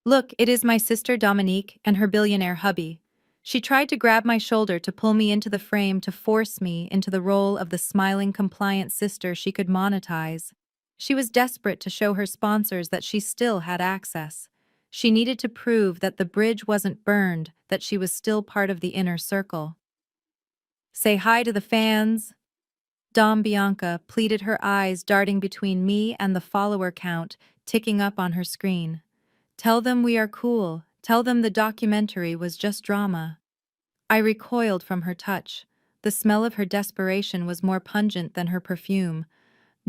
Speaker 1: Look, it is my sister Dominique and her billionaire hubby." She tried to grab my shoulder to pull me into the frame, to force me into the role of the smiling, compliant sister she could monetize. She was desperate to show her sponsors that she still had access. She needed to prove that the bridge wasn't burned, that she was still part of the inner circle. "Say hi to the fans." Bianca pleaded, her eyes darting between me and the follower count ticking up on her screen. "Tell them we are cool. Tell them the documentary was just drama." I recoiled from her touch. The smell of her desperation was more pungent than her perfume.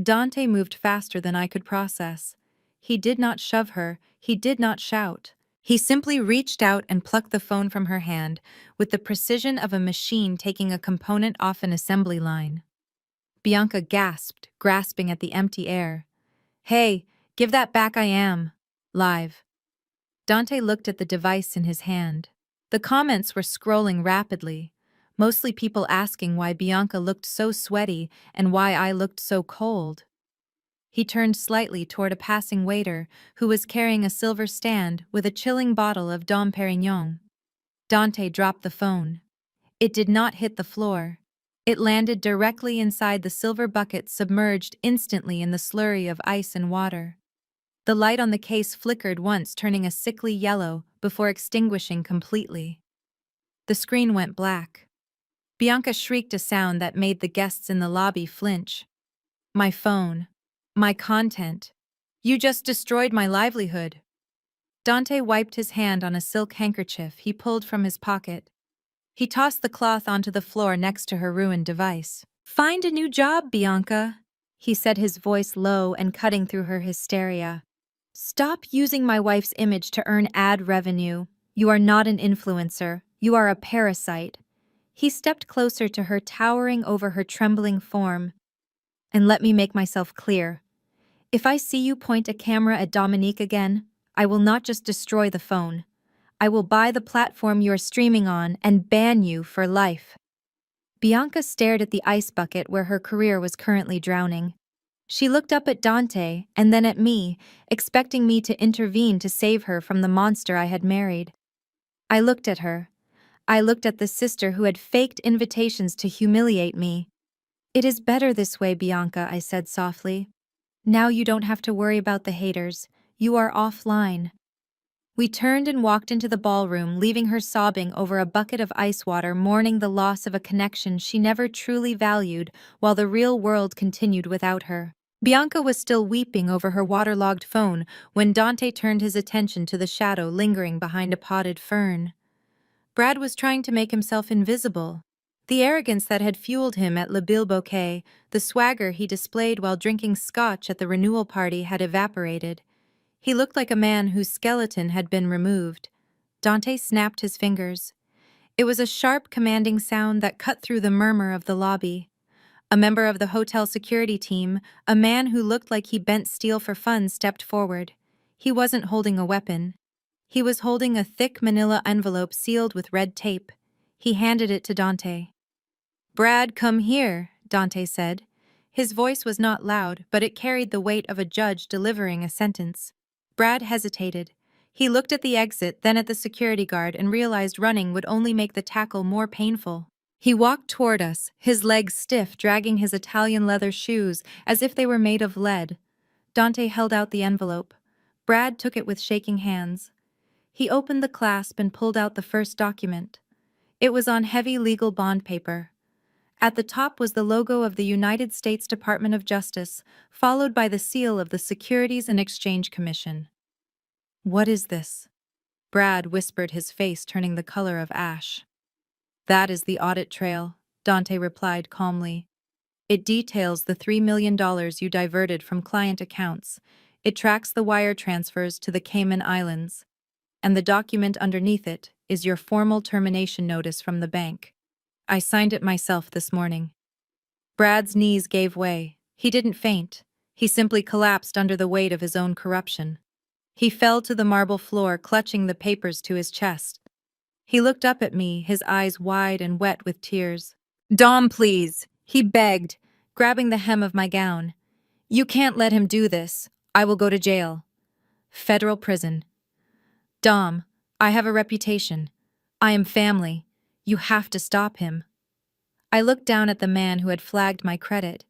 Speaker 1: Dante moved faster than I could process. He did not shove her, he did not shout. He simply reached out and plucked the phone from her hand, with the precision of a machine taking a component off an assembly line. Bianca gasped, grasping at the empty air. "Hey, give that back, I am live." Dante looked at the device in his hand. The comments were scrolling rapidly, mostly people asking why Bianca looked so sweaty and why I looked so cold. He turned slightly toward a passing waiter who was carrying a silver stand with a chilling bottle of Dom Perignon. Dante dropped the phone. It did not hit the floor. It landed directly inside the silver bucket, submerged instantly in the slurry of ice and water. The light on the case flickered once, turning a sickly yellow before extinguishing completely. The screen went black. Bianca shrieked a sound that made the guests in the lobby flinch. "My phone. My content. You just destroyed my livelihood." Dante wiped his hand on a silk handkerchief he pulled from his pocket. He tossed the cloth onto the floor next to her ruined device. "Find a new job, Bianca," he said, his voice low and cutting through her hysteria. "Stop using my wife's image to earn ad revenue. You are not an influencer. You are a parasite." He stepped closer to her, towering over her trembling form. "And let me make myself clear. If I see you point a camera at Dominique again, I will not just destroy the phone. I will buy the platform you're streaming on and ban you for life." Bianca stared at the ice bucket where her career was currently drowning. She looked up at Dante and then at me, expecting me to intervene to save her from the monster I had married. I looked at her. I looked at the sister who had faked invitations to humiliate me. "It is better this way, Bianca," I said softly. "Now you don't have to worry about the haters. You are offline." We turned and walked into the ballroom, leaving her sobbing over a bucket of ice water, mourning the loss of a connection she never truly valued, while the real world continued without her. Bianca was still weeping over her waterlogged phone when Dante turned his attention to the shadow lingering behind a potted fern. Brad was trying to make himself invisible. The arrogance that had fueled him at Le Bilboquet, the swagger he displayed while drinking scotch at the renewal party had evaporated. He looked like a man whose skeleton had been removed. Dante snapped his fingers. It was a sharp, commanding sound that cut through the murmur of the lobby. A member of the hotel security team, a man who looked like he bent steel for fun, stepped forward. He wasn't holding a weapon. He was holding a thick manila envelope sealed with red tape. He handed it to Dante. "Brad, come here," Dante said. His voice was not loud, but it carried the weight of a judge delivering a sentence. Brad hesitated. He looked at the exit, then at the security guard, and realized running would only make the tackle more painful. He walked toward us, his legs stiff, dragging his Italian leather shoes as if they were made of lead. Dante held out the envelope. Brad took it with shaking hands. He opened the clasp and pulled out the first document. It was on heavy legal bond paper. At the top was the logo of the United States Department of Justice, followed by the seal of the Securities and Exchange Commission. "What is this?" Brad whispered, his face turning the color of ash. "That is the audit trail," Dante replied calmly. "It details the $3 million you diverted from client accounts. It tracks the wire transfers to the Cayman Islands. And the document underneath it is your formal termination notice from the bank. I signed it myself this morning." Brad's knees gave way. He didn't faint. He simply collapsed under the weight of his own corruption. He fell to the marble floor, clutching the papers to his chest. He looked up at me, his eyes wide and wet with tears. "Dom, please," he begged, grabbing the hem of my gown. "You can't let him do this. I will go to jail. Federal prison. Dom, I have a reputation. I am family. You have to stop him." I looked down at the man who had flagged my credit.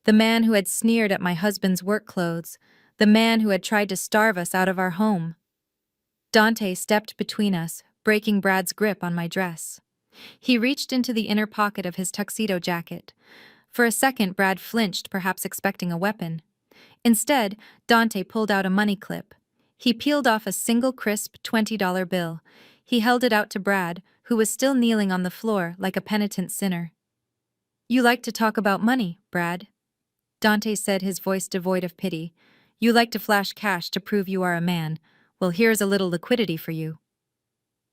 Speaker 1: The man who had sneered at my husband's work clothes. The man who had tried to starve us out of our home. Dante stepped between us, breaking Brad's grip on my dress. He reached into the inner pocket of his tuxedo jacket. For a second, Brad flinched, perhaps expecting a weapon. Instead, Dante pulled out a money clip. He peeled off a single crisp $20 bill. He held it out to Brad, who was still kneeling on the floor like a penitent sinner. "You like to talk about money, Brad," Dante said, his voice devoid of pity. "You like to flash cash to prove you are a man. Well, here's a little liquidity for you."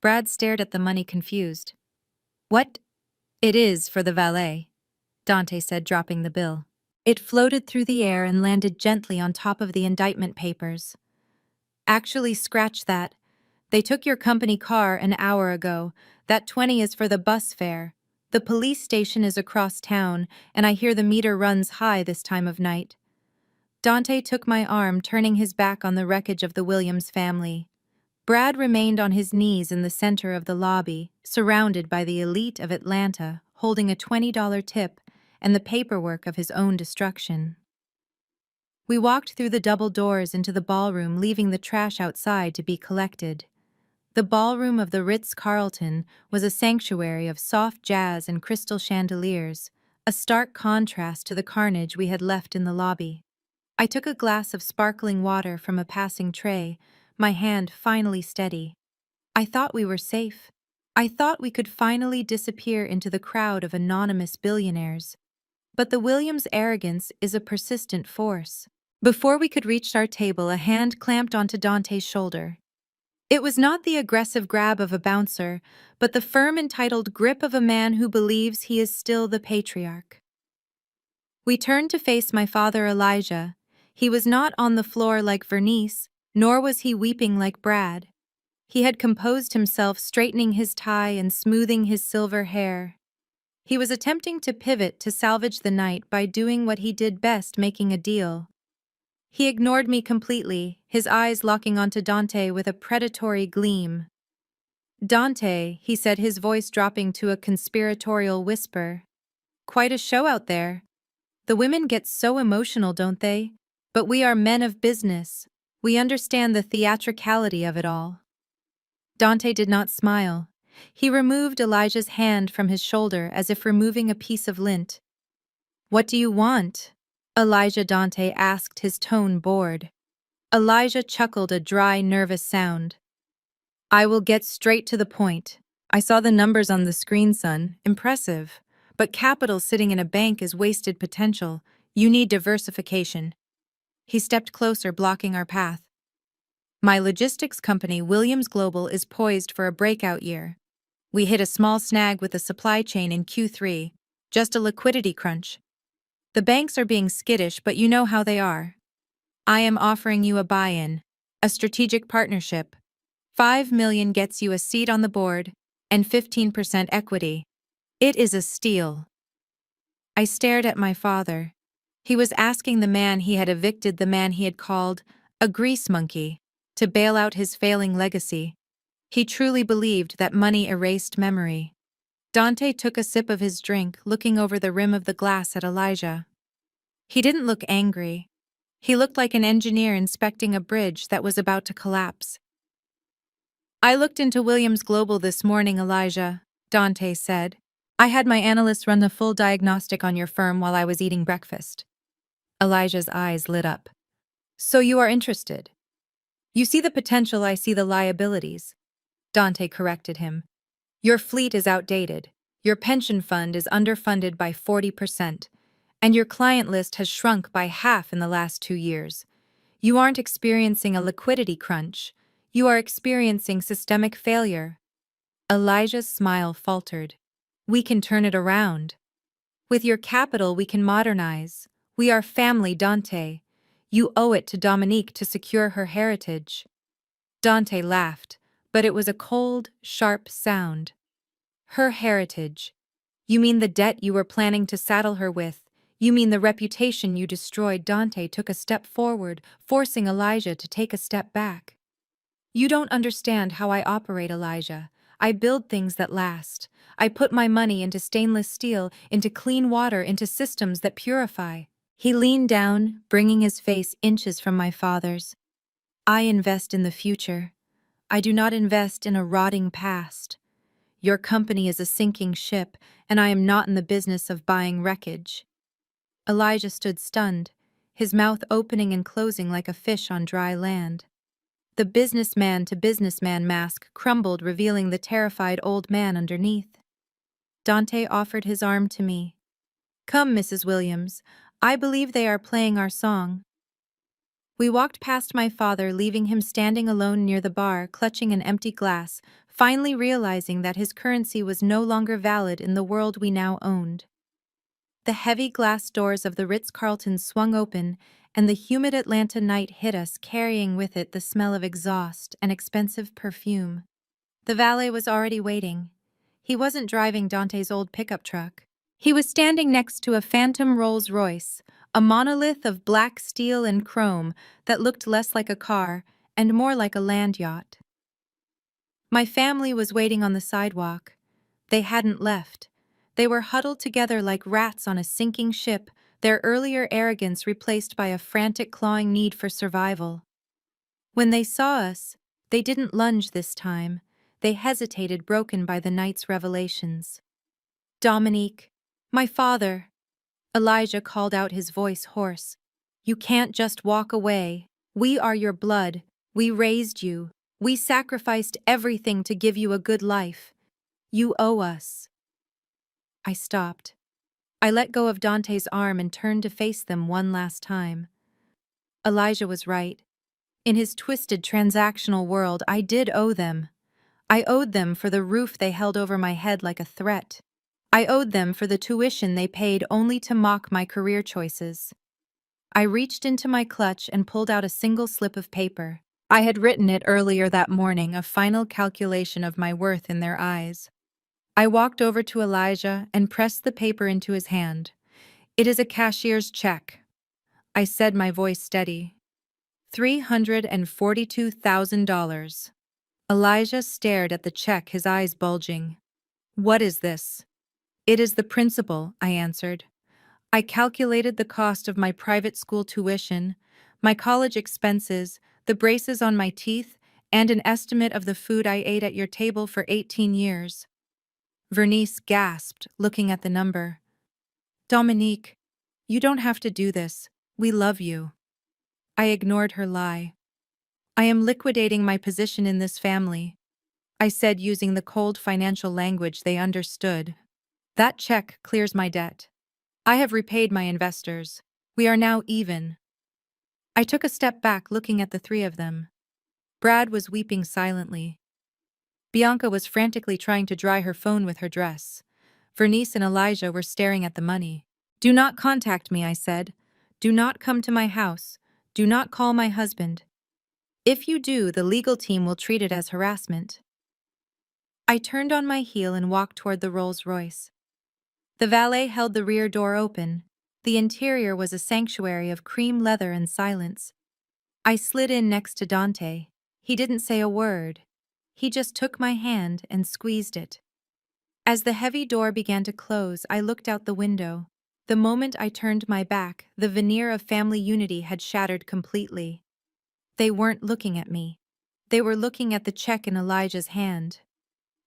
Speaker 1: Brad stared at the money, confused. "What?" "It is for the valet," Dante said, dropping the bill. It floated through the air and landed gently on top of the indictment papers. "Actually, scratch that. They took your company car an hour ago. That 20 is for the bus fare. The police station is across town, and I hear the meter runs high this time of night." Dante took my arm, turning his back on the wreckage of the Williams family. Brad remained on his knees in the center of the lobby, surrounded by the elite of Atlanta, holding a $20 tip and the paperwork of his own destruction. We walked through the double doors into the ballroom, leaving the trash outside to be collected. The ballroom of the Ritz-Carlton was a sanctuary of soft jazz and crystal chandeliers, a stark contrast to the carnage we had left in the lobby. I took a glass of sparkling water from a passing tray, my hand finally steady. I thought we were safe. I thought we could finally disappear into the crowd of anonymous billionaires. But the Williams' arrogance is a persistent force. Before we could reach our table, a hand clamped onto Dante's shoulder. It was not the aggressive grab of a bouncer, but the firm, entitled grip of a man who believes he is still the patriarch. We turned to face my father, Elijah. He was not on the floor like Vernice, nor was he weeping like Brad. He had composed himself, straightening his tie and smoothing his silver hair. He was attempting to pivot to salvage the night by doing what he did best, making a deal. He ignored me completely, his eyes locking onto Dante with a predatory gleam. "Dante," he said, his voice dropping to a conspiratorial whisper. "Quite a show out there. The women get so emotional, don't they? But we are men of business. We understand the theatricality of it all." Dante did not smile. He removed Elijah's hand from his shoulder as if removing a piece of lint. "What do you want?" Elijah, Dante asked, his tone bored. Elijah chuckled, a dry, nervous sound. "I will get straight to the point. I saw the numbers on the screen, son. Impressive. But capital sitting in a bank is wasted potential. You need diversification." He stepped closer, blocking our path. "My logistics company, Williams Global, is poised for a breakout year. We hit a small snag with the supply chain in Q3, just a liquidity crunch. The banks are being skittish, but you know how they are. I am offering you a buy-in, a strategic partnership. 5 million gets you a seat on the board, and 15% equity. It is a steal." I stared at my father. He was asking the man he had evicted, the man he had called a grease monkey, to bail out his failing legacy. He truly believed that money erased memory. Dante took a sip of his drink, looking over the rim of the glass at Elijah. He didn't look angry. He looked like an engineer inspecting a bridge that was about to collapse. "I looked into Williams Global this morning, Elijah," Dante said. "I had my analysts run a full diagnostic on your firm while I was eating breakfast." Elijah's eyes lit up. "So you are interested?" "You see the potential, I see the liabilities," Dante corrected him. "Your fleet is outdated, your pension fund is underfunded by 40%, and your client list has shrunk by half in the last 2 years. You aren't experiencing a liquidity crunch, you are experiencing systemic failure." Elijah's smile faltered. "We can turn it around. With your capital we can modernize. We are family, Dante. You owe it to Dominique to secure her heritage." Dante laughed, but it was a cold, sharp sound. "Her heritage. You mean the debt you were planning to saddle her with. You mean the reputation you destroyed." Dante took a step forward, forcing Elijah to take a step back. "You don't understand how I operate, Elijah. I build things that last. I put my money into stainless steel, into clean water, into systems that purify." He leaned down, bringing his face inches from my father's. "I invest in the future. I do not invest in a rotting past. Your company is a sinking ship, and I am not in the business of buying wreckage." Elijah stood stunned, his mouth opening and closing like a fish on dry land. The businessman to businessman mask crumbled, revealing the terrified old man underneath. Dante offered his arm to me. "Come, Mrs. Williams. I believe they are playing our song." We walked past my father, leaving him standing alone near the bar, clutching an empty glass, finally realizing that his currency was no longer valid in the world we now owned. The heavy glass doors of the Ritz-Carlton swung open, and the humid Atlanta night hit us, carrying with it the smell of exhaust and expensive perfume. The valet was already waiting. He wasn't driving Dante's old pickup truck. He was standing next to a phantom Rolls-Royce, a monolith of black steel and chrome that looked less like a car and more like a land yacht. My family was waiting on the sidewalk. They hadn't left. They were huddled together like rats on a sinking ship, their earlier arrogance replaced by a frantic, clawing need for survival. When they saw us, they didn't lunge this time. They hesitated, broken by the night's revelations. "Dominique, my father," Elijah called out, his voice hoarse. "You can't just walk away. We are your blood. We raised you. We sacrificed everything to give you a good life. You owe us." I stopped. I let go of Dante's arm and turned to face them one last time. Elijah was right. In his twisted transactional world, I did owe them. I owed them for the roof they held over my head like a threat. I owed them for the tuition they paid only to mock my career choices. I reached into my clutch and pulled out a single slip of paper. I had written it earlier that morning, a final calculation of my worth in their eyes. I walked over to Elijah and pressed the paper into his hand. "It is a cashier's check," I said, my voice steady. $342,000. Elijah stared at the check, his eyes bulging. "What is this?" "It is the principal," I answered. "I calculated the cost of my private school tuition, my college expenses, the braces on my teeth, and an estimate of the food I ate at your table for 18 years. Vernice gasped, looking at the number. "Dominique, you don't have to do this. We love you." I ignored her lie. "I am liquidating my position in this family," I said, using the cold financial language they understood. "That check clears my debt. I have repaid my investors. We are now even." I took a step back, looking at the three of them. Brad was weeping silently. Bianca was frantically trying to dry her phone with her dress. Vernice and Elijah were staring at the money. "Do not contact me," I said. "Do not come to my house. Do not call my husband. If you do, the legal team will treat it as harassment." I turned on my heel and walked toward the Rolls-Royce. The valet held the rear door open. The interior was a sanctuary of cream leather and silence. I slid in next to Dante. He didn't say a word. He just took my hand and squeezed it. As the heavy door began to close, I looked out the window. The moment I turned my back, the veneer of family unity had shattered completely. They weren't looking at me. They were looking at the check in Elijah's hand.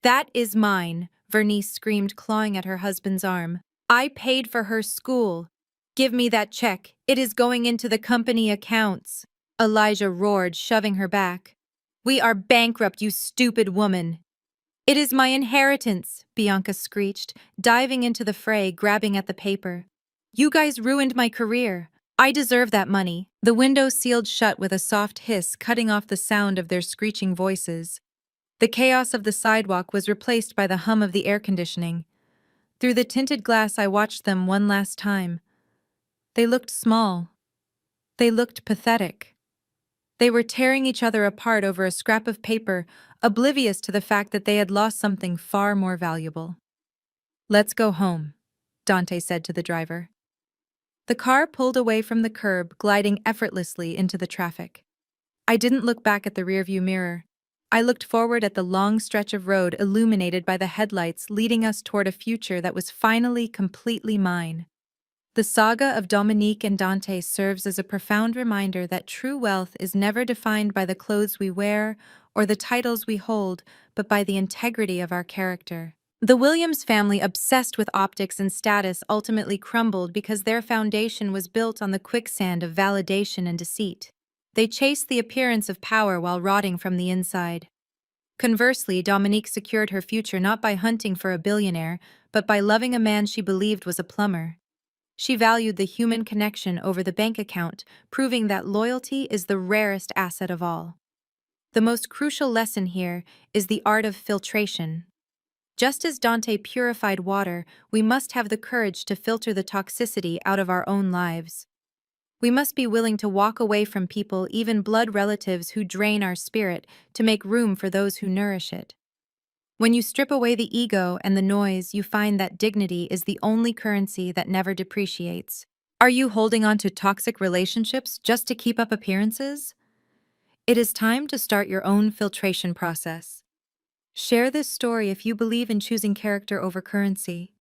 Speaker 1: "That is mine," Vernice screamed, clawing at her husband's arm. "I paid for her school. Give me that check. It is going into the company accounts." Elijah roared, shoving her back. "We are bankrupt, you stupid woman." "It is my inheritance," Bianca screeched, diving into the fray, grabbing at the paper. "You guys ruined my career. I deserve that money." The window sealed shut with a soft hiss, cutting off the sound of their screeching voices. The chaos of the sidewalk was replaced by the hum of the air conditioning. Through the tinted glass, I watched them one last time. They looked small. They looked pathetic. They were tearing each other apart over a scrap of paper, oblivious to the fact that they had lost something far more valuable. "Let's go home," Dante said to the driver. The car pulled away from the curb, gliding effortlessly into the traffic. I didn't look back at the rearview mirror. I looked forward at the long stretch of road illuminated by the headlights, leading us toward a future that was finally completely mine. The saga of Dominique and Dante serves as a profound reminder that true wealth is never defined by the clothes we wear or the titles we hold, but by the integrity of our character. The Williams family, obsessed with optics and status, ultimately crumbled because their foundation was built on the quicksand of validation and deceit. They chased the appearance of power while rotting from the inside. Conversely, Dominique secured her future not by hunting for a billionaire, but by loving a man she believed was a plumber. She valued the human connection over the bank account, proving that loyalty is the rarest asset of all. The most crucial lesson here is the art of filtration. Just as Dante purified water, we must have the courage to filter the toxicity out of our own lives. We must be willing to walk away from people, even blood relatives, who drain our spirit, to make room for those who nourish it. When you strip away the ego and the noise, you find that dignity is the only currency that never depreciates. Are you holding on to toxic relationships just to keep up appearances? It is time to start your own filtration process. Share this story if you believe in choosing character over currency.